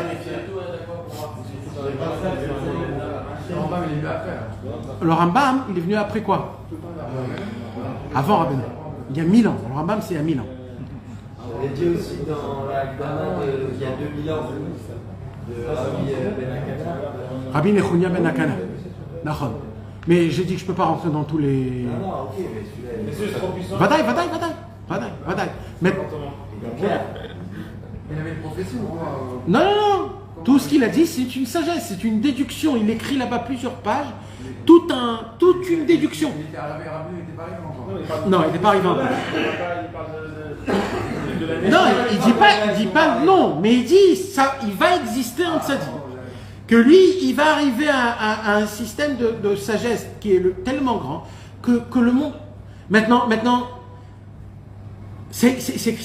Le Rambam, il est venu après quoi? Avant Rabbeinu. Il y a 1000 ans. Le Rambam, c'est il y a 1000 ans. On l'a dit aussi dans la Gemara il y a 2000 ans de Rabbi Ben Akana. Rabbi Nechunia Ben Akana. Nachon. Mais j'ai dit que je ne peux pas rentrer dans tous les. Non, ok, mais celui-là. C'est trop puissant. Vadaï. Mais. Il avait une prophétie ou quoi? Non. Tout ce qu'il a dit, c'est une sagesse, c'est une déduction. Il écrit là-bas plusieurs pages, toute une déduction. Il était pas arrivé encore. Non, il n'était pas arrivé encore. Non, il dit pas non, mais il dit ça, il va exister un tzaddik. Que lui, il va arriver à un système de sagesse qui est tellement grand que le monde. Maintenant, c'est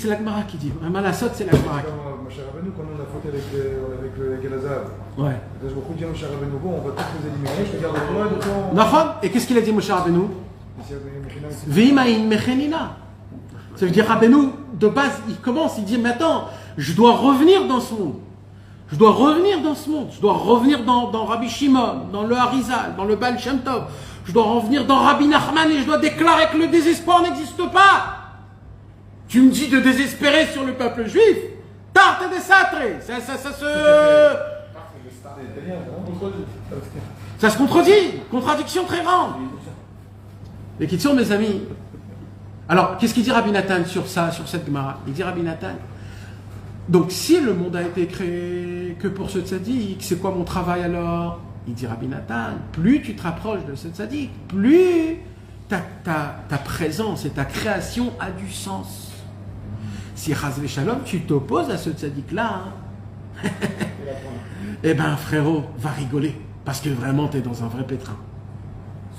la Gemara qui dit. Malasot, c'est la Gemara. Comme Moshe Rabbeinu, quand on a fauté avec le Gelazav. Ouais. Je me dis à Moshe Rabbeinu, bon, on va tous les éliminer, je te garde toi de toi. Nachon. Et qu'est-ce qu'il a dit, Moshe Rabbeinu? V'imaïn mechenina. Ça veut dire Rabbeinu, de base, il dit, mais attends, je dois revenir dans ce monde. Je dois revenir dans Rabbi Shimon, dans le Harizal, dans le Baal Shem Tov. Je dois revenir dans Rabbi Nachman et je dois déclarer que le désespoir n'existe pas. Tu me dis de désespérer sur le peuple juif? Tarte des satres. Ça se contredit. Contradiction très grande. Les questions, mes amis. Alors, qu'est-ce qu'il dit Rabbi Nathan sur ça, sur cette Gemara? Il dit Rabbi Nathan. Donc, si le monde a été créé que pour ce tzaddik, c'est quoi mon travail alors? Il dit Rabbi Nathan, plus tu te rapproches de ce tzaddik, plus ta présence et ta création a du sens. Si Chas v'Shalom, tu t'opposes à ce tzaddik-là, eh ben frérot, va rigoler, parce que vraiment tu es dans un vrai pétrin.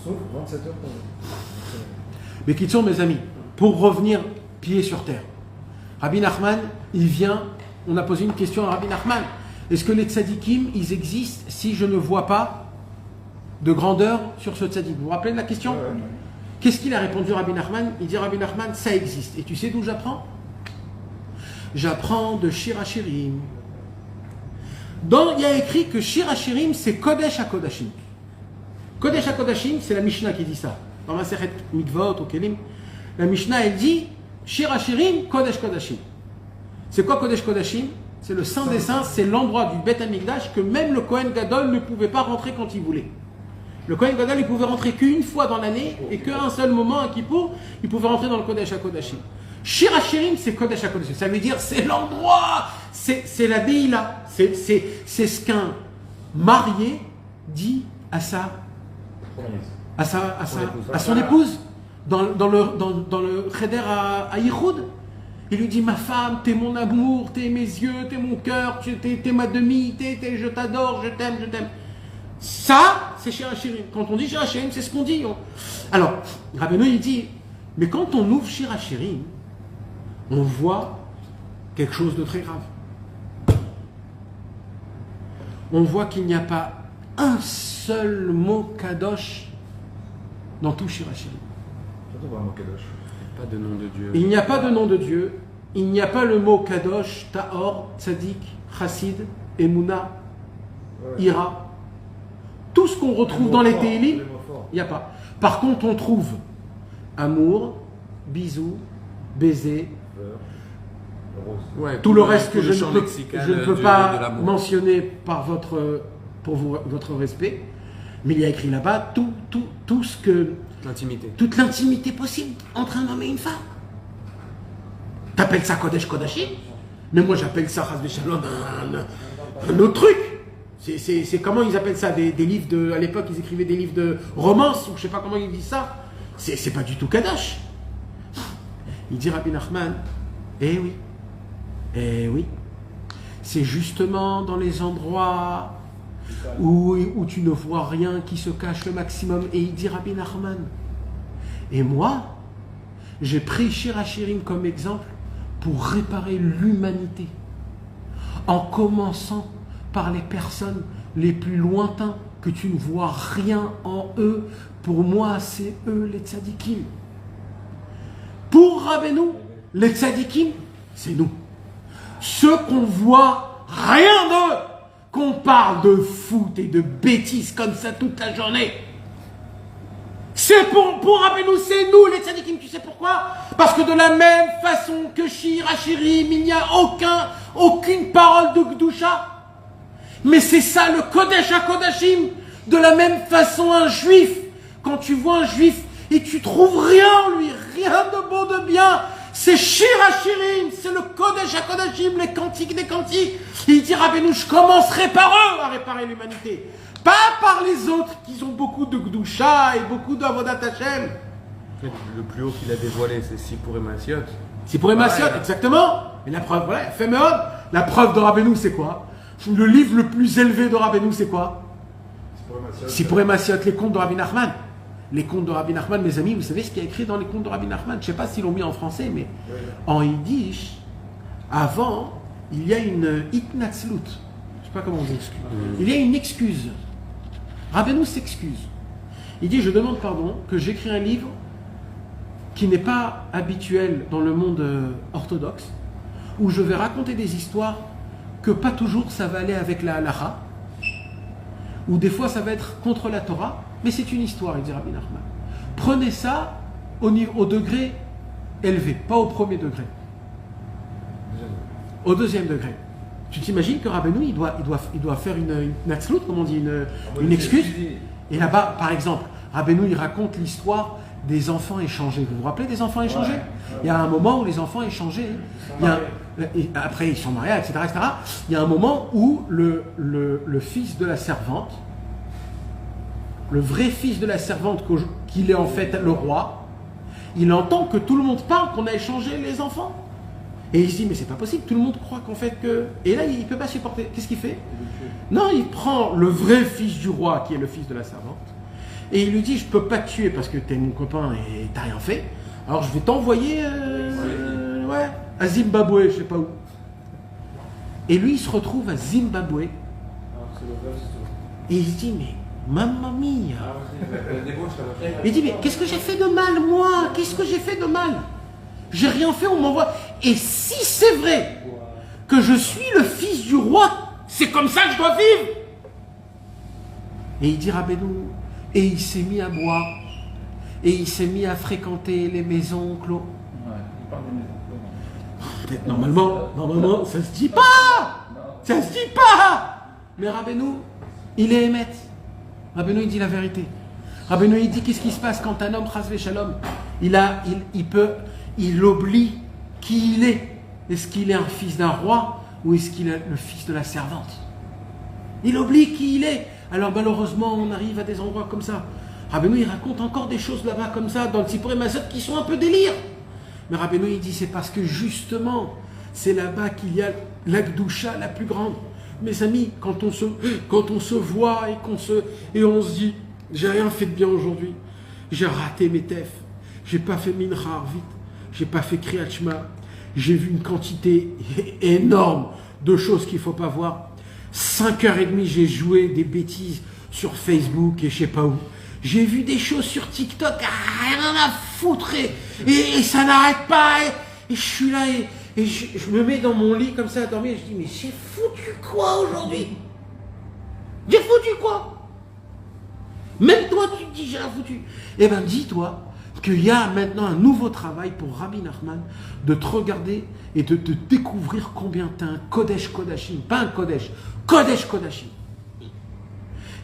Sauf 27 heures. Mais qui sont mes amis? Pour revenir pied sur terre. Rabbi Nachman, il vient, on a posé une question à Rabbi Nachman. Est-ce que les tzadikim, ils existent si je ne vois pas de grandeur sur ce tzadik? Vous vous rappelez de la question? Qu'est-ce qu'il a répondu Rabbi Nachman? Il dit Rabbi Nachman, ça existe. Et tu sais d'où j'apprends? j'apprends de Shir HaShirim. Il y a écrit que Shir HaShirim, c'est Kodesh HaKodashim. Kodesh HaKodashim, c'est la Mishnah qui dit ça. Dans ma Masechet Mikvot ou Kelim, la Mishnah, elle dit Shir HaShirim, Kodesh Kodashim. C'est quoi Kodesh Kodashim? C'est le Saint des Saints, c'est l'endroit du Beth Amikdash que même le Kohen Gadol ne pouvait pas rentrer quand il voulait. Le Kohen Gadol, il pouvait rentrer qu'une fois dans l'année et qu'à un seul moment, à Kippour, il pouvait rentrer dans le Kodesh HaKodashim. Shir HaShirim, c'est Kodesh HaKodashim. Ça veut dire, c'est l'endroit, c'est la Deila. C'est ce qu'un marié dit à son épouse dans le cheder à Yichud. Il lui dit, ma femme, t'es mon amour, t'es mes yeux, t'es mon cœur, t'es ma demi, je t'adore, je t'aime. Ça, c'est Shir HaShirim. Quand on dit Shir HaShirim, c'est ce qu'on dit. Alors, Rabbeinu, il dit, mais quand on ouvre Shir HaShirim, on voit quelque chose de très grave. On voit qu'il n'y a pas un seul mot Kadosh dans tout Shir HaShirim. Pas de nom de Dieu. Il n'y a pas de nom de Dieu. Il n'y a pas le mot Kadosh, Tahor, Tzadik, Chassid, Emouna, Ira. Tout ce qu'on retrouve dans les Tehillim, il n'y a pas. Par contre, on trouve amour, bisous, baiser, ouais, tout le reste que je ne peux pas de mentionner pour votre respect. Mais il y a écrit là-bas tout ce que... L'intimité. Toute l'intimité possible entre un homme et une femme. T'appelles ça Kodesh Kodashim? Mais moi j'appelle ça Chas V'Shalom un autre truc. C'est comment ils appellent ça, des livres de... À l'époque ils écrivaient des livres de romance, ou je sais pas comment ils disent ça. C'est pas du tout Kadosh. Il dit Rabbi Nachman, eh oui. C'est justement dans les endroits où tu ne vois rien, qui se cache le maximum. Et il dit Rabbi Nachman, et moi, j'ai pris Shir HaShirim comme exemple pour réparer l'humanité, en commençant par les personnes les plus lointaines, que tu ne vois rien en eux. Pour moi, c'est eux les tzadikim. Pour Rabbeinu, les tzadikim, c'est nous. Ceux qu'on voit rien d'eux, qu'on parle de foot et de bêtises comme ça toute la journée. C'est pour Rabbeinu, c'est nous les tzadikim. Tu sais pourquoi? Parce que de la même façon que Shir HaShirim, il n'y a aucune parole de Gdusha. Mais c'est ça le Kodesh HaKodashim. De la même façon, un juif, quand tu vois un juif et tu trouves rien en lui, rien de beau, de bien, c'est Shir HaShirim, c'est le Kodesh HaKodashim, les cantiques des cantiques. Il dit Rabbeinu, je commencerai par eux à réparer l'humanité. Pas par les autres qui ont beaucoup de Gdusha et beaucoup d'Avodat Hashem. Le plus haut qu'il a dévoilé, c'est Sipur et Massiot. Sipur et Massiot, exactement. Et la preuve, voilà, Féméon, la preuve de Rabbeinu, c'est quoi? Le livre le plus élevé de Rabbeinu, c'est quoi? Sipur et Massiot, les contes de Rabbi Nachman. Les contes de Rabbi Nachman, mes amis, vous savez ce qu'il y a écrit dans les contes de Rabbi Nachman? Je ne sais pas s'ils l'ont mis en français, mais en yiddish, avant, il y a une itnatzlut. Je ne sais pas comment on dit. Il y a une excuse. Rabbeinu s'excuse. Il dit, je demande pardon que j'écris un livre qui n'est pas habituel dans le monde orthodoxe, où je vais raconter des histoires que pas toujours ça va aller avec la halacha, ou des fois ça va être contre la Torah, mais c'est une histoire, il dit Rabbi Nachman. Prenez ça au degré élevé, pas au premier degré. Au deuxième degré. Tu t'imagines que Rabbeinu, il doit faire une natzlut, comme on dit, une excuse. Et là-bas, par exemple, Rabbeinu, il raconte l'histoire des enfants échangés. Vous vous rappelez des enfants échangés? Il y a un moment où les enfants échangés, après ils sont mariés, etc., etc. Il y a un moment où le fils de la servante, le vrai fils de la servante, qu'il est en fait le roi, il entend que tout le monde parle qu'on a échangé les enfants. Et il se dit, mais c'est pas possible, tout le monde croit qu'en fait que... Et là, il ne peut pas supporter. Qu'est-ce qu'il fait? Non, il prend le vrai fils du roi, qui est le fils de la servante, et il lui dit, je peux pas te tuer parce que t'es mon copain et t'as rien fait, alors je vais t'envoyer à Zimbabwe, je sais pas où. Et lui, il se retrouve à Zimbabwe, et il se dit, mais mamma mia. Il dit, mais qu'est-ce que j'ai fait de mal, moi? Qu'est-ce que j'ai fait de mal? J'ai rien fait, on m'envoie. Et si c'est vrai que je suis le fils du roi, c'est comme ça que je dois vivre. Et il dit Rabbeinu, et il s'est mis à boire, et il s'est mis à fréquenter les maisons clos. Normalement, ça se dit pas. Ça se dit pas. Mais Rabbeinu, il est émet. Rabbeinu, il dit la vérité. Rabbeinu, il dit qu'est-ce qui se passe quand un homme, chas v'shalom, il oublie qui il est. Est-ce qu'il est un fils d'un roi ou est-ce qu'il est le fils de la servante? Il oublie qui il est. Alors malheureusement, on arrive à des endroits comme ça. Rabbeinu, il raconte encore des choses là-bas comme ça, dans le Tzipor Mazot, qui sont un peu délire. Mais Rabbeinu, il dit, c'est parce que justement, c'est là-bas qu'il y a l'Akdoucha la plus grande. Mes amis, quand on se voit et on se dit, j'ai rien fait de bien aujourd'hui, j'ai raté mes tefs, j'ai pas fait Mincha Arvit, j'ai pas fait Kriyat Shema, j'ai vu une quantité énorme de choses qu'il faut pas voir. 5h30, j'ai joué des bêtises sur Facebook et je sais pas où. J'ai vu des choses sur TikTok, rien à foutre, et ça n'arrête pas, et je suis là, et je me mets dans mon lit comme ça à dormir, et je dis, mais j'ai foutu quoi aujourd'hui? J'ai foutu quoi? Même toi, tu te dis, j'ai rien foutu. Eh bien, dis-toi qu'il y a maintenant un nouveau travail pour Rabbi Nachman de te regarder et de te découvrir combien tu as un Kodesh Kodashim, pas un Kodesh, Kodesh Kodashim.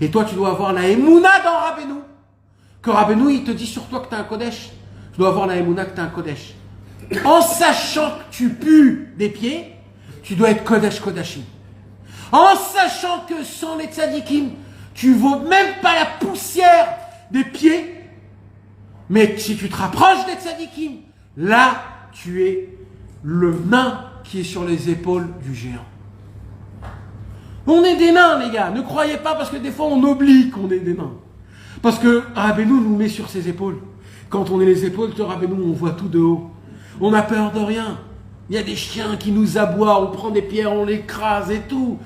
Et toi, tu dois avoir la Emouna dans Rabbeinu. Que Rabbeinu, il te dit sur toi que tu as un Kodesh. Tu dois avoir la Emouna que tu as un Kodesh. En sachant que tu pues des pieds, tu dois être Kodesh Kodashim. En sachant que sans les tzadikim, tu vaux même pas la poussière des pieds. Mais si tu te rapproches des tzadikim, là, tu es le nain qui est sur les épaules du géant. On est des nains, les gars. Ne croyez pas, parce que des fois, on oublie qu'on est des nains. Parce que Rabbeinu nous met sur ses épaules. Quand on est les épaules de Rabbeinu, on voit tout de haut. On n'a peur de rien. Il y a des chiens qui nous aboient, on prend des pierres, on l'écrase et tout.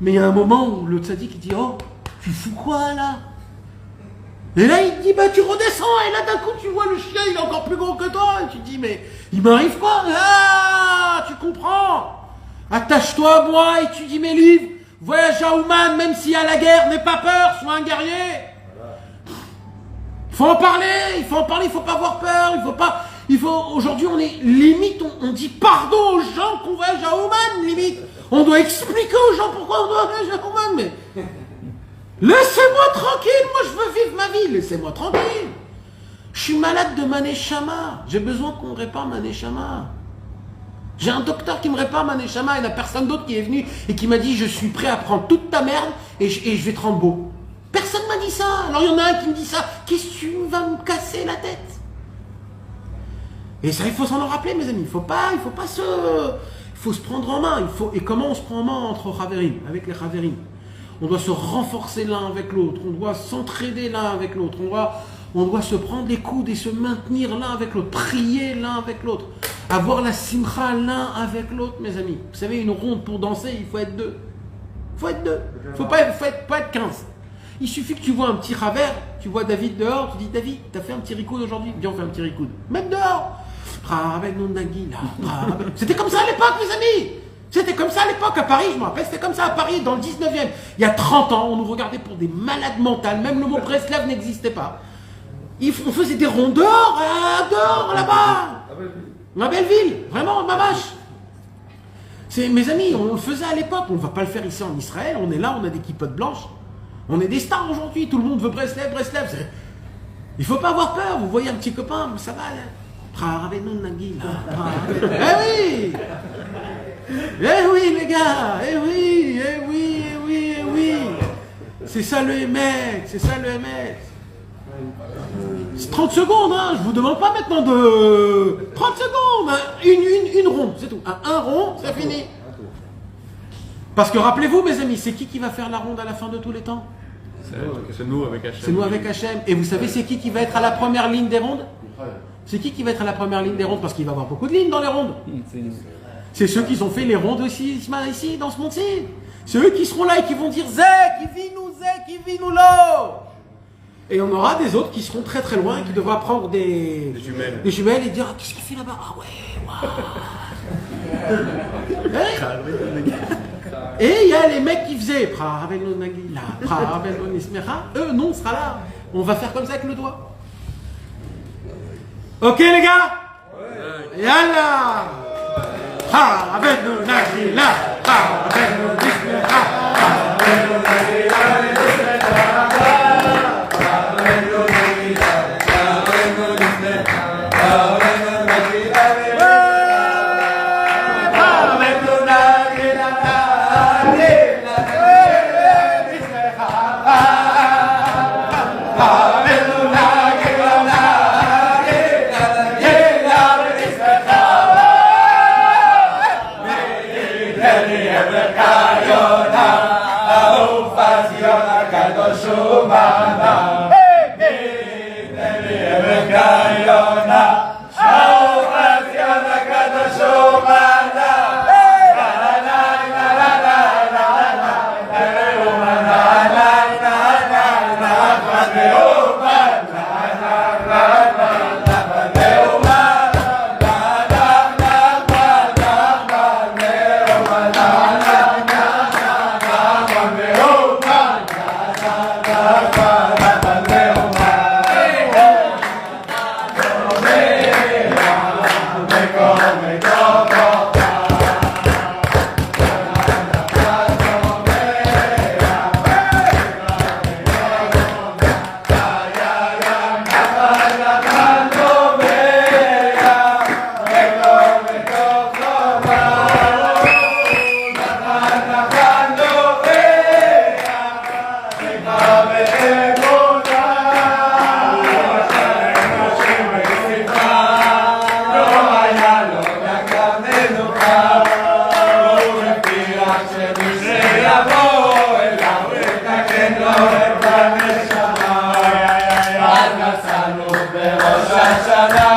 Mais il y a un moment où le tzaddik dit, oh, tu fous quoi là? Et là il dit, bah tu redescends, et là d'un coup tu vois le chien, il est encore plus gros que toi, et tu te dis, mais il m'arrive quoi? Ah, tu comprends? Attache-toi à moi, et tu dis mes livres, voyage à Ouman, même s'il y a la guerre, n'aie pas peur, sois un guerrier. Il faut en parler, il faut pas avoir peur, aujourd'hui on est, limite, on dit pardon aux gens qu'on voyage à Ouman, limite. On doit expliquer aux gens pourquoi on doit voyager à Ouman, mais... Laissez-moi tranquille, moi je veux vivre ma vie, laissez-moi tranquille. Je suis malade de ma neshama, j'ai besoin qu'on me répare ma neshama. J'ai un docteur qui me répare ma neshama, il n'y a personne d'autre qui est venu et qui m'a dit je suis prêt à prendre toute ta merde et je vais te rendre beau. Personne m'a dit ça. Alors il y en a un qui me dit ça, qu'est-ce que tu vas me casser la tête? Et ça, il faut s'en rappeler, mes amis, il faut se prendre en main. Et comment on se prend en main entre Chaverim, avec les Chaverim? On doit se renforcer l'un avec l'autre, on doit s'entraider l'un avec l'autre, on doit se prendre les coudes et se maintenir l'un avec l'autre, prier l'un avec l'autre, avoir la simcha l'un avec l'autre, mes amis. Vous savez, une ronde pour danser, il faut être deux. Il faut être deux. Il ne faut pas être 15. Il suffit que tu vois un petit ravers, tu vois David dehors, tu dis David, t'as fait un petit ricoude aujourd'hui? Viens, on fait un petit ricoude. Même dehors. C'était comme ça à l'époque, mes amis. C'était comme ça à l'époque à Paris, je me rappelle, c'était comme ça à Paris dans le 19e. Il y a 30 ans, on nous regardait pour des malades mentales, même le mot Breslev n'existait pas. On faisait des ronds dehors, là-bas. La Belleville, vraiment, ma vache. Mes amis, on le faisait à l'époque, on ne va pas le faire ici en Israël, on est là, on a des kippotes blanches. On est des stars aujourd'hui, tout le monde veut Breslev. Il ne faut pas avoir peur, vous voyez un petit copain, ça va là. Eh oui! Eh oui les gars, eh oui. C'est ça le Emet, c'est 30 secondes, hein, je vous demande pas maintenant de... 30 secondes, hein, une ronde, c'est tout. Un rond, c'est fini. Parce que rappelez-vous mes amis, c'est qui va faire la ronde à la fin de tous les temps? C'est nous avec Hachem. C'est nous avec Hachem. Et vous savez c'est qui va être à la première ligne des rondes? C'est qui va être à la première ligne des rondes? Parce qu'il va y avoir beaucoup de lignes dans les rondes. C'est ceux qui ont fait les rondes aussi ici, dans ce monde-ci. C'est eux qui seront là et qui vont dire Zé, qui vit nous là. Et on aura des autres qui seront très très loin et qui devront prendre des jumelles et dire qu'est-ce qu'il fait là-bas? Ah ouais, waouh. Et il y a les mecs qui faisaient Pravelo Nagila, Pravelo Nismera. Eux, non, on sera là. On va faire comme ça avec le doigt. Ok, les gars? Yalla! Pravelo Nagila, Pravelo Nismera, Pravelo Nagila, Rosh Hashanah.